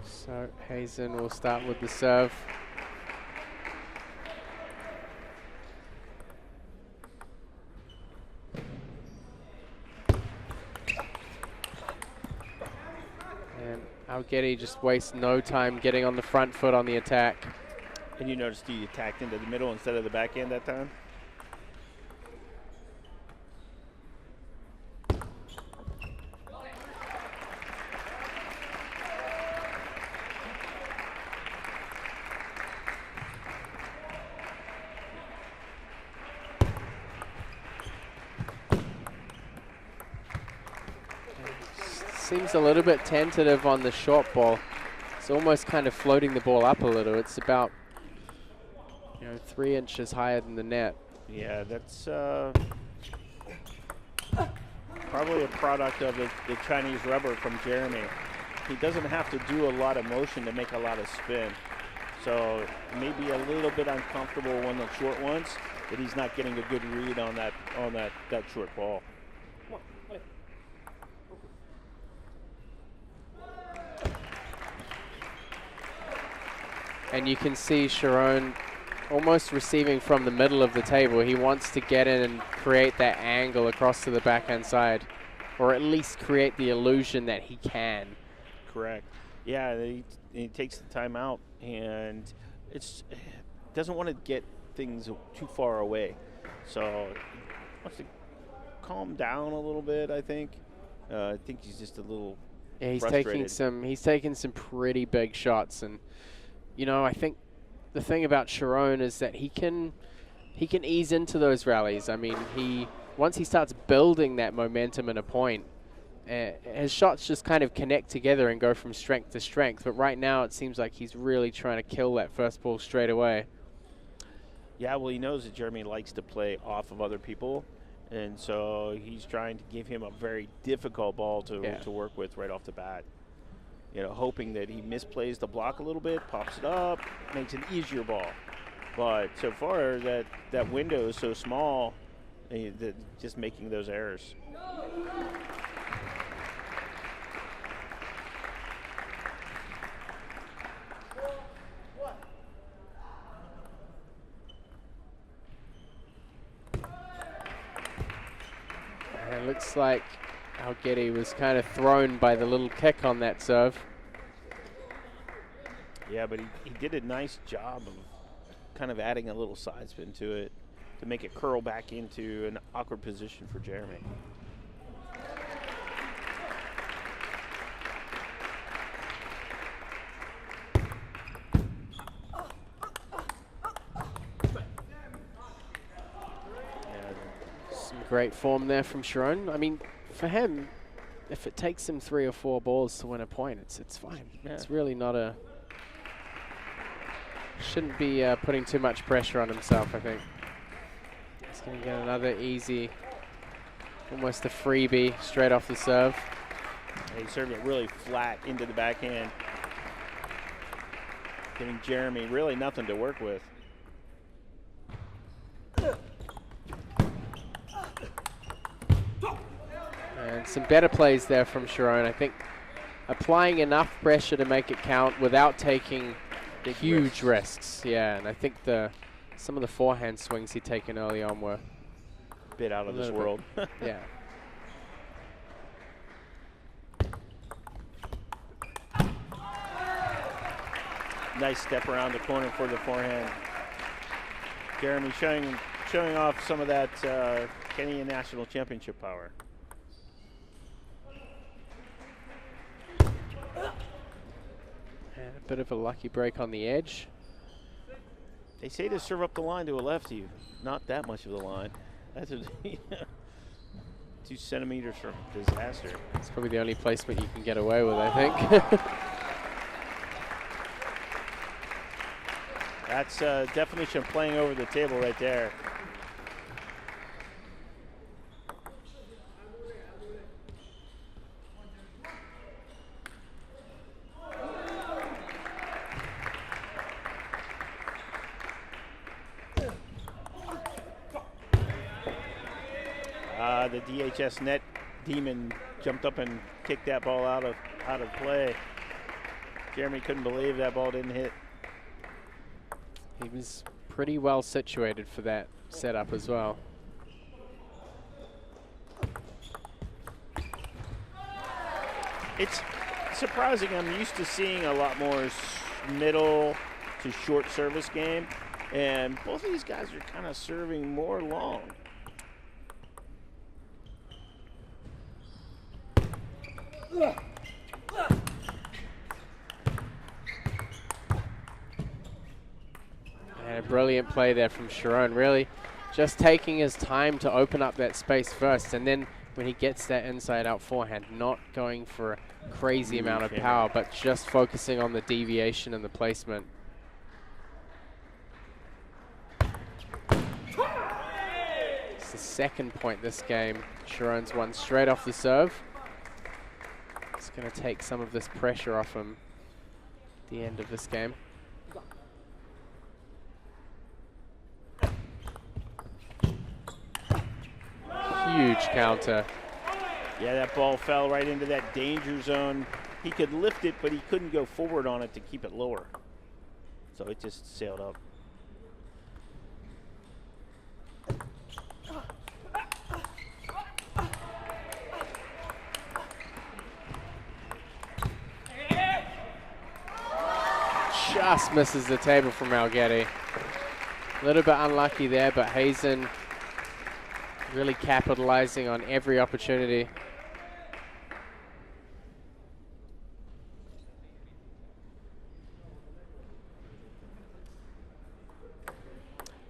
So Hazen will start with the serve. And Algiddi just wastes no time getting on the front foot on the attack. And you noticed he attacked into the middle instead of the back end that time? Seems a little bit tentative on the short ball. It's almost kind of floating the ball up a little. It's about 3 inches higher than the net. Yeah, that's probably a product of the Chinese rubber from Jeremy. He doesn't have to do a lot of motion to make a lot of spin. So maybe a little bit uncomfortable on the short ones, but he's not getting a good read on that short ball. And you can see Sharon almost receiving from the middle of the table. He wants to get in and create that angle across to the backhand side, or at least create the illusion that he can. Correct. Yeah, he takes the timeout and doesn't want to get things too far away. So wants to calm down a little bit, I think. I think he's just a little frustrated. He's taking some pretty big shots, and I think the thing about Sharon is that he can ease into those rallies. I mean, once he starts building that momentum in a point, his shots just kind of connect together and go from strength to strength. But right now, it seems like he's really trying to kill that first ball straight away. Yeah, well, he knows that Jeremy likes to play off of other people, and so he's trying to give him a very difficult ball to work with right off the bat. Hoping that he misplays the block a little bit, pops it up, makes an easier ball. But so far, that window is so small, just making those errors. And it looks like Algiddi was kind of thrown by the little kick on that serve. Yeah, but he did a nice job of kind of adding a little side spin to it to make it curl back into an awkward position for Jeremy. Some great form there from Sharon. I mean, for him, if it takes him 3 or 4 balls to win a point, it's fine. Yeah. It's really not shouldn't be putting too much pressure on himself, I think. He's going to get another easy, almost a freebie straight off the serve. He served it really flat into the backhand, giving Jeremy really nothing to work with. And some better plays there from Sharon. I think applying enough pressure to make it count without taking huge risks. Yeah, and I think some of the forehand swings he'd taken early on were a bit out of this world. Yeah. Nice step around the corner for the forehand. Jeremy showing off some of that Kenya National Championship power. And a bit of a lucky break on the edge. They say to serve up the line to a lefty, not that much of the line. That's a 2 centimeters from disaster. It's probably the only placement you can get away with, I think. That's definition of playing over the table right there. The DHS net demon jumped up and kicked that ball out of play. Jeremy couldn't believe that ball didn't hit. He was pretty well situated for that setup as well. It's surprising. I'm used to seeing a lot more middle to short service game, and both of these guys are kind of serving more long. And a brilliant play there from Sharon, really just taking his time to open up that space first, and then when he gets that inside out forehand, not going for a crazy amount of power, but just focusing on the deviation and the placement. It's the second point this game. Sharon's won straight off the serve. It's going to take some of this pressure off him at the end of this game. Huge counter. Yeah, that ball fell right into that danger zone. He could lift it, but he couldn't go forward on it to keep it lower. So it just sailed up. Just misses the table from Algetti. A little bit unlucky there, but Hazen really capitalizing on every opportunity.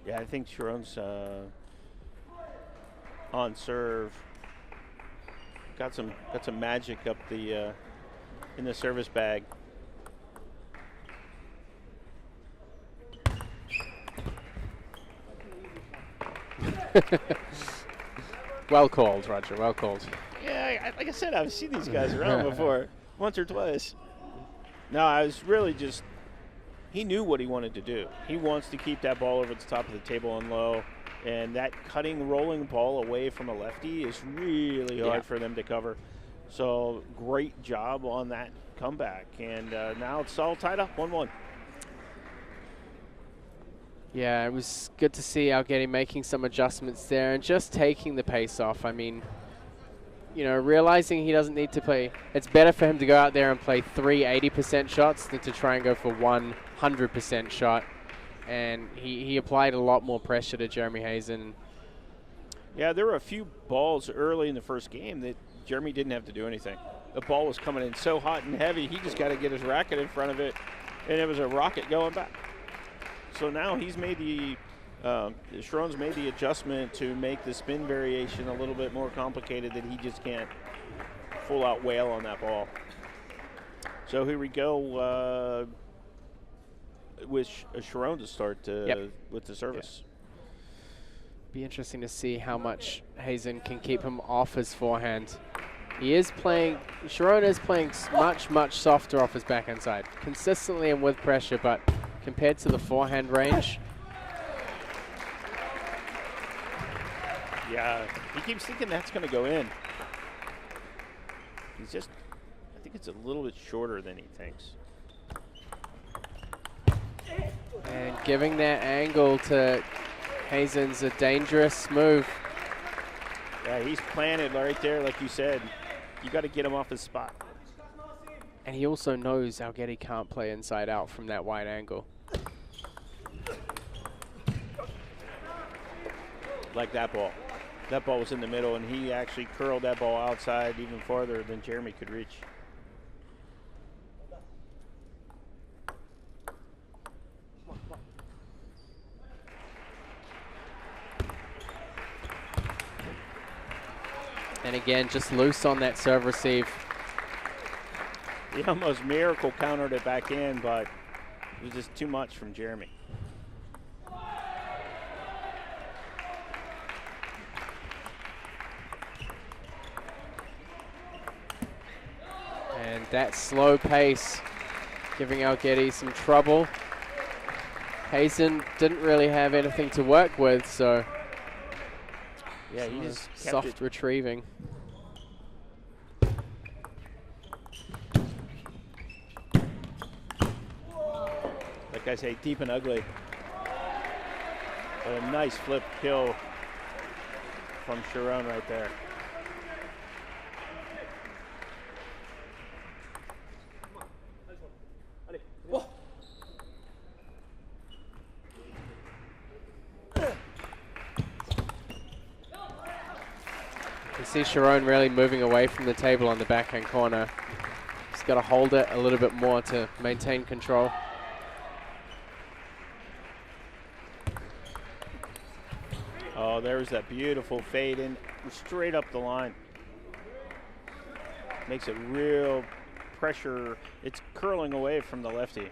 Yeah, I think Sharon's on serve. Got some magic up the in the service bag. Well called, Roger, well called. Yeah, like I said, I've seen these guys around before, once or twice. No, I was really just, he knew what he wanted to do. He wants to keep that ball over the top of the table and low, and that cutting, rolling ball away from a lefty is really hard for them to cover. So great job on that comeback, and now it's all tied up, 1-1. Yeah, it was good to see Algetti making some adjustments there and just taking the pace off. I mean, you know, realizing he doesn't need to play. It's better for him to go out there and play 3 80% shots than to try and go for 100% shot. And he applied a lot more pressure to Jeremy Hazen. Yeah, there were a few balls early in the first game that Jeremy didn't have to do anything. The ball was coming in so hot and heavy, he just got to get his racket in front of it, and it was a rocket going back. So now he's made Sharon's made the adjustment to make the spin variation a little bit more complicated, that he just can't full out wail on that ball. So here we go with Sharon to start with the service. Be interesting to see how much Hazen can keep him off his forehand. He is playing, Sharon is playing much softer off his backhand side, consistently and with pressure, but compared to the forehand range. Yeah, he keeps thinking that's going to go in. He's just, I think it's a little bit shorter than he thinks. And giving that angle to Hazen's a dangerous move. Yeah, he's planted right there, like you said. You got to get him off his spot. And he also knows Algetti can't play inside out from that wide angle. Like that ball. That ball was in the middle, and he actually curled that ball outside even farther than Jeremy could reach. And again, just loose on that serve receive. He almost miracle countered it back in, but it was just too much from Jeremy. And that slow pace giving Algetti some trouble. Hazen didn't really have anything to work with, so yeah, he just kept soft retrieving. Like I say, deep and ugly. But a nice flip kill from Sharon right there. You see Sharon really moving away from the table on the backhand corner. He's got to hold it a little bit more to maintain control. Oh, there's that beautiful fade in straight up the line. Makes it real pressure. It's curling away from the lefty.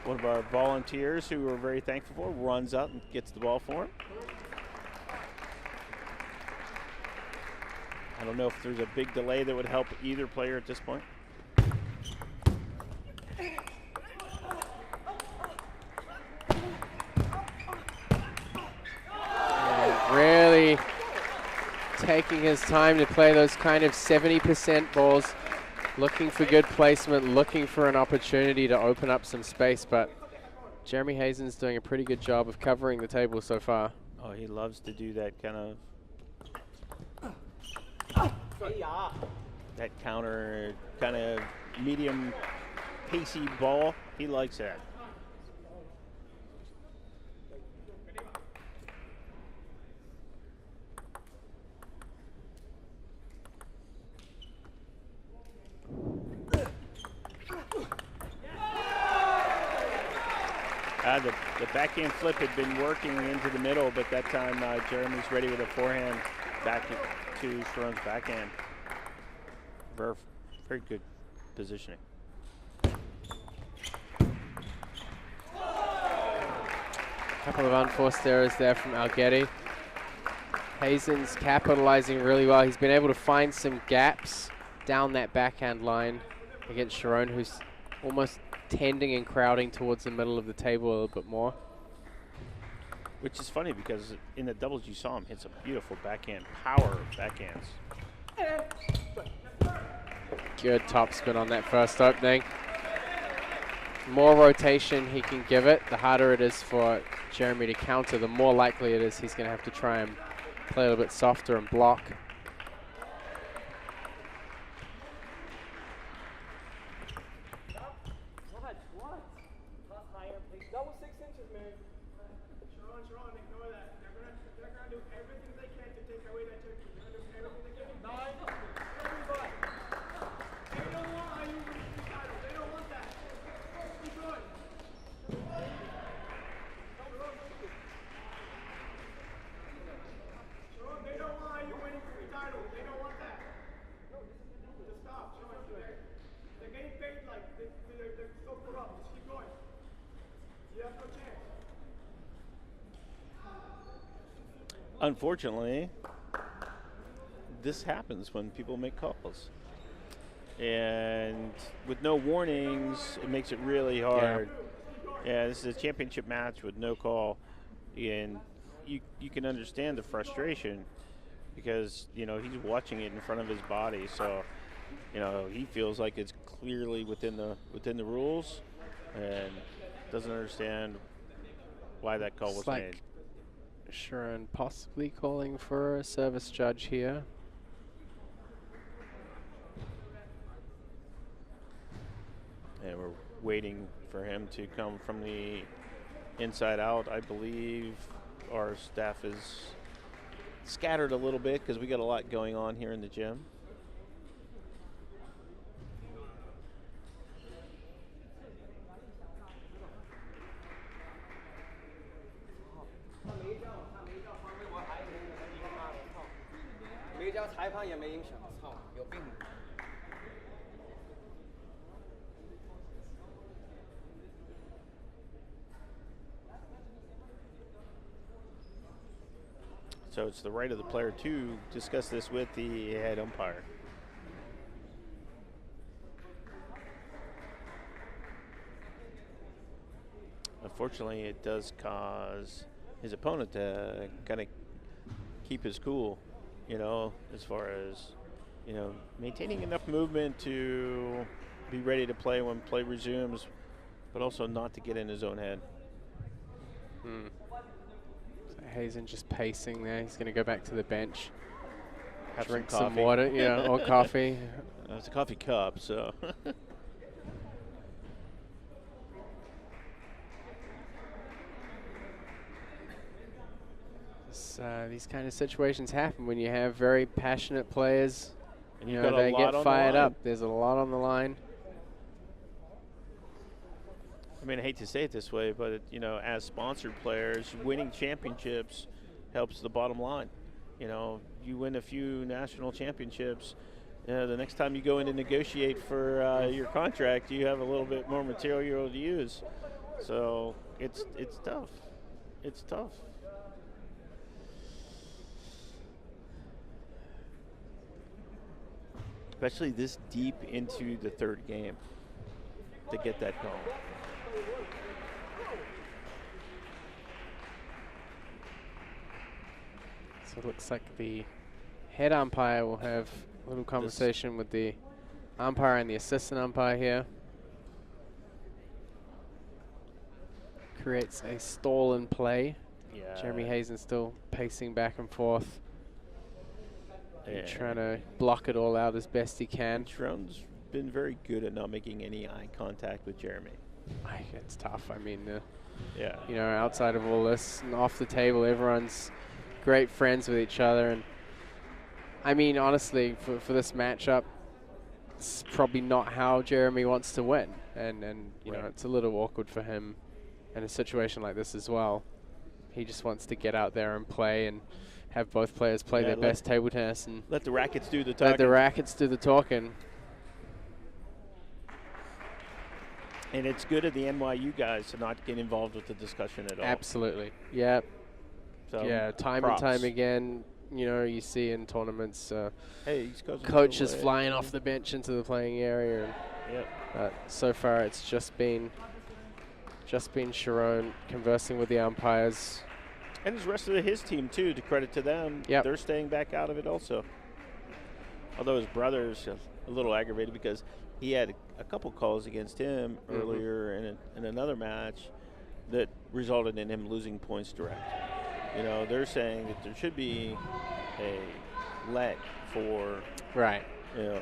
One of our volunteers who we're very thankful for runs up and gets the ball for him. I don't know if there's a big delay that would help either player at this point. And really taking his time to play those kind of 70% balls. Looking for good placement, looking for an opportunity to open up some space, but Jeremy Hazen's doing a pretty good job of covering the table so far. Oh, he loves to do that kind of that counter, kind of medium pacey ball. He likes that. The backhand flip had been working into the middle, but that time Jeremy's ready with a forehand back to Sharon's backhand. Very, very good positioning. Couple of unforced errors there from Algetti. Hazen's capitalizing really well. He's been able to find some gaps down that backhand line against Sharon, who's almost tending and crowding towards the middle of the table a little bit more. Which is funny because in the doubles you saw him hit some beautiful backhand power backhands. Good topspin on that first opening. More rotation he can give it, the harder it is for Jeremy to counter, the more likely it is he's going to have to try and play a little bit softer and block. Unfortunately, this happens when people make calls. And with no warnings, it makes it really hard. Yeah, this is a championship match with no call. And you can understand the frustration because, you know, he's watching it in front of his body. So, you know, he feels like it's clearly within the rules and doesn't understand why that call was made. Sharon possibly calling for a service judge here. And we're waiting for him to come from the inside out. I believe our staff is scattered a little bit because we got a lot going on here in the gym. So it's the right of the player to discuss this with the head umpire. Unfortunately, it does cause his opponent to kind of keep his cool, you know, as far as, you know, maintaining enough movement to be ready to play when play resumes, but also not to get in his own head. So Hazen just pacing there. He's going to go back to the bench. Have drink some some coffee. water, yeah, or coffee. It's a coffee cup, so. These kind of situations happen when you have very passionate players. And You you've know, got a they lot get on the fired line. up. There's a lot on the line. I mean, I hate to say it this way, but, you know, as sponsored players, winning championships helps the bottom line. You know, you win a few national championships, the next time you go in to negotiate for your contract, you have a little bit more material to use. So it's tough. It's tough. Especially this deep into the third game to get that call. So it looks like the head umpire will have a little conversation with the umpire and the assistant umpire here. Creates a stall in play. Yeah. Jeremy Hazen still pacing back and forth. Yeah. Trying to block it all out as best he can. Sharon's been very good at not making any eye contact with Jeremy. It's tough. I mean, Yeah. you know, outside of all this and off the table, everyone's great friends with each other. And I mean, honestly, for this matchup, it's probably not how Jeremy wants to win. And you know, it's a little awkward for him in a situation like this as well. He just wants to get out there and play and have both players play their best table tennis and let the rackets do the talking. Let the rackets do the talking. And it's good of the NYU guys to not get involved with the discussion at all. Absolutely. Yeah. So Yeah, time props. and time again, you know, you see in tournaments, hey, he's goes coaches away. flying off the bench into the playing area. And so far, it's just been Sharon conversing with the umpires. And the rest of his team, too, to credit to them. Yep. They're staying back out of it also. Although his brother's a little aggravated because he had a couple calls against him earlier in another match that resulted in him losing points direct. You know, they're saying that there should be a let for you know,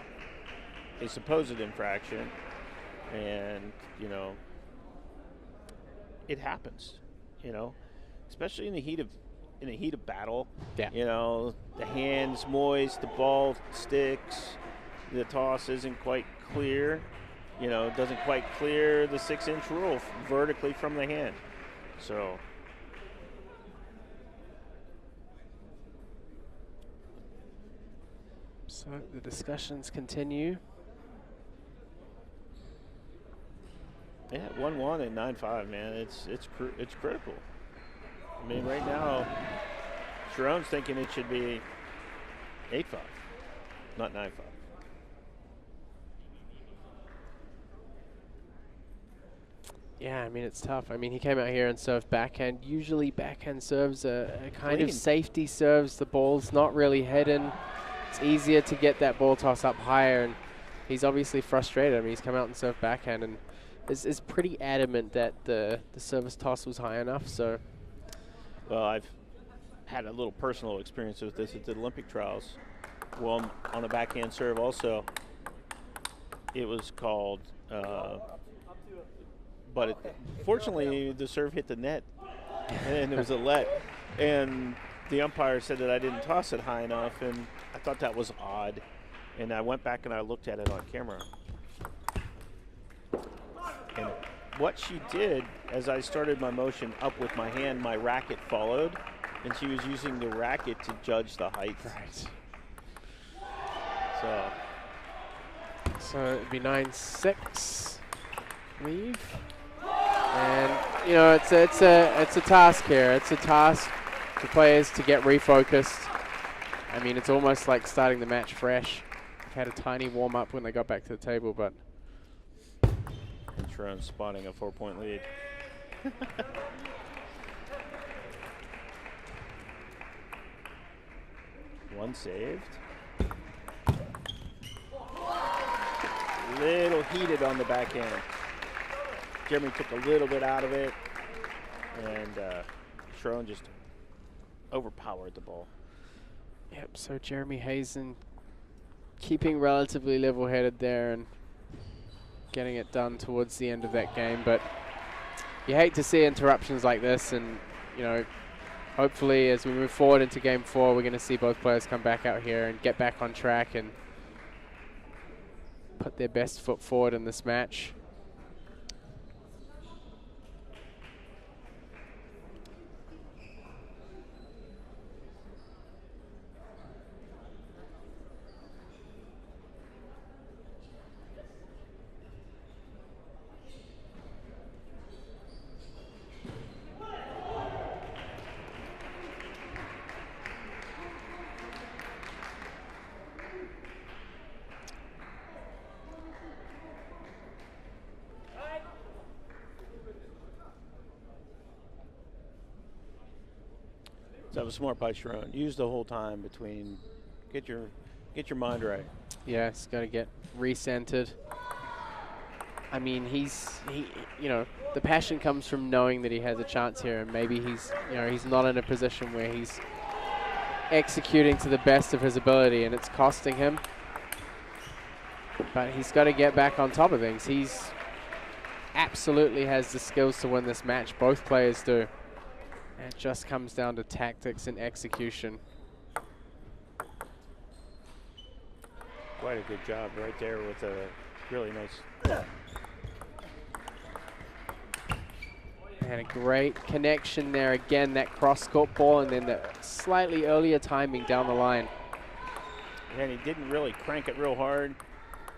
a supposed infraction, and you know, it happens. You know, especially in the heat of battle. Yeah. You know, the hand's moist, the ball sticks, the toss isn't quite clear. You know, it doesn't quite clear the 6-inch rule vertically from the hand. So. So the discussions continue. Yeah, 1-1 and 9-5, man. It's critical. I mean, right now, Sharon's thinking it should be 8-5, not 9-5. Yeah, I mean, it's tough. I mean, he came out here and served backhand. Usually backhand serves are kind of safety serves. The ball's not really hidden. It's easier to get that ball toss up higher, and he's obviously frustrated. I mean, he's come out and served backhand and is pretty adamant that the service toss was high enough. So, well, I've had a little personal experience with this at the Olympic trials. Well, on a backhand serve also, it was called, but fortunately the serve hit the net, and it was a let. And the umpire said that I didn't toss it high enough, and I thought that was odd. And I went back and I looked at it on camera. And what she did, as I started my motion up with my hand, my racket followed, and she was using the racket to judge the height. Right. So it'd be 9-6, leave. And you know, it's a task here. It's a task for players to get refocused. I mean, it's almost like starting the match fresh. They've had a tiny warm up when they got back to the table, but Sharon spotting a 4-point lead. One saved. Little heated on the backhand. Jeremy took a little bit out of it, and Sharon just overpowered the ball. Yep, so Jeremy Hazen keeping relatively level-headed there and getting it done towards the end of that game. But you hate to see interruptions like this, and you know, hopefully as we move forward into game 4, we're going to see both players come back out here and get back on track and put their best foot forward in this match. That was smart by Sharon. Use the whole time between, get your mind right. Yeah, it's got to get recentered. I mean, you know, the passion comes from knowing that he has a chance here, and maybe he's not in a position where he's executing to the best of his ability, and it's costing him. But he's got to get back on top of things. He's absolutely has the skills to win this match. Both players do. It just comes down to tactics and execution. Quite a good job right there with a really nice. And a great connection there again, that cross-court ball, and then the slightly earlier timing down the line. And he didn't really crank it real hard.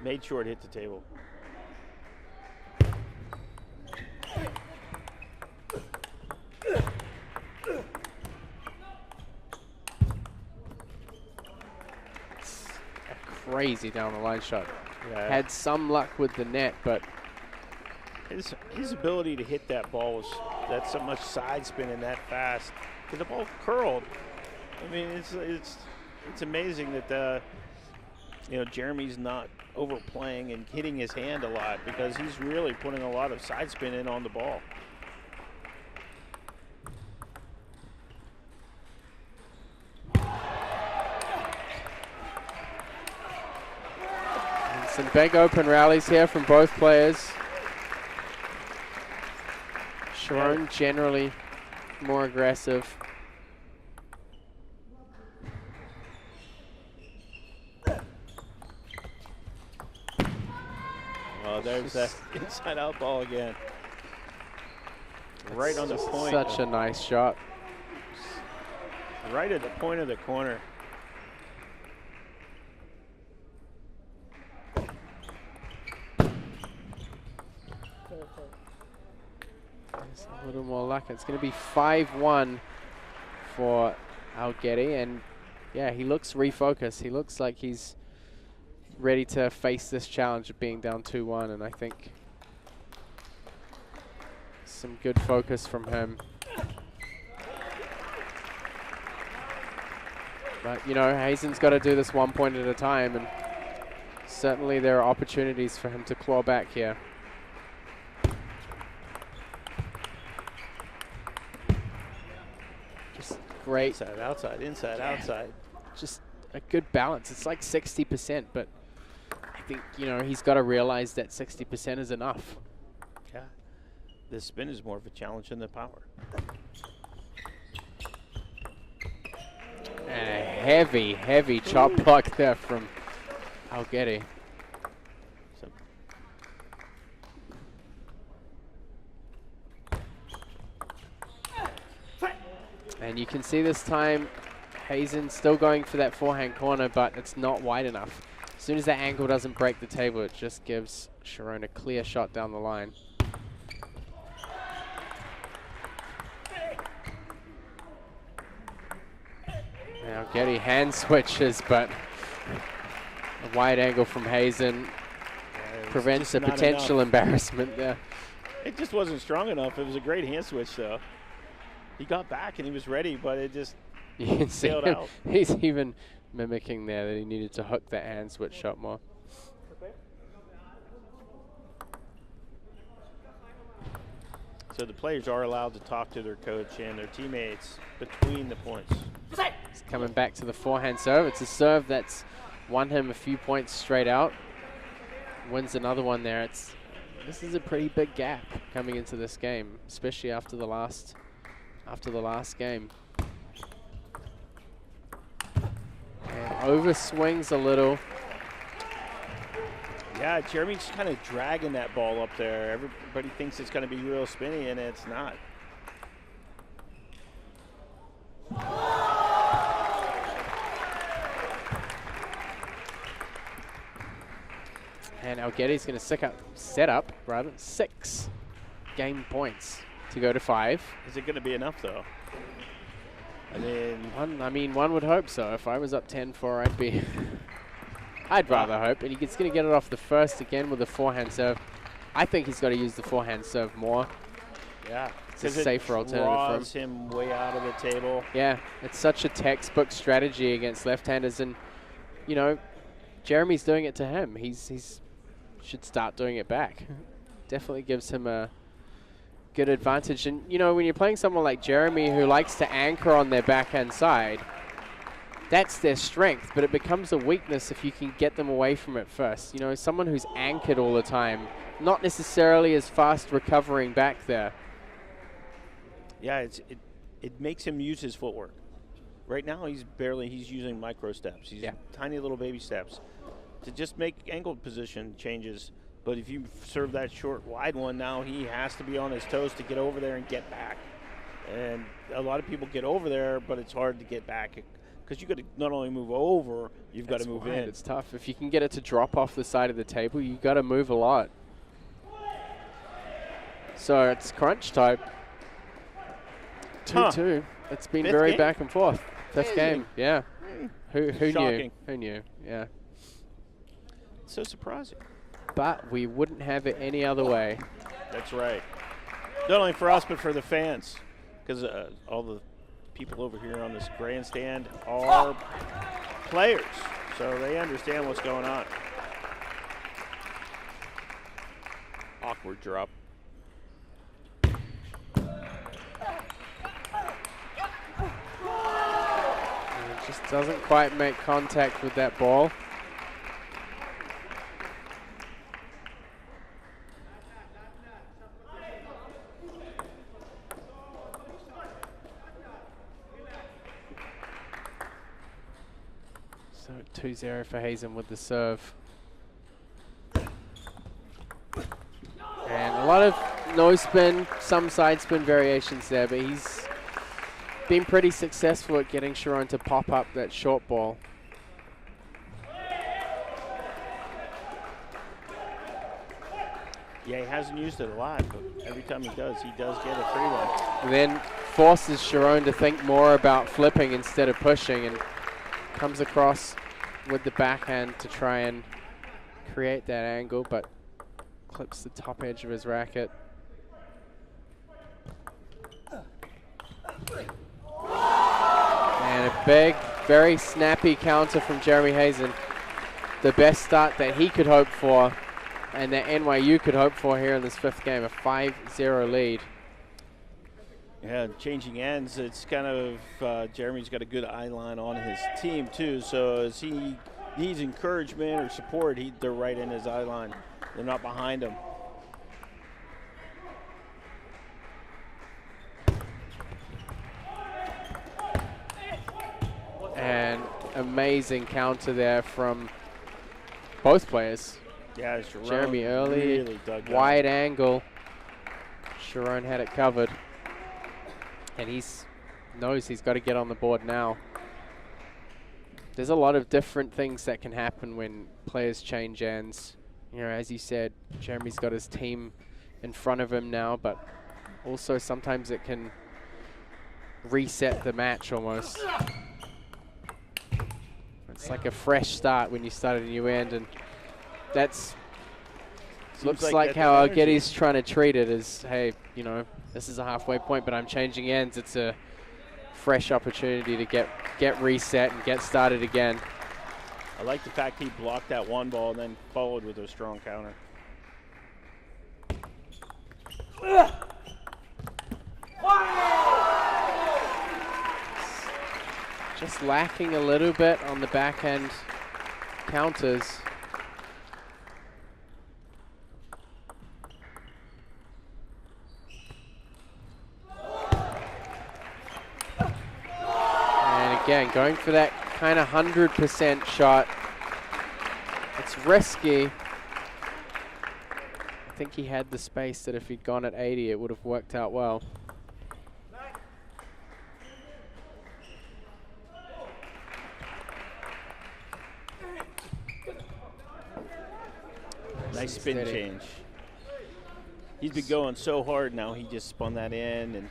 Made sure it hit the table. Crazy down the line shot. Yeah. Had some luck with the net, but his ability to hit that ball was that's so much side spin and that fast. Because the ball curled. I mean, it's amazing that you know, Jeremy's not overplaying and hitting his hand a lot, because he's really putting a lot of side spin in on the ball. some big open rallies here from both players. Sharon generally more aggressive. Oh, there's that inside out ball again. Right on the point. Such a nice shot. Right at the point of the corner. There's a little more luck. It's going to be 5-1 for Algetti, and yeah, he looks refocused. He looks like he's ready to face this challenge of being down 2-1, and I think some good focus from him. But, you know, Hazen's got to do this 1 point at a time, and certainly there are opportunities for him to claw back here. Just great. Inside, outside, inside, outside. Just a good balance. It's like 60%, but I think, you know, he's got to realize that 60% is enough. Yeah. The spin is more of a challenge than the power. And a heavy, heavy chop block there from Algetti. And you can see this time, Hazen still going for that forehand corner, but it's not wide enough. As soon as that angle doesn't break the table, it just gives Sharon a clear shot down the line. Now Getty hand switches, but a wide angle from Hazen prevents a potential embarrassment there. It just wasn't strong enough. It was a great hand switch, though. He got back and he was ready, but it just You can see sailed out. he's even mimicking there that he needed to hook that hand switch shot more. So the players are allowed to talk to their coach and their teammates between the points. He's coming back to the forehand serve. It's a serve that's won him a few points straight out. Wins another one there. This is a pretty big gap coming into this game, especially after the last game. And overswings a little. Yeah, Jeremy's kind of dragging that ball up there. Everybody thinks it's going to be real spinny, and it's not. And Algetti's going to set up 6 game points to go to 5. Is it going to be enough, though? I mean, one would hope so. If I was up 10-4, I'd rather hope. And he's going to get it off the first again with a forehand serve. I think he's got to use the forehand serve more. Yeah. It's a safer alternative for him. Draws him way out of the table. Yeah, it's such a textbook strategy against left-handers, and you know, Jeremy's doing it to him. He's should start doing it back. Definitely gives him a good advantage. And you know, when you're playing someone like Jeremy who likes to anchor on their backhand side, that's their strength, but it becomes a weakness if you can get them away from it first. You know, someone who's anchored all the time, not necessarily as fast recovering back there. Yeah, it makes him use his footwork. Right now, he's using micro steps. He's tiny little baby steps to just make angle position changes. But if you serve that short, wide one, now he has to be on his toes to get over there and get back. And a lot of people get over there, but it's hard to get back because you got to not only move over, you've got to move in. It's tough. If you can get it to drop off the side of the table, you got to move a lot. So it's crunch type. 2-2. It's been very back and forth. Fifth game, yeah. Who knew? Who knew? Yeah. So surprising. But we wouldn't have it any other way. That's right. Not only for us, but for the fans, because all the people over here on this grandstand are players, so they understand what's going on. Awkward drop. Just doesn't quite make contact with that ball. So 2-0 for Hazen with the serve. And a lot of no spin, some side spin variations there, but he's been pretty successful at getting Sharon to pop up that short ball. Yeah, he hasn't used it a lot, but every time he does get a free one. And then forces Sharon to think more about flipping instead of pushing, and comes across with the backhand to try and create that angle, but clips the top edge of his racket. And a big, very snappy counter from Jeremy Hazen. The best start that he could hope for and that NYU could hope for here in this fifth game, a 5-0 lead. Yeah, changing ends, it's kind of, Jeremy's got a good eye line on his team too, so as he needs encouragement or support, they're right in his eye line. They're not behind him. And amazing counter there from both players. Yeah, Sharon Jeremy early, really dug wide angle. Sharon had it covered. And knows he's got to get on the board now. There's a lot of different things that can happen when players change ends. You know, as you said, Jeremy's got his team in front of him now, but also sometimes it can reset the match almost. It's like a fresh start when you start a new end, and that's looks like how Algetti's trying to treat it as, hey, you know, this is a halfway point, but I'm changing ends. It's a fresh opportunity to get reset and get started again. I like the fact he blocked that one ball and then followed with a strong counter. Just lacking a little bit on the backhand counters. And again, going for that kind of 100% shot. It's risky. I think he had the space that if he'd gone at 80, it would have worked out well. Nice spin change. He's been going so hard now, he just spun that in, and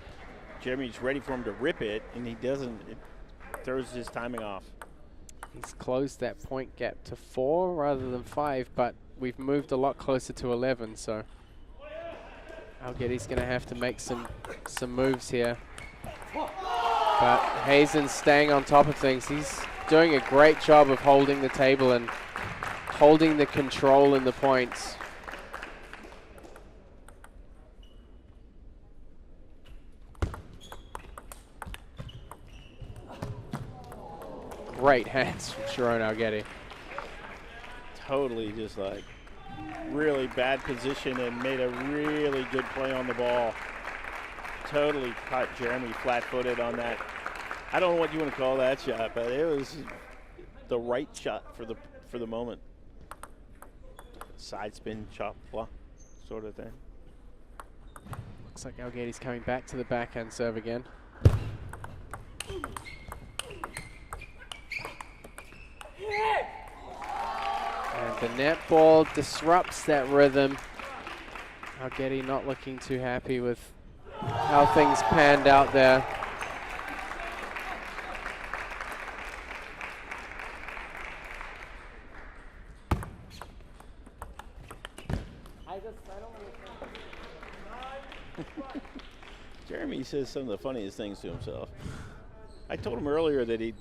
Jeremy's ready for him to rip it, and he doesn't. It throws his timing off. He's closed that point gap to 4 rather than 5, but we've moved a lot closer to 11, so Algetti's going to have to make some moves here. But Hazen's staying on top of things. He's doing a great job of holding the table and holding the control in the points. Great hands from Sharon Algetti. Totally just like really bad position and made a really good play on the ball. Totally caught Jeremy flat-footed on that. I don't know what you want to call that shot, but it was the right shot for the moment. Side spin, chop block sort of thing. Looks like Algetti's coming back to the backhand serve again. And the net ball disrupts that rhythm. Algetti not looking too happy with how things panned out there. Jeremy says some of the funniest things to himself. I told him earlier that he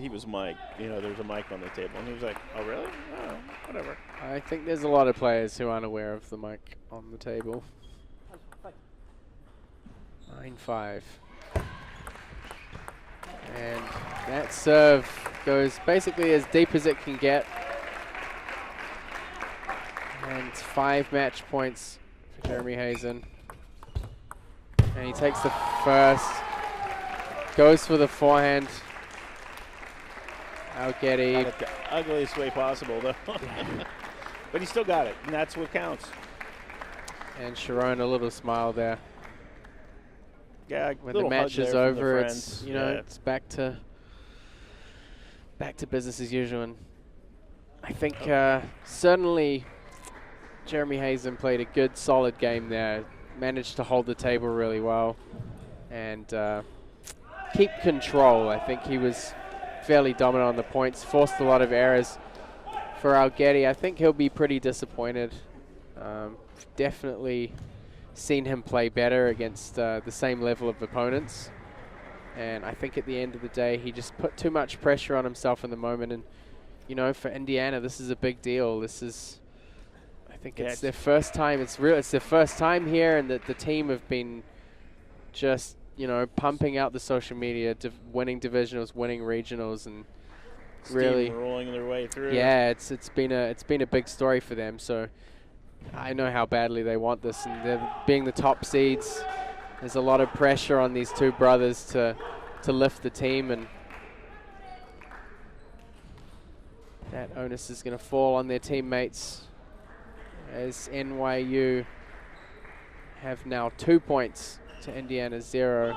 was mic. You know, there's a mic on the table, and he was like, "Oh, really? Oh, whatever." I think there's a lot of players who aren't aware of the mic on the table. 9-5. And that serve goes basically as deep as it can get. And it's 5 match points for Jeremy Hazen. And he takes the first, goes for the forehand. Algetti. Not the ugliest way possible, though. But he still got it, and that's what counts. And Sharon, a little smile there. Yeah, when the match is over, it's it's back to business as usual. And I think certainly Jeremy Hazen played a good, solid game there. Managed to hold the table really well and keep control. I think he was fairly dominant on the points, forced a lot of errors for Algetti. I think he'll be pretty disappointed. Definitely seen him play better against the same level of opponents. And I think at the end of the day, he just put too much pressure on himself in the moment. And, you know, for Indiana, this is a big deal. This is, I think it's their first time. It's their first time here, and that the team have been just, you know, pumping out the social media, winning divisionals, winning regionals, and really rolling their way through. Yeah, it's been a big story for them. So I know how badly they want this, and they're being the top seeds. There's a lot of pressure on these two brothers to lift the team, and that onus is going to fall on their teammates as NYU have now 2 points to Indiana's 0.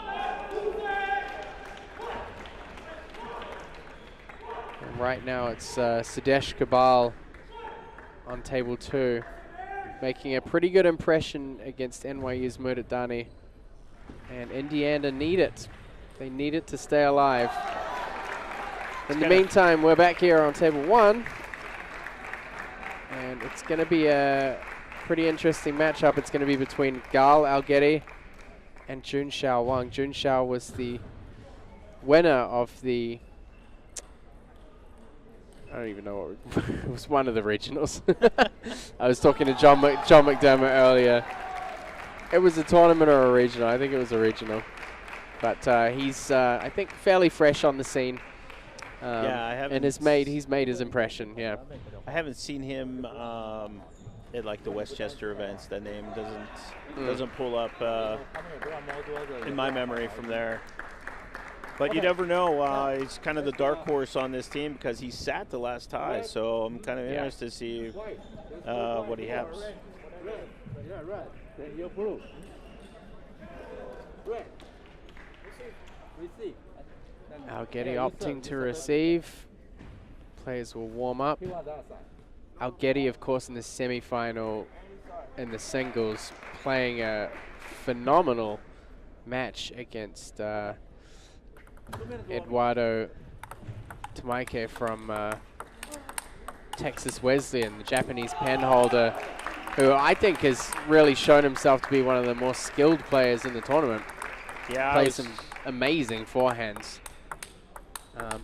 And right now it's Sudesh Kabal on table 2, making a pretty good impression against NYU's Mudadani. And Indiana need it. They need it to stay alive. In the meantime, we're back here on table 1. And it's going to be a pretty interesting matchup. It's going to be between Gal Algeti and Jun Xiao Wang. Jun Xiao was the winner of the, I don't even know what, it was one of the regionals. I was talking to John McDermott earlier. It was a tournament or a regional. I think it was a regional. But he's, I think, fairly fresh on the scene. Yeah, I haven't. And he's made his impression, yeah. I haven't seen him at like the Westchester events. That name doesn't pull up in my memory from there. But you never know. He's kind of the dark horse on this team because he sat the last tie. So I'm kind of interested to see what he has. Algeti opting to receive. Players will warm up. Algeti, of course, in the semi-final in the singles, playing a phenomenal match against Eduardo Tamaike from Texas Wesleyan, the Japanese pen holder, who I think has really shown himself to be one of the more skilled players in the tournament. Yeah, plays some amazing forehands.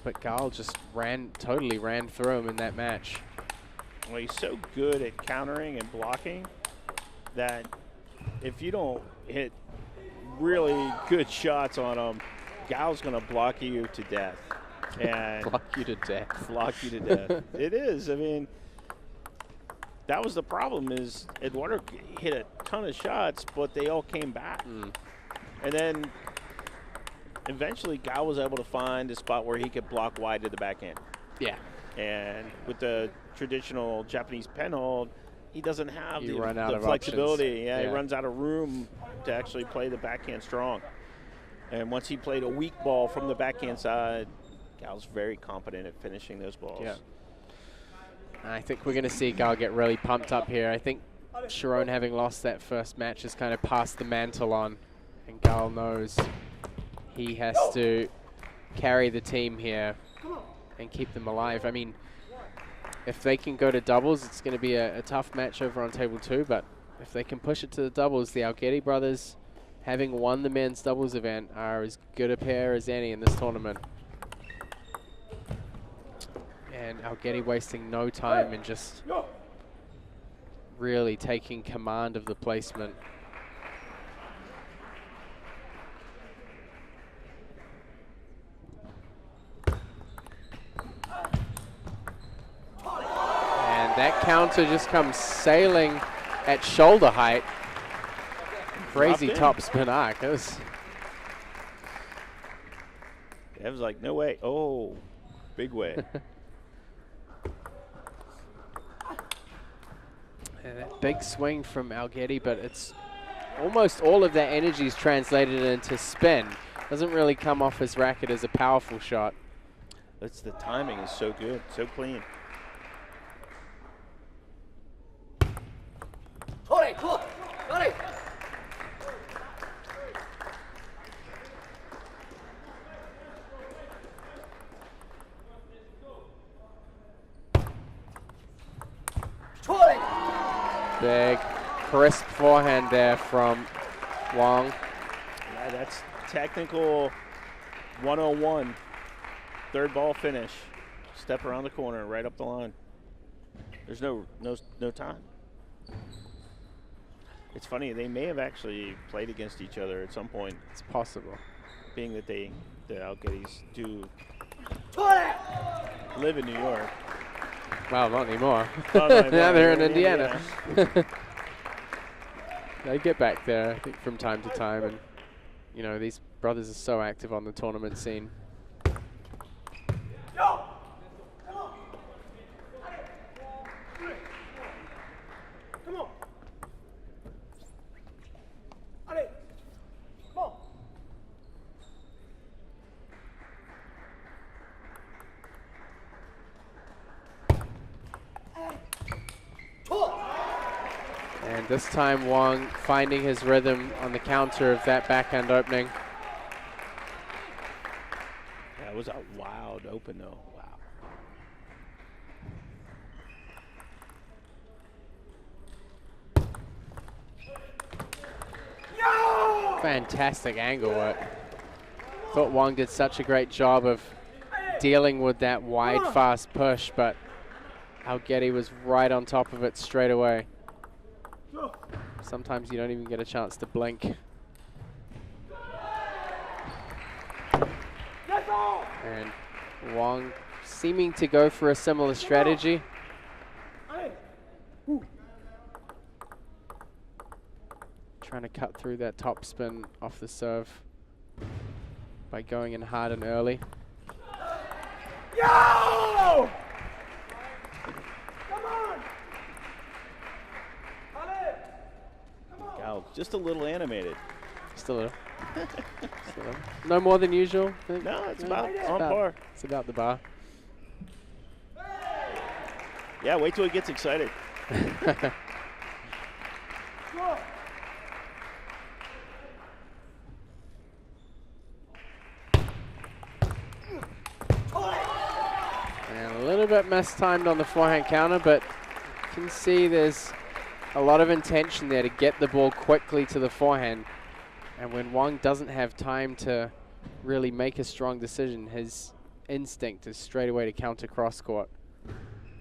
But Gal just totally ran through him in that match. Well, he's so good at countering and blocking that if you don't hit really good shots on him, Gal's going to block you to death. And block you to death. Block you to death. It is. I mean, that was the problem is Eduardo hit a ton of shots, but they all came back. And then eventually Gal was able to find a spot where he could block wide to the backhand. Yeah. And with the traditional Japanese pen hold, he doesn't have the Options. flexibility. Yeah, he runs out of room to actually play the backhand strong. And once he played a weak ball from the backhand side, Gal's very competent at finishing those balls. Yeah. I think we're going to see Gal get really pumped up here. I think Sharon, having lost that first match, has kind of passed the mantle on. And Gal knows he has to carry the team here and keep them alive. I mean, if they can go to doubles, it's going to be a tough match over on table 2. But if they can push it to the doubles, the Algeti brothers, having won the men's doubles event, are as good a pair as any in this tournament. And Algeti wasting no time and just really taking command of the placement. And that counter just comes sailing at shoulder height. Crazy top spin arc. It was like, no way. Oh, big way. And that big swing from Algeti, but it's almost all of that energy is translated into spin. Doesn't really come off his racket as a powerful shot. That's the timing is so good, so clean. Big, crisp forehand there from Wang. Yeah, that's technical 101. Third ball finish. Step around the corner, right up the line. There's no time. It's funny, they may have actually played against each other at some point. It's possible. Being that the Algetties do live in New York. Well, not anymore. Not anymore. Now they're in Indiana. They get back there, I think, from time to time. And, you know, these brothers are so active on the tournament scene. And this time Wong finding his rhythm on the counter of that backhand opening. Yeah, it was a wild open though. Wow. Fantastic angle work. Thought Wong did such a great job of dealing with that wide, fast push, but Algetty was right on top of it straight away. Sometimes you don't even get a chance to blink. And Wong seeming to go for a similar strategy. Trying to cut through that top spin off the serve by going in hard and early. Yo! Gal, just a little animated. Just a little. Just a little. No more than usual. No, it's about on par. It's about the bar. Yeah, wait till he gets excited. And a little bit mistimed on the forehand counter, but you can see there's a lot of intention there to get the ball quickly to the forehand. And when Wong doesn't have time to really make a strong decision, his instinct is straight away to counter cross court.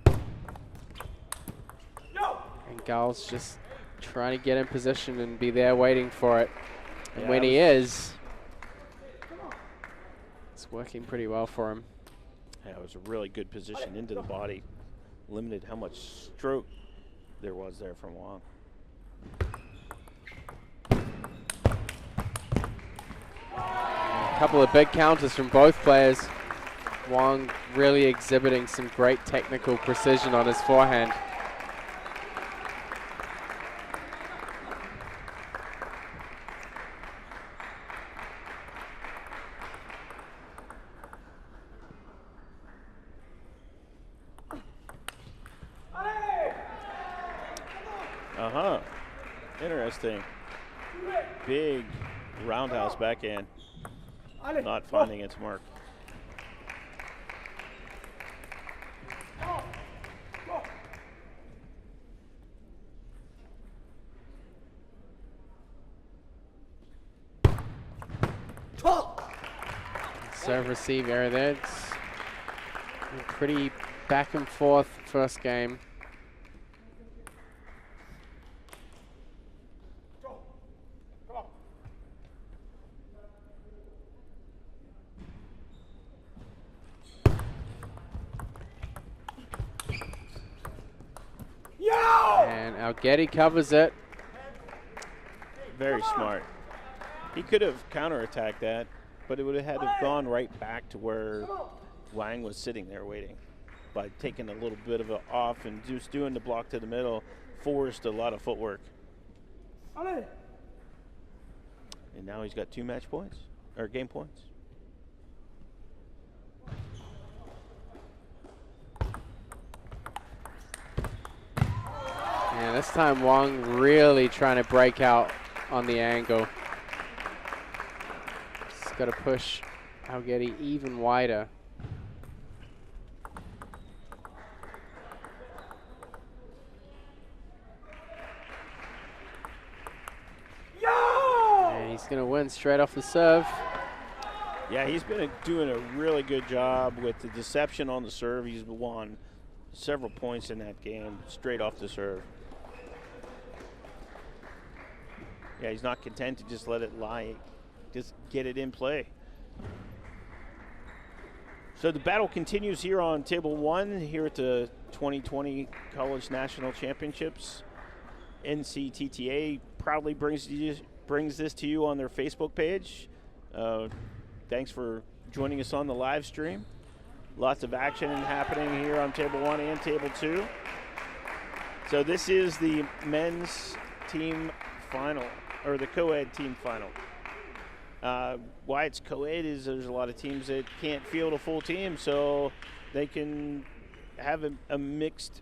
And Gal's just trying to get in position and be there waiting for it. And Yeah, when he is, it's working pretty well for him. Yeah, it was a really good position into the body. Limited how much stroke there was there from Wong. A couple of big counters from both players. Wong really exhibiting some great technical precision on his forehand. Interesting. Big roundhouse backhand. Not finding its mark. Serve receive error there. It's a pretty back and forth first game. And Algetty covers it. Very smart. He could have counterattacked that, but it would have had to have gone right back to where Wang was sitting there waiting. By taking a little bit of it off and just doing the block to the middle, forced a lot of footwork. And now he's got 2 match points, or game points. And this time Wong really trying to break out on the angle. Just got to push Algetty even wider. And he's going to win straight off the serve. Yeah, he's been doing a really good job with the deception on the serve. He's won several points in that game straight off the serve. Yeah, he's not content to just let it lie, just get it in play. So the battle continues here on table 1 here at the 2020 College National Championships. NCTTA proudly brings this to you on their Facebook page. Thanks for joining us on the live stream. Lots of action happening here on table 1 and table 2. So this is the men's team final, or the co-ed team final. Why it's co-ed is there's a lot of teams that can't field a full team, so they can have a mixed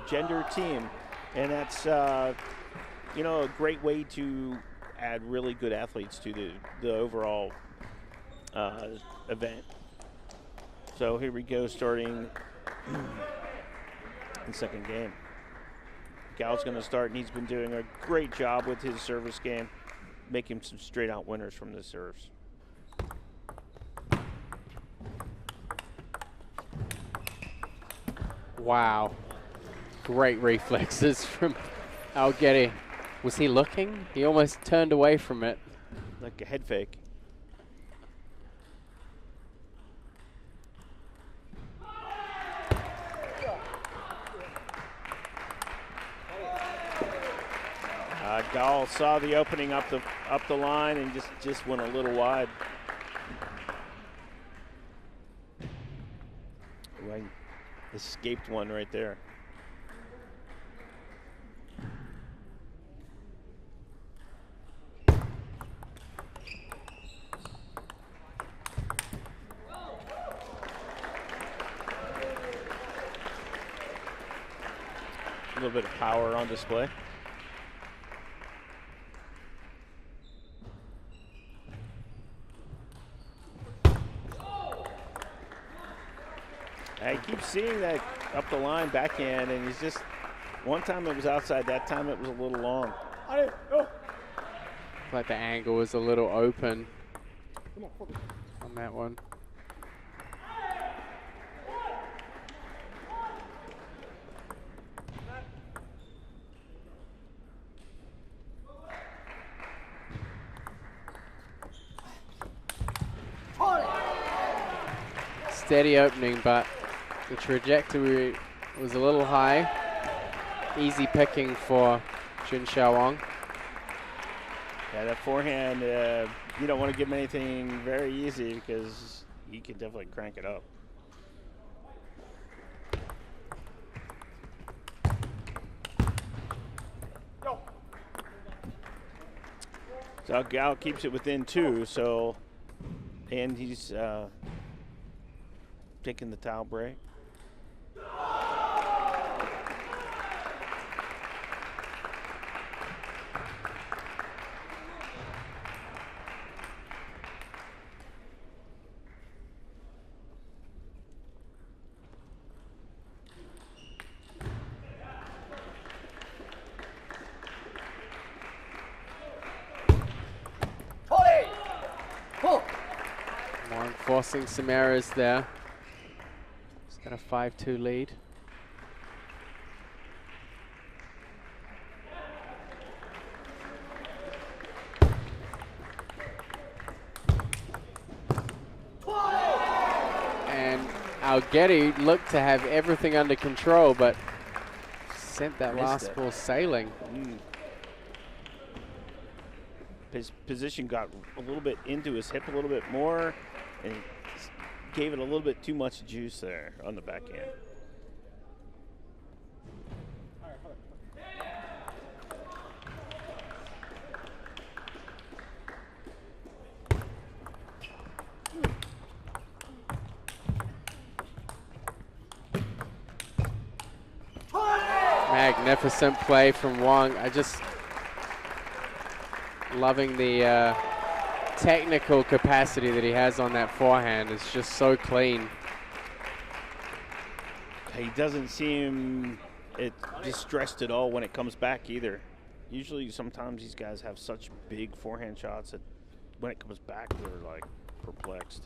gender team. And that's, a great way to add really good athletes to the overall event. So here we go, starting the second game. Gal's going to start, and he's been doing a great job with his service game, making some straight-out winners from the serves. Wow. Great reflexes from Algetti. Was he looking? He almost turned away from it. Like a head fake. Gal saw the opening up the line and just went a little wide. Well, escaped one right there. A little bit of power on display. I keep seeing that up the line backhand, and he's just, one time it was outside, that time it was a little long. Like the angle was a little open on that one. Steady opening, but the trajectory was a little high. Easy picking for Jun Xiaowang. Yeah, that forehand, you don't want to give him anything very easy because he can definitely crank it up. So Gal keeps it within 2, so, and he's taking the towel break. Wang forcing some errors there. He's got a 5-2 lead. And Algetti looked to have everything under control, but sent that last ball sailing. His position got a little bit into his hip a little bit more, and gave it a little bit too much juice there on the backhand. Magnificent play from Wang. I just loving the technical capacity that he has on that forehand. It's just so clean. He doesn't seem distressed at all when it comes back either. Usually, sometimes these guys have such big forehand shots that when it comes back, we're like perplexed.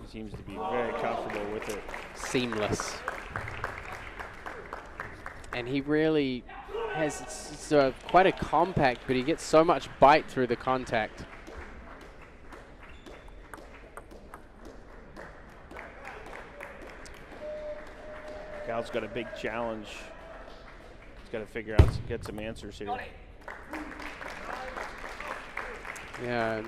He seems to be very comfortable with it. Seamless. And he really has quite a compact, but he gets so much bite through the contact. Gal's got a big challenge. He's got to figure out, get some answers here. Yeah,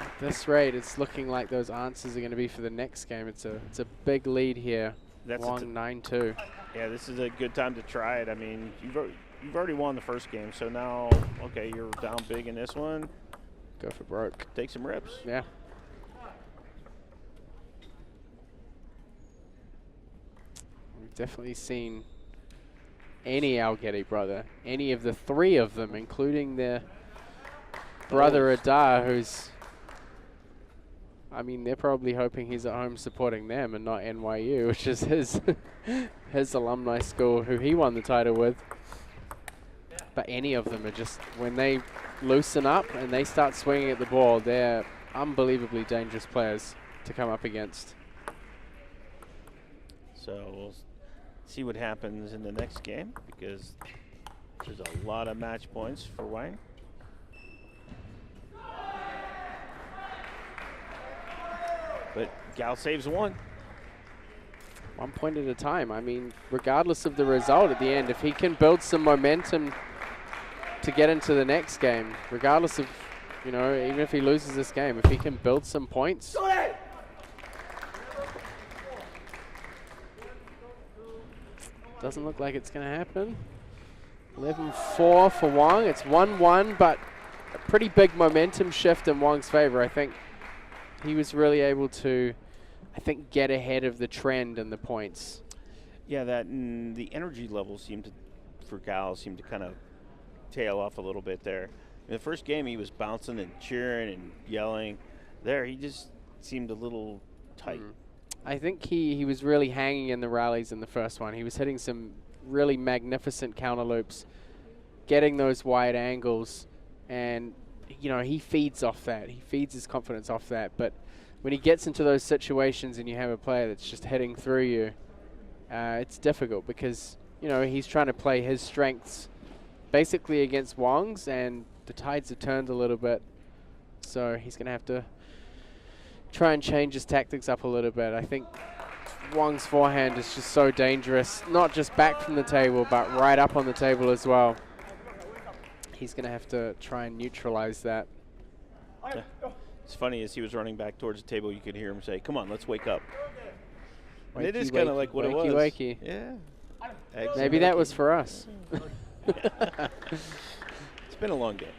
at this rate, it's looking like those answers are going to be for the next game. It's a big lead here. That's Wong 9-2. Yeah, this is a good time to try it. I mean, you've already won the first game, so now, okay, you're down big in this one. Go for broke. Take some rips. Yeah. We've definitely seen any Algetti brother, any of the three of them, including their brother Adar, who's, I mean, they're probably hoping he's at home supporting them and not NYU, which is his alumni school, who he won the title with. But any of them are just, when they loosen up and they start swinging at the ball, they're unbelievably dangerous players to come up against. So we'll see what happens in the next game, because there's a lot of match points for Wang. But Gal saves one. 1 point at a time. I mean, regardless of the result at the end, if he can build some momentum to get into the next game, regardless of, you know, even if he loses this game, if he can build some points. Doesn't look like it's going to happen. 11-4 for Wong. It's 1-1, but a pretty big momentum shift in Wong's favor. I think he was really able to, get ahead of the trend in the points. Yeah, that and the energy levels for Gal seemed to kind of tail off a little bit there. In the first game, he was bouncing and cheering and yelling. There, he just seemed a little tight. I think he was really hanging in the rallies in the first one. He was hitting some really magnificent counter loops, getting those wide angles, and he feeds off that. He feeds his confidence off that. But when he gets into those situations and you have a player that's just hitting through you, it's difficult because he's trying to play his strengths basically against Wong's, and the tides have turned a little bit. So he's going to have to try and change his tactics up a little bit. I think Wong's forehand is just so dangerous, not just back from the table, but right up on the table as well. He's going to have to try and neutralize that. Yeah. It's funny, as he was running back towards the table, you could hear him say, "Come on, let's wake up." And it is kind of like what it was. Wakey. Yeah. Maybe that was for us. It's been a long day.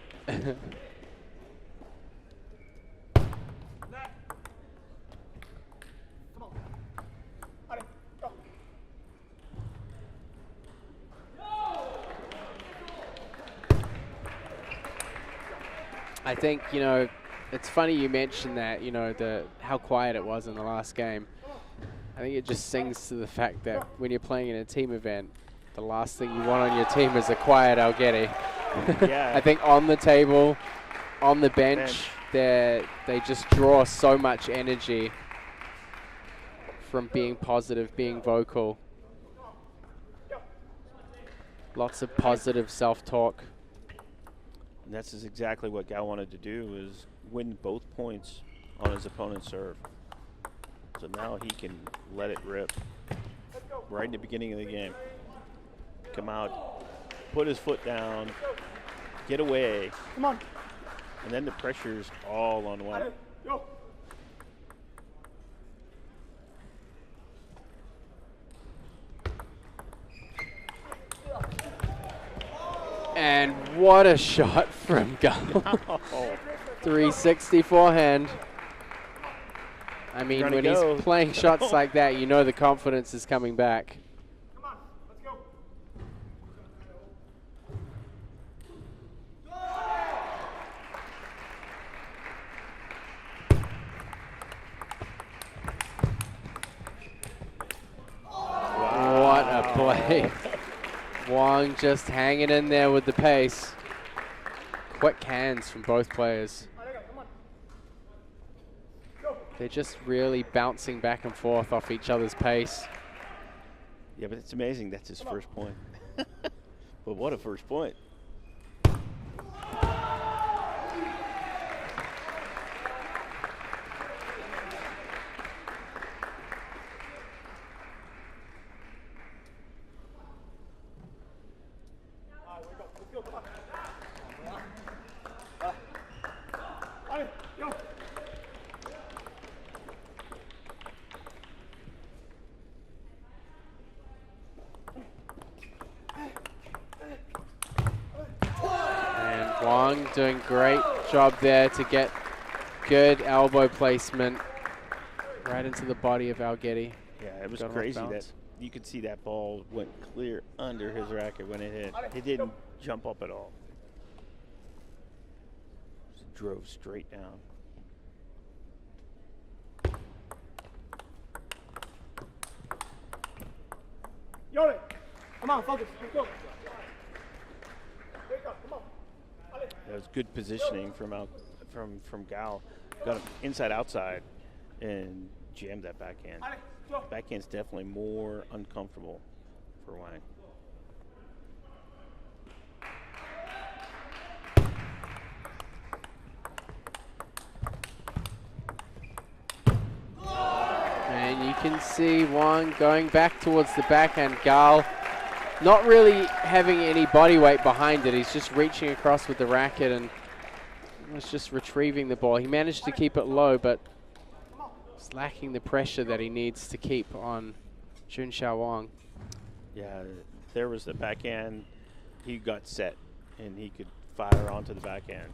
I think, it's funny you mentioned that, how quiet it was in the last game. I think it just sings to the fact that when you're playing in a team event, the last thing you want on your team is a quiet Algetti. Yeah. I think on the table, on the bench, they just draw so much energy from being positive, being vocal. Lots of positive self-talk. And that's exactly what Gal wanted to do, is win both points on his opponent's serve. So now he can let it rip right in the beginning of the game. Come out, put his foot down, get away. Come on. And then the pressure's all on White. And what a shot from Gal. 360 forehand. I mean, when he's playing shots like that, the confidence is coming back. Come on, let's go. What a play. Wong just hanging in there with the pace. Quick hands from both players. They're just really bouncing back and forth off each other's pace. Yeah, but it's amazing that's his first point. But what a first point. Wong doing great job there to get good elbow placement right into the body of Algetti. Yeah, it was crazy that you could see that ball went clear under his racket when it hit. It didn't jump up at all. Just drove straight down. Yori, come on, focus, let's go. There you go, come on. That was good positioning from Gal. Got him inside outside and jammed that backhand. Backhand's definitely more uncomfortable for Wang. And you can see Wang going back towards the backhand. Gal not really having any body weight behind it. He's just reaching across with the racket and was just retrieving the ball. He managed to keep it low, but it's lacking the pressure that he needs to keep on Junxiao Wang. Yeah, there was the backhand. He got set, and he could fire onto the backhand.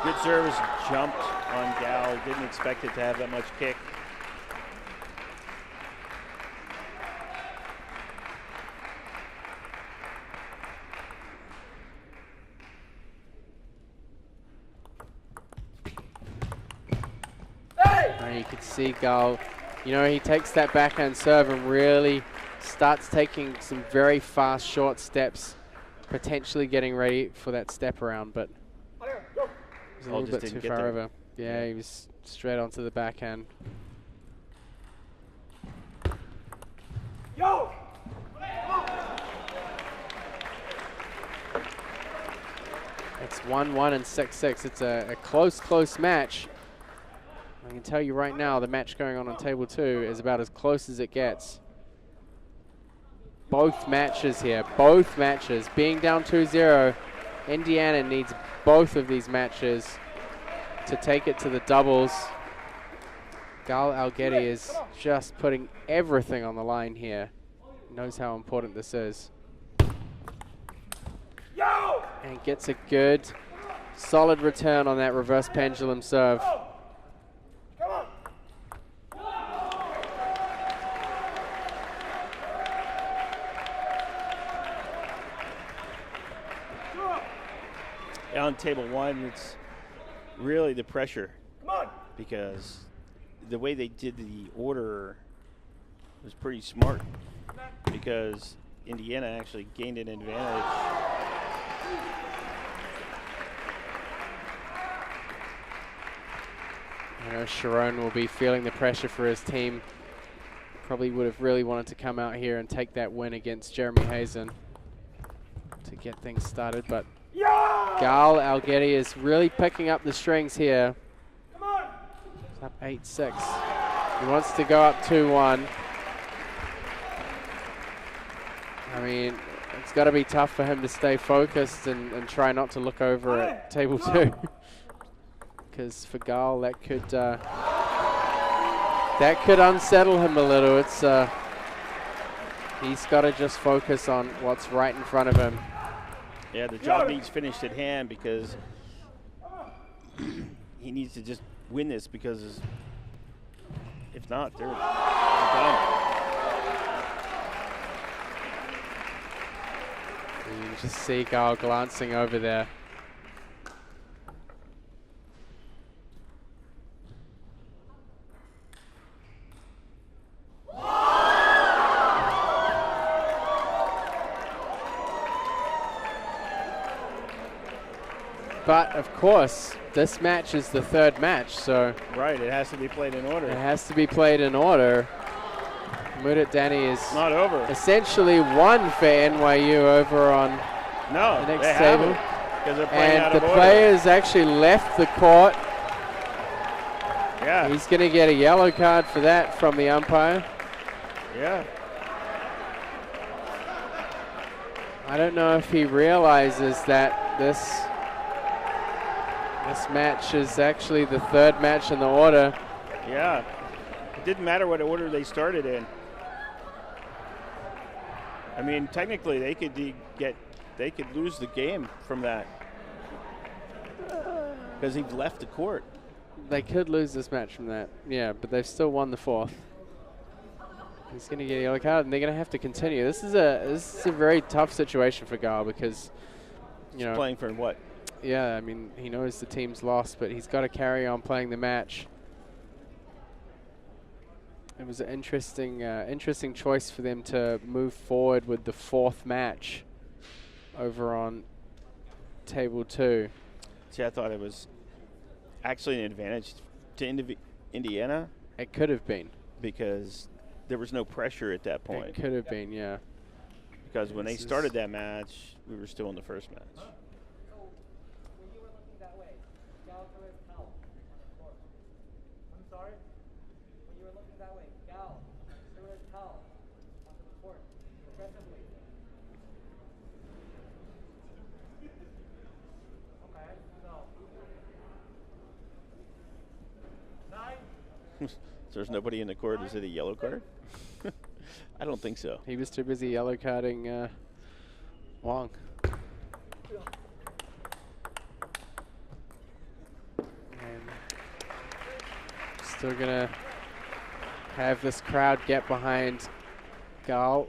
Good service, jumped on Gal. Didn't expect it to have that much kick. You could see Gal, you know, he takes that backhand serve and really starts taking some very fast, short steps, potentially getting ready for that step around, but he's a little bit too far over. Yeah, he was straight onto the backhand. Yo! It's 1-1 and 6-6. It's a close match. I can tell you right now, the match going on table 2 is about as close as it gets. Both matches here, both matches. Being down 2-0, Indiana needs both of these matches to take it to the doubles. Gal Algetti is just putting everything on the line here. Knows how important this is. And gets a good, solid return on that reverse pendulum serve. On table 1, it's really the pressure, because the way they did the order was pretty smart, because Indiana actually gained an advantage. I know Sharon will be feeling the pressure for his team. Probably would have really wanted to come out here and take that win against Jeremy Hazen to get things started, but Gal Algetti is really picking up the strings here. It's up 8-6. He wants to go up 2-1. I mean, it's got to be tough for him to stay focused and try not to look over at table 2. Because for Gal, that could unsettle him a little. It's he's got to just focus on what's right in front of him. Yeah, the job needs finished at hand, because he needs to just win this, because if not, they're done. You can just see Gal glancing over there. But, of course, this match is the third match, so... Right, it has to be played in order. It has to be played in order. Mudit Danny is not over. Essentially won for NYU over on no, the next they table. Because they're playing out And of the order. players actually left the court. Yeah. He's going to get a yellow card for that from the umpire. Yeah. I don't know if he realizes that this match is actually the third match in the order. Yeah. It didn't matter what order they started in. I mean, technically, they could lose the game from that because he left the court. They could lose this match from that, yeah, but they've still won the fourth. He's going to get a yellow card, and they're going to have to continue. This is a very tough situation for Gal because, you know, playing for what? Yeah, I mean, he knows the team's lost, but he's got to carry on playing the match. It was an interesting choice for them to move forward with the fourth match over on table 2. See, I thought it was actually an advantage to Indiana. It could have been. Because there was no pressure at that point. It could have been, yeah. Because when they started that match, we were still in the first match. There's nobody in the court. Is it a yellow card? I don't think so. He was too busy yellow carding Wong. And still gonna have this crowd get behind Gal.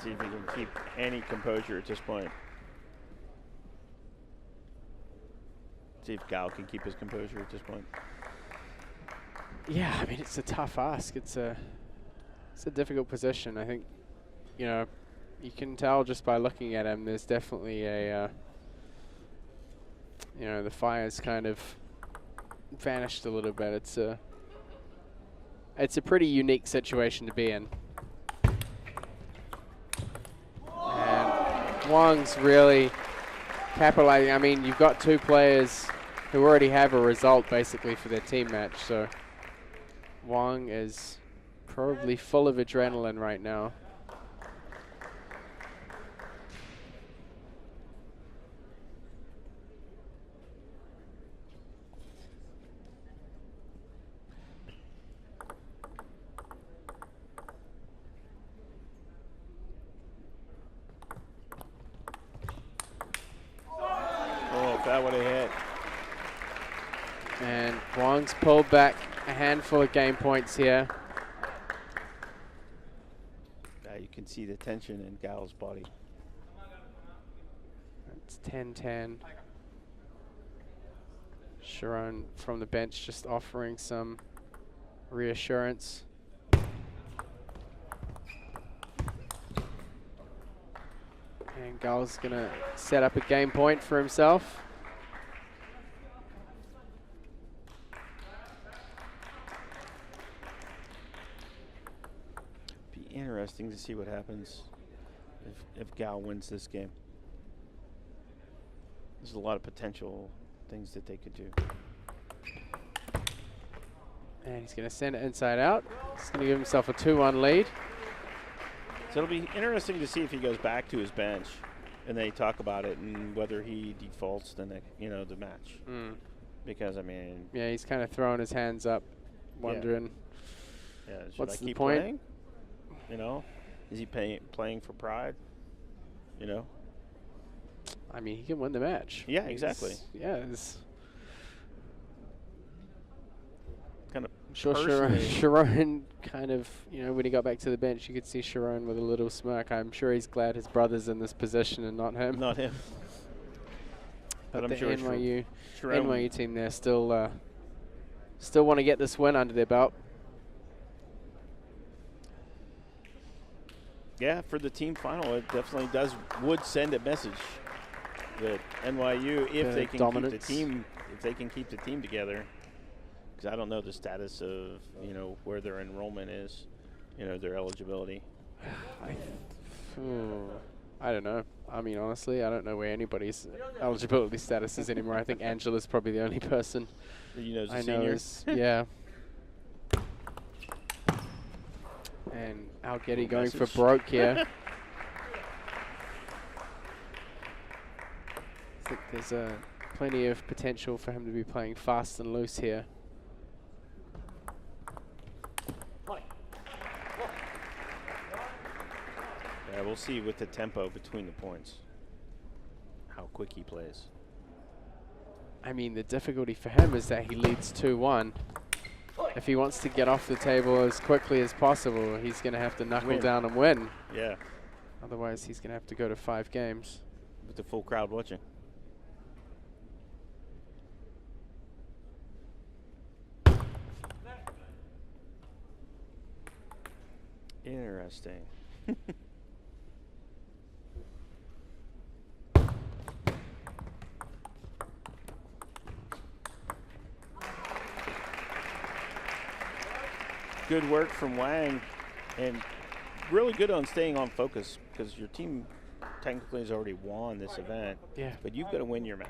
See if he can keep any composure at this point. See if Gal can keep his composure at this point. Yeah, I mean, it's a tough ask. It's a difficult position. I think, you know, you can tell just by looking at him. There's definitely a, you know, the fire's kind of vanished a little bit. It's a pretty unique situation to be in. Wong's really capitalizing. I mean, you've got two players who already have a result basically for their team match, so Wong is probably full of adrenaline right now. That would have hit. And Wong's pulled back a handful of game points here. You can see the tension in Gal's body. It's 10-10. Sharon from the bench just offering some reassurance. And Gal's going to set up a game point for himself. Interesting to see what happens if Gal wins this game. There's a lot of potential things that they could do. And he's going to send it inside out. He's going to give himself a 2-1 lead. So it'll be interesting to see if he goes back to his bench and they talk about it and whether he defaults the match. Because I mean, yeah, he's kind of throwing his hands up, wondering, should what's I the keep point? Playing? You know, is he playing for pride? You know, I mean, he can win the match. Yeah, exactly. Yeah, it's kind of. I'm sure Sharon kind of, you know, when he got back to the bench, you could see Sharon with a little smirk. I'm sure he's glad his brother's in this position and not him. Not him. But I'm the sure NYU team there still want to get this win under their belt. Yeah, for the team final, it definitely would send a message that NYU, if they can keep the team together, because I don't know the status of, you know, where their enrollment is, you know, their eligibility. I don't know. I mean, honestly, I don't know where anybody's eligibility status is anymore. I think Angela's probably the only person I know is, yeah. And Algetty going for broke here. I think there's plenty of potential for him to be playing fast and loose here. Yeah, we'll see with the tempo between the points how quick he plays. I mean, the difficulty for him is that he leads 2-1. If he wants to get off the table as quickly as possible, he's going to have to knuckle down and win. Yeah. Otherwise, he's going to have to go to 5 games. With the full crowd watching. Interesting. Good work from Wang, and really good on staying on focus, because your team technically has already won this event. Yeah. But you've got to win your match.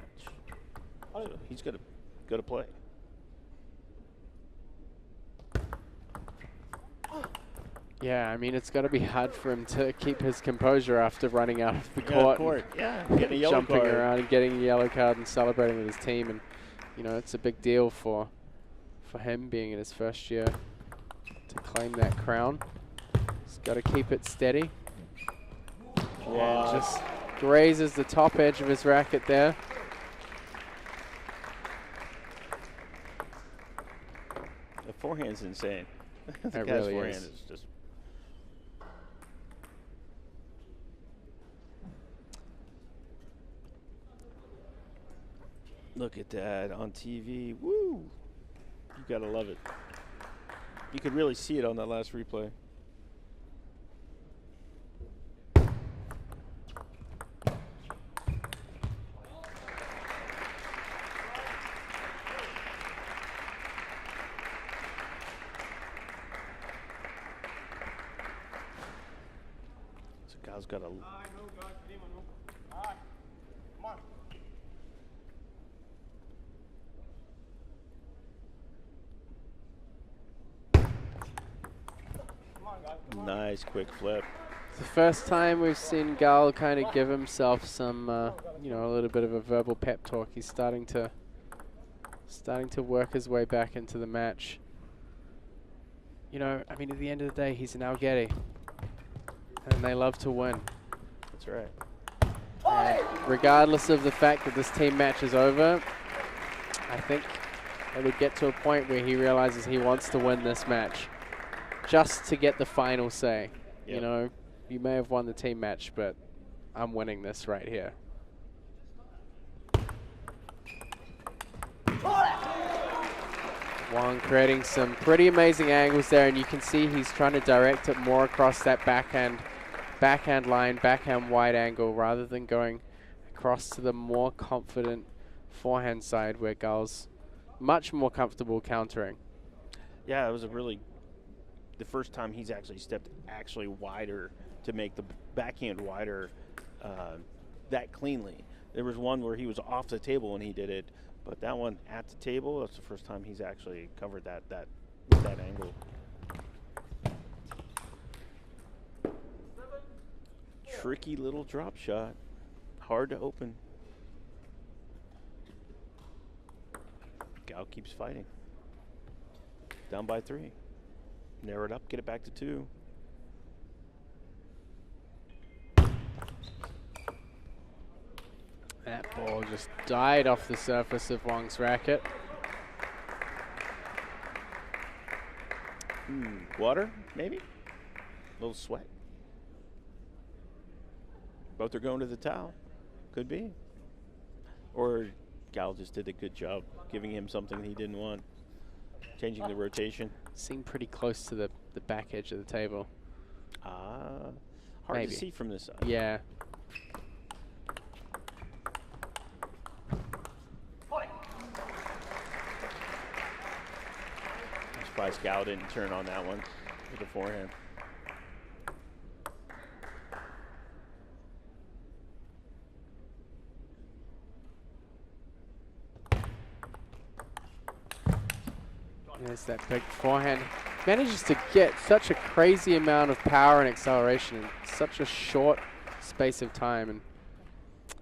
So he's got to play. Yeah, I mean, it's got to be hard for him to keep his composure after running out of the court. Yeah, getting a yellow jumping card. around and getting a yellow card and celebrating with his team. And, you know, it's a big deal for him being in his first year to claim that crown. He's got to keep it steady. Wow. And just grazes the top edge of his racket there. The forehand's insane. The It guy's really forehand is. is just. Look at that on TV. Woo! You gotta love it. You could really see it on that last replay. So Gal's got a. Nice quick flip. It's the first time we've seen Gal kind of give himself some, you know, a little bit of a verbal pep talk. He's starting to work his way back into the match. You know, I mean, at the end of the day, he's an Algetty, and they love to win. That's right. And regardless of the fact that this team match is over, I think it would get to a point where he realizes he wants to win this match, just to get the final say. Yep. You know, you may have won the team match, but I'm winning this right here. Wang creating some pretty amazing angles there, and you can see he's trying to direct it more across that backhand line, backhand wide angle, rather than going across to the more confident forehand side where Gal's much more comfortable countering. Yeah, it was the first time he's actually stepped wider to make the backhand wider that cleanly. There was one where he was off the table when he did it, but that one at the table, that's the first time he's actually covered that angle. Tricky little drop shot, hard to open. Gal keeps fighting. Down by 3. Narrow it up, get it back to 2. That ball just died off the surface of Wang's racket. Water, maybe? A little sweat. Both are going to the towel. Could be. Or Gal just did a good job giving him something he didn't want. Changing the rotation. Seemed pretty close to the back edge of the table. Hard Maybe. to see from this side. Yeah. I'm surprised Gal didn't turn on that one with the forehand. There's that big forehand. Manages to get such a crazy amount of power and acceleration in such a short space of time. And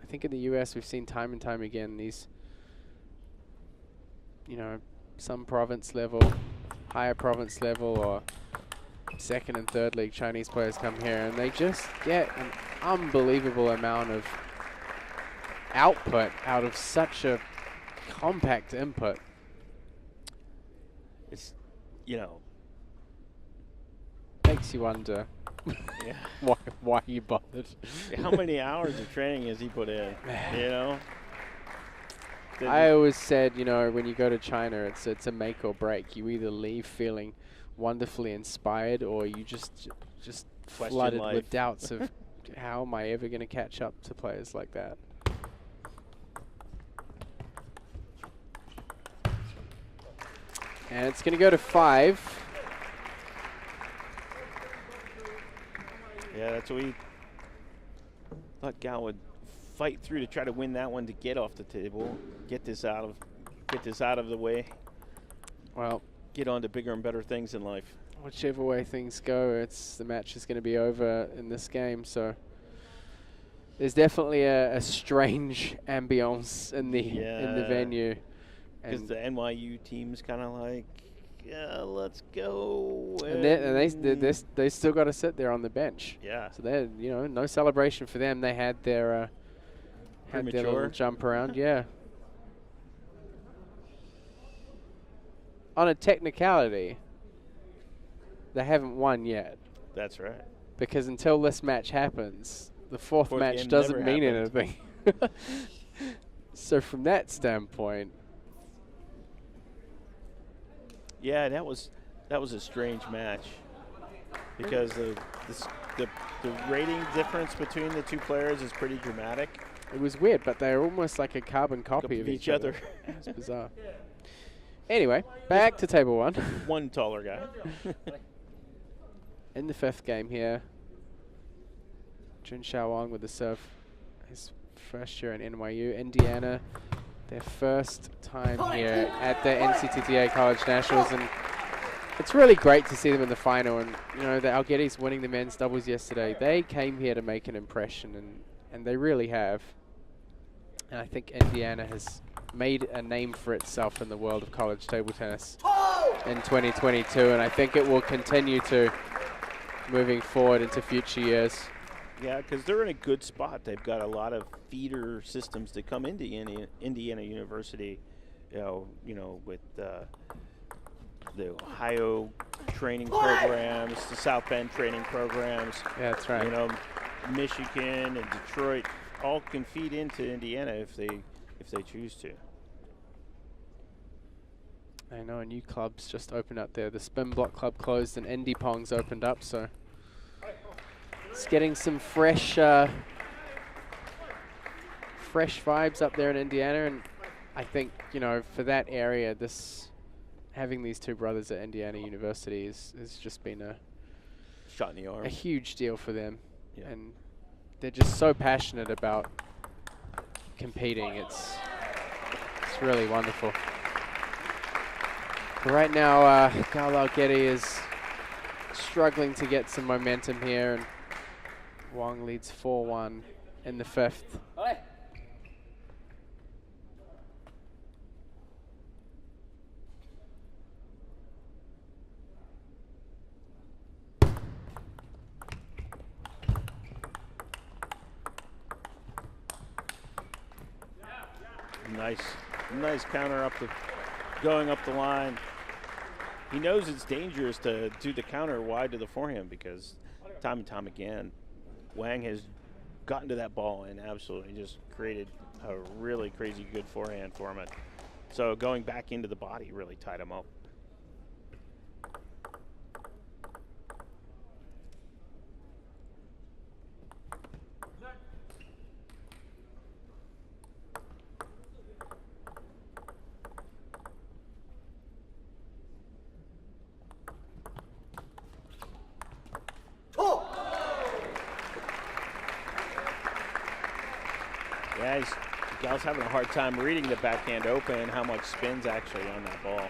I think in the US we've seen time and time again these, some province level, higher province level, or second and third league Chinese players come here and they just get an unbelievable amount of output out of such a compact input. It's, makes you wonder why you bothered. How many hours of training has he put in, I always said, when you go to China, it's a make or break. You either leave feeling wonderfully inspired or you just flooded with doubts of how am I ever going to catch up to players like that. And it's going to go to 5. Yeah, that's what we thought Gal would fight through to try to win that one to get off the table, get this out of the way. Well, get on to bigger and better things in life. Whichever way things go, the match is going to be over in this game. So there's definitely a strange ambience in the venue. Because the NYU team's kind of like, yeah, let's go. And they still got to sit there on the bench. Yeah. So they're no celebration for them. They had their little jump around. Yeah. On a technicality, they haven't won yet. That's right. Because until this match happens, the fourth match doesn't mean anything. So from that standpoint. Yeah, that was a strange match because the rating difference between the two players is pretty dramatic. It was weird, but they're almost like a carbon copy of each other. It's bizarre. Anyway, back to table 1. One taller guy. In the 5th game here, Jun Xiaowang with the serve. His first year in NYU, Indiana. Their first time here at the NCTTA College Nationals, and it's really great to see them in the final. And the Algetti's winning the men's doubles yesterday. They came here to make an impression, and they really have. And I think Indiana has made a name for itself in the world of college table tennis in 2022, and I think it will continue to moving forward into future years. Yeah, because they're in a good spot. They've got a lot of feeder systems that come into Indiana University, with the Ohio training programs, the South Bend training programs. Yeah, that's right. Michigan and Detroit all can feed into Indiana if they choose to. I know, new clubs just opened up there. The Spin Block Club closed and Indy Pong's opened up, so it's getting some fresh vibes up there in Indiana. And I think, for that area, having these two brothers at Indiana University has just been a shot in the arm, a huge deal for them. Yeah. And they're just so passionate about competing. It's really wonderful. But right now, Gal Algetti is struggling to get some momentum here, and Wang leads 4-1 in the 5th. Nice counter going up the line. he knows it's dangerous to do the counter wide to the forehand because time and time again, Wang has gotten to that ball and absolutely just created a really crazy good forehand for him. So going back into the body really tied him up. Yeah, Gal's having a hard time reading the backhand open and how much spin's actually on that ball.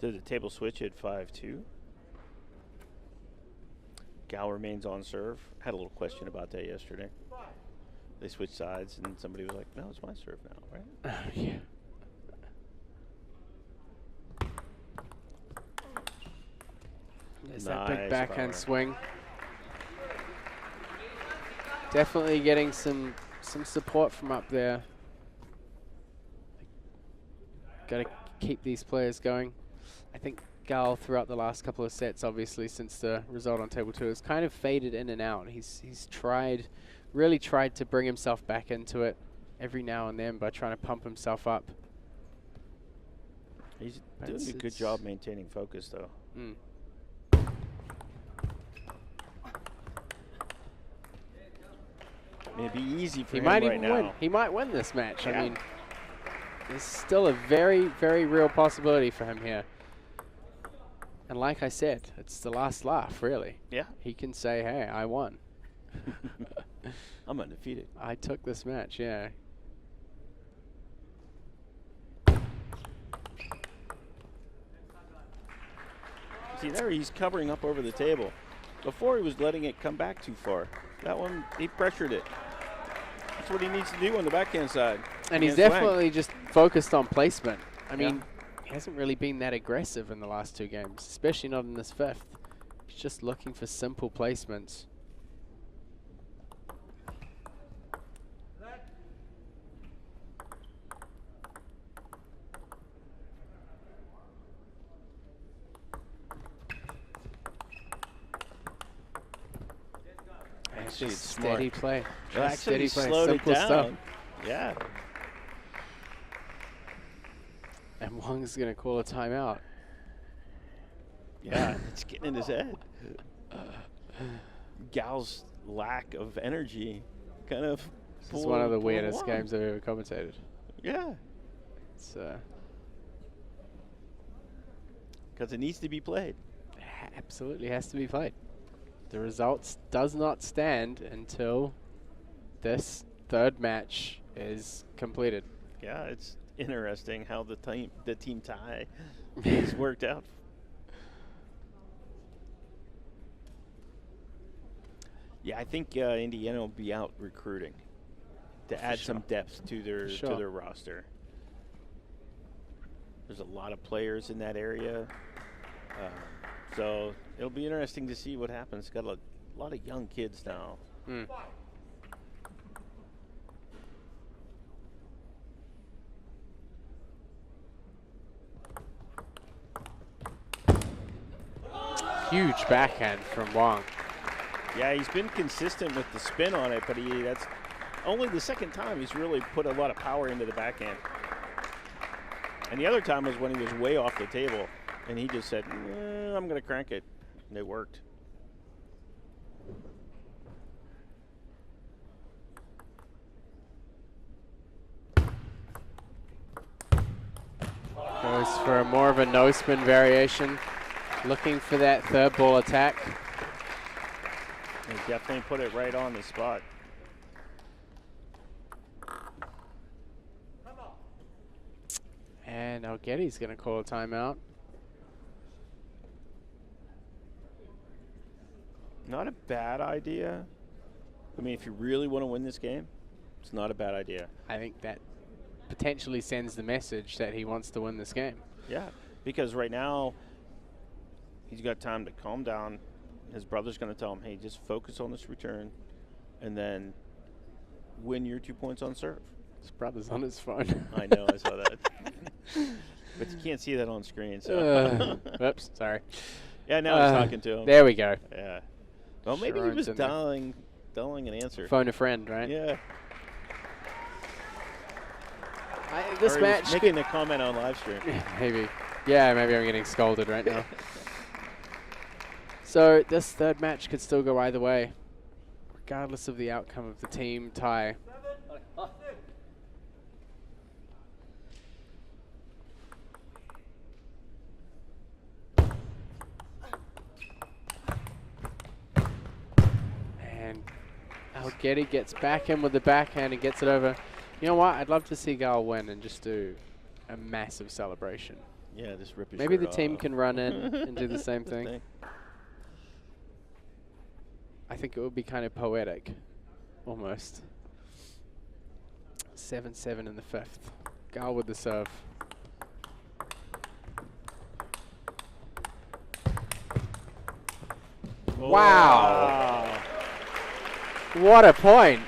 To the table switch at 5-2. Gal remains on serve. Had a little question about that yesterday. They switched sides and somebody was like, no, it's my serve now, right? Yeah. There's that big backhand swing. Definitely getting some support from up there. Got to keep these players going. I think Gal throughout the last couple of sets, obviously since the result on table 2, has kind of faded in and out. He's really tried to bring himself back into it every now and then by trying to pump himself up. He's doing a good job maintaining focus, though. Mm. It'd be easy for he him might right even now. win. He might win this match. Yeah. I mean, there's still a very, very real possibility for him here. And like I said, it's the last laugh, really. Yeah. He can say, hey, I won. I'm undefeated. I took this match, yeah. See there, he's covering up over the table. Before he was letting it come back too far. That one, he pressured it. That's what he needs to do on the backhand side. And he's definitely just focused on placement. I mean, he hasn't really been that aggressive in the last 2 games, especially not in this 5th. He's just looking for simple placements. Actually, it's steady smart. play. Well, actually, Steady play. slowed it Simple down. stuff. Yeah. And Wang's going to call a timeout. Yeah, it's getting in his head. Gal's lack of energy kind of This is one of the weirdest games I've ever commentated. Yeah. It's because it needs to be played. Absolutely has to be played. The results does not stand until this 3rd match is completed. Yeah, it's interesting how the team tie has worked out. Yeah, I think Indiana will be out recruiting to add some depth to their roster. There's a lot of players in that area, so it'll be interesting to see what happens. Got a lot of young kids now. Mm. Huge backhand from Wang. Yeah, he's been consistent with the spin on it, but that's only the 2nd time he's really put a lot of power into the backhand. And the other time was when he was way off the table, and he just said, I'm going to crank it, and it worked. Goes for more of a no spin variation, looking for that 3rd ball attack. He definitely put it right on the spot. And Algetti's going to call a timeout. Not a bad idea. I mean, if you really want to win this game, it's not a bad idea. I think that potentially sends the message that he wants to win this game. Yeah, because right now he's got time to calm down. His brother's going to tell him, hey, just focus on this return and then win your 2 points on serve. His brother's on his phone. I know, I saw that. But you can't see that on screen, so. Whoops, sorry. Yeah, now he's talking to him. There we go. Yeah. Well, maybe he was dialing an answer. Phone a friend, right? Yeah. This or match making a comment on live stream. Maybe. Yeah, maybe I'm getting scolded right now. So this third match could still go either way, regardless of the outcome of the team tie. And Algetti gets back in with the backhand and gets it over. You know what? I'd love to see Gal win and just do a massive celebration. Yeah, just rip his Maybe shirt the team off. can run in and do the same thing. I think it would be kind of poetic, almost. 7-7 in the fifth. Gal with the serve. Wow. What a point.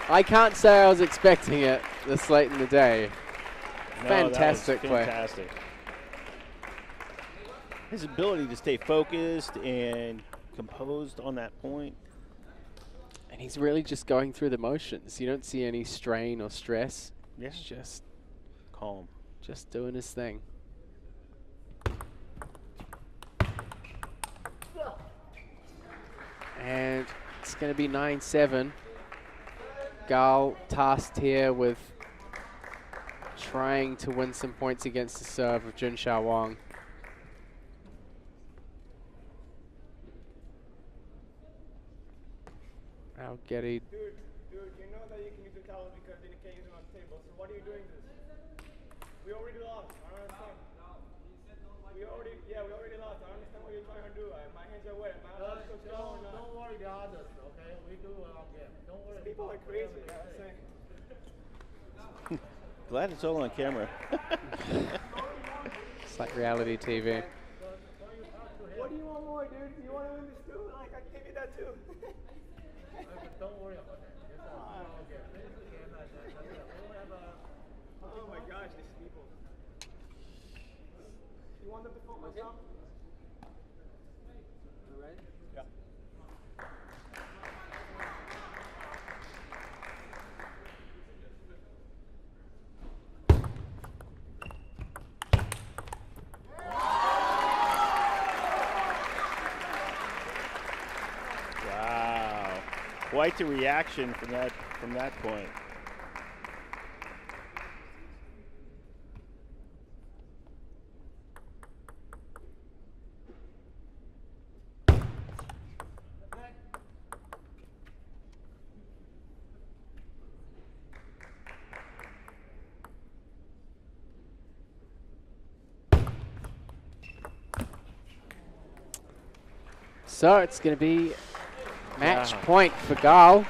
I can't say I was expecting it this late in the day. No, Fantastic that was play. fantastic. His ability to stay focused and composed on that point. And he's really just going through the motions. You don't see any strain or stress. Yeah. He's just calm. Just doing his thing. And it's going to be 9-7. Gal tasked here with trying to win some points against the serve of Jun Xiao Wang. Algetti. Dude, you know that you can use the towel because then you can't use it on the table. So why are you doing this? We already lost. I don't understand. We already lost. I don't understand what you're trying to do. My hands are wet. Don't worry the others, okay? We do it again. Don't worry. People are crazy. I'm saying. Glad it's all on camera. It's like reality TV. What do you want more, dude? You want to win this too? Like, I can give you that too. Don't worry about that. Oh my gosh, these people. You want them to focus on? You ready? Yeah. Wow. Quite the reaction from that point. So it's going to be match point for Gal.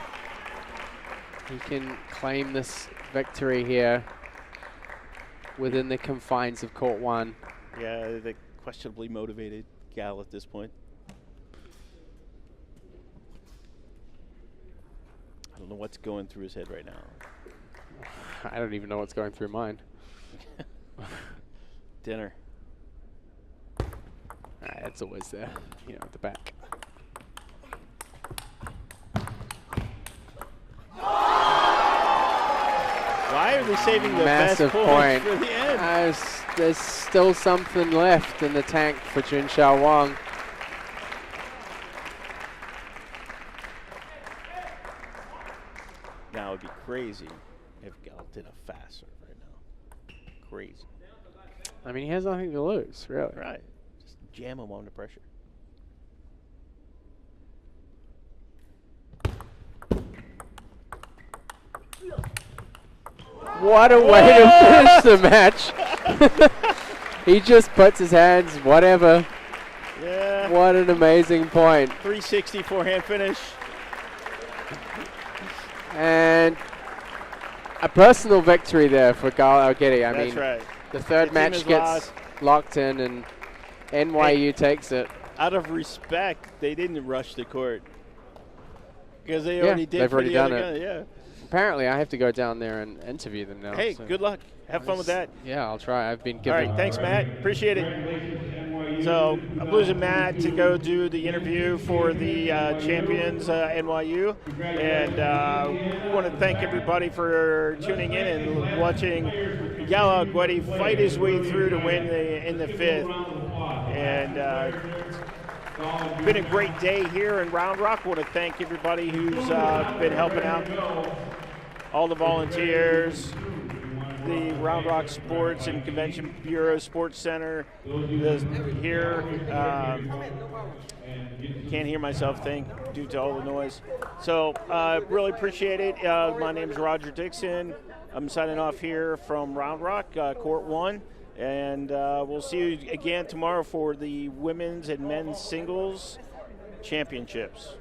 He can claim this victory here within the confines of court one. Yeah, the questionably motivated Gal at this point. I don't know what's going through his head right now. I don't even know what's going through mine. Dinner. It's always there, you know, at the back. Why are they saving the massive best point for the end? There's still something left in the tank for Jun Xiao Wang. Now it would be crazy if Gal did a fast serve right now. Crazy. I mean, he has nothing to lose, really. Right. Just jam him under pressure. What a way to finish the match. He just puts his hands, whatever. Yeah. What an amazing point. 360 forehand finish. And a personal victory there for Gal Algetti. I That's mean, right. the third The team match is gets lost. locked in, and NYU takes it. Out of respect, they didn't rush the court. Because they Yeah, already did they've for already the done other it. guy. Yeah. Apparently, I have to go down there and interview them now. Hey, so good luck. Have fun with that. Yeah, I'll try. I've been All given. right, thanks, Matt. Appreciate it. So I'm losing Matt to go do the interview for the champions NYU, and we want to thank everybody for tuning in and watching Yao Guedi fight his way through to win in the fifth. And it's been a great day here in Round Rock. I want to thank everybody who's been helping out, all the volunteers, the Round Rock Sports and Convention Bureau Sports Center here. Can't hear myself think due to all the noise. So really appreciate it. My name is Roger Dixon. I'm signing off here from Round Rock, Court 1. And we'll see you again tomorrow for the women's and men's singles championships.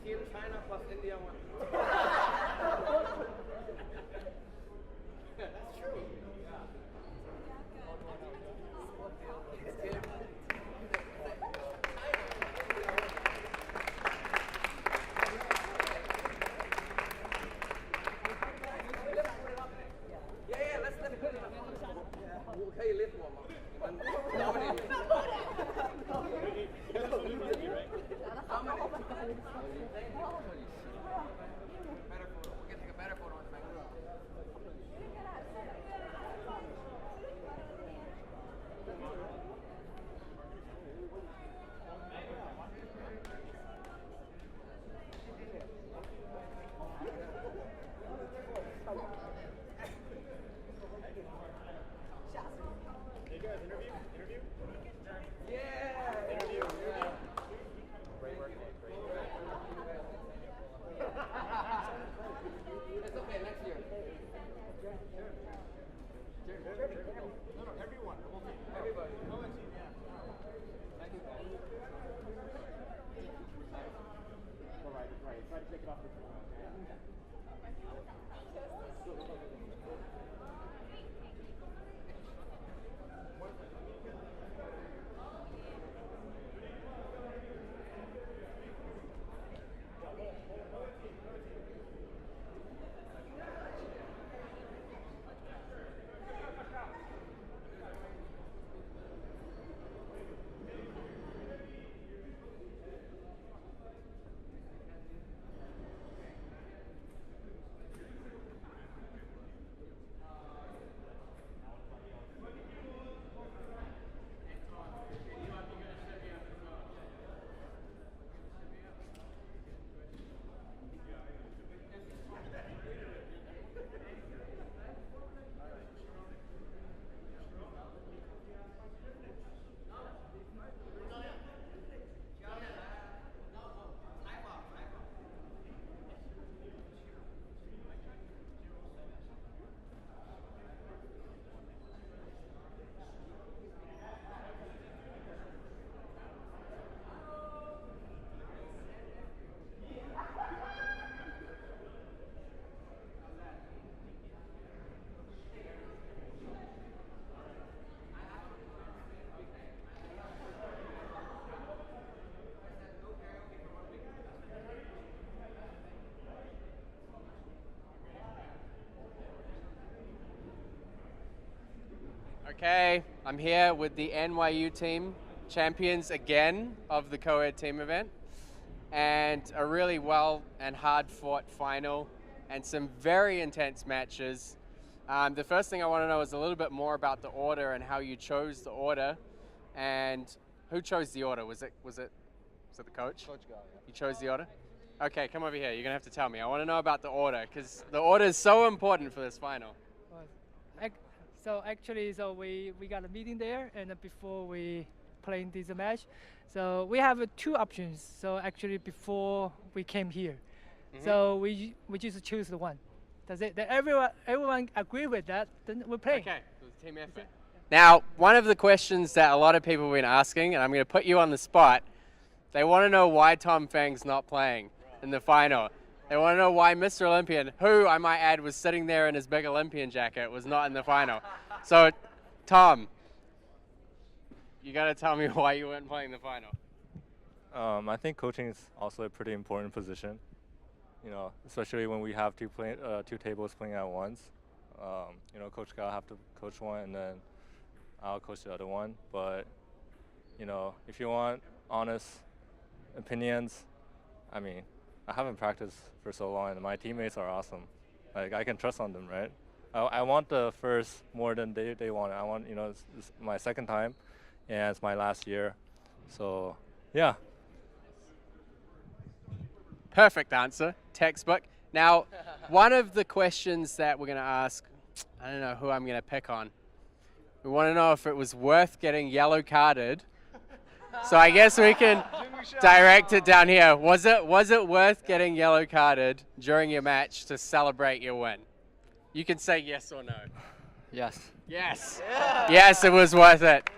Team China plus India won. That's true. Yeah, let's put it up. 我可以 lift 我吗？ Okay, I'm here with the NYU team, champions again of the Coed Team event, and a really well and hard fought final and some very intense matches. The first thing I want to know is a little bit more about the order and how you chose the order, and who chose the order? Was it the coach? Coach got it. You chose the order? Okay, come over here. You're gonna have to tell me. I want to know about the order because the order is so important for this final. So actually, we got a meeting there, and before we playing this match, so we have two options. So actually, before we came here, so we just choose the one. Does it? That everyone agree with that? Then we play. Okay, so it's team effort. Now, one of the questions that a lot of people have been asking, and I'm going to put you on the spot, they want to know why Tom Feng's not playing in the final. They want to know why Mr. Olympian, who I might add was sitting there in his big Olympian jacket, was not in the final. So, Tom, you got to tell me why you weren't playing the final. I think coaching is also a pretty important position. You know, especially when we have two tables playing at once. You know, Coach Gal have to coach one, and then I'll coach the other one. But you know, if you want honest opinions, I mean, I haven't practiced for so long, and my teammates are awesome. Like, I can trust on them, right? I want the first more than they want. I want, you know, it's my second time, and it's my last year. So, yeah. Perfect answer, textbook. Now, one of the questions that we're going to ask, I don't know who I'm going to pick on. We want to know if it was worth getting yellow carded. So I guess we can direct it down here. Was it worth getting yellow carded during your match to celebrate your win? You can say yes or no. Yes. Yes. Yeah. Yes, it was worth it.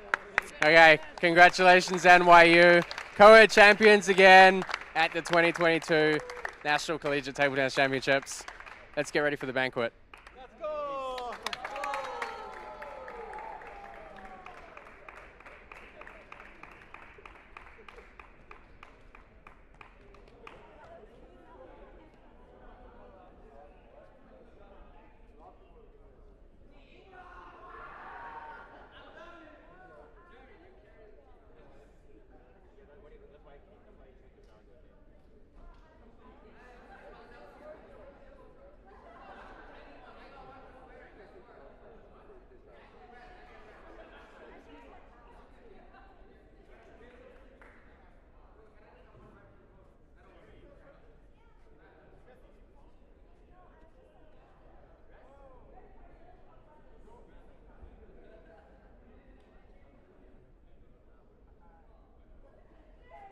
Okay, congratulations NYU. Coed champions again at the 2022 National Collegiate Table Tennis Championships. Let's get ready for the banquet.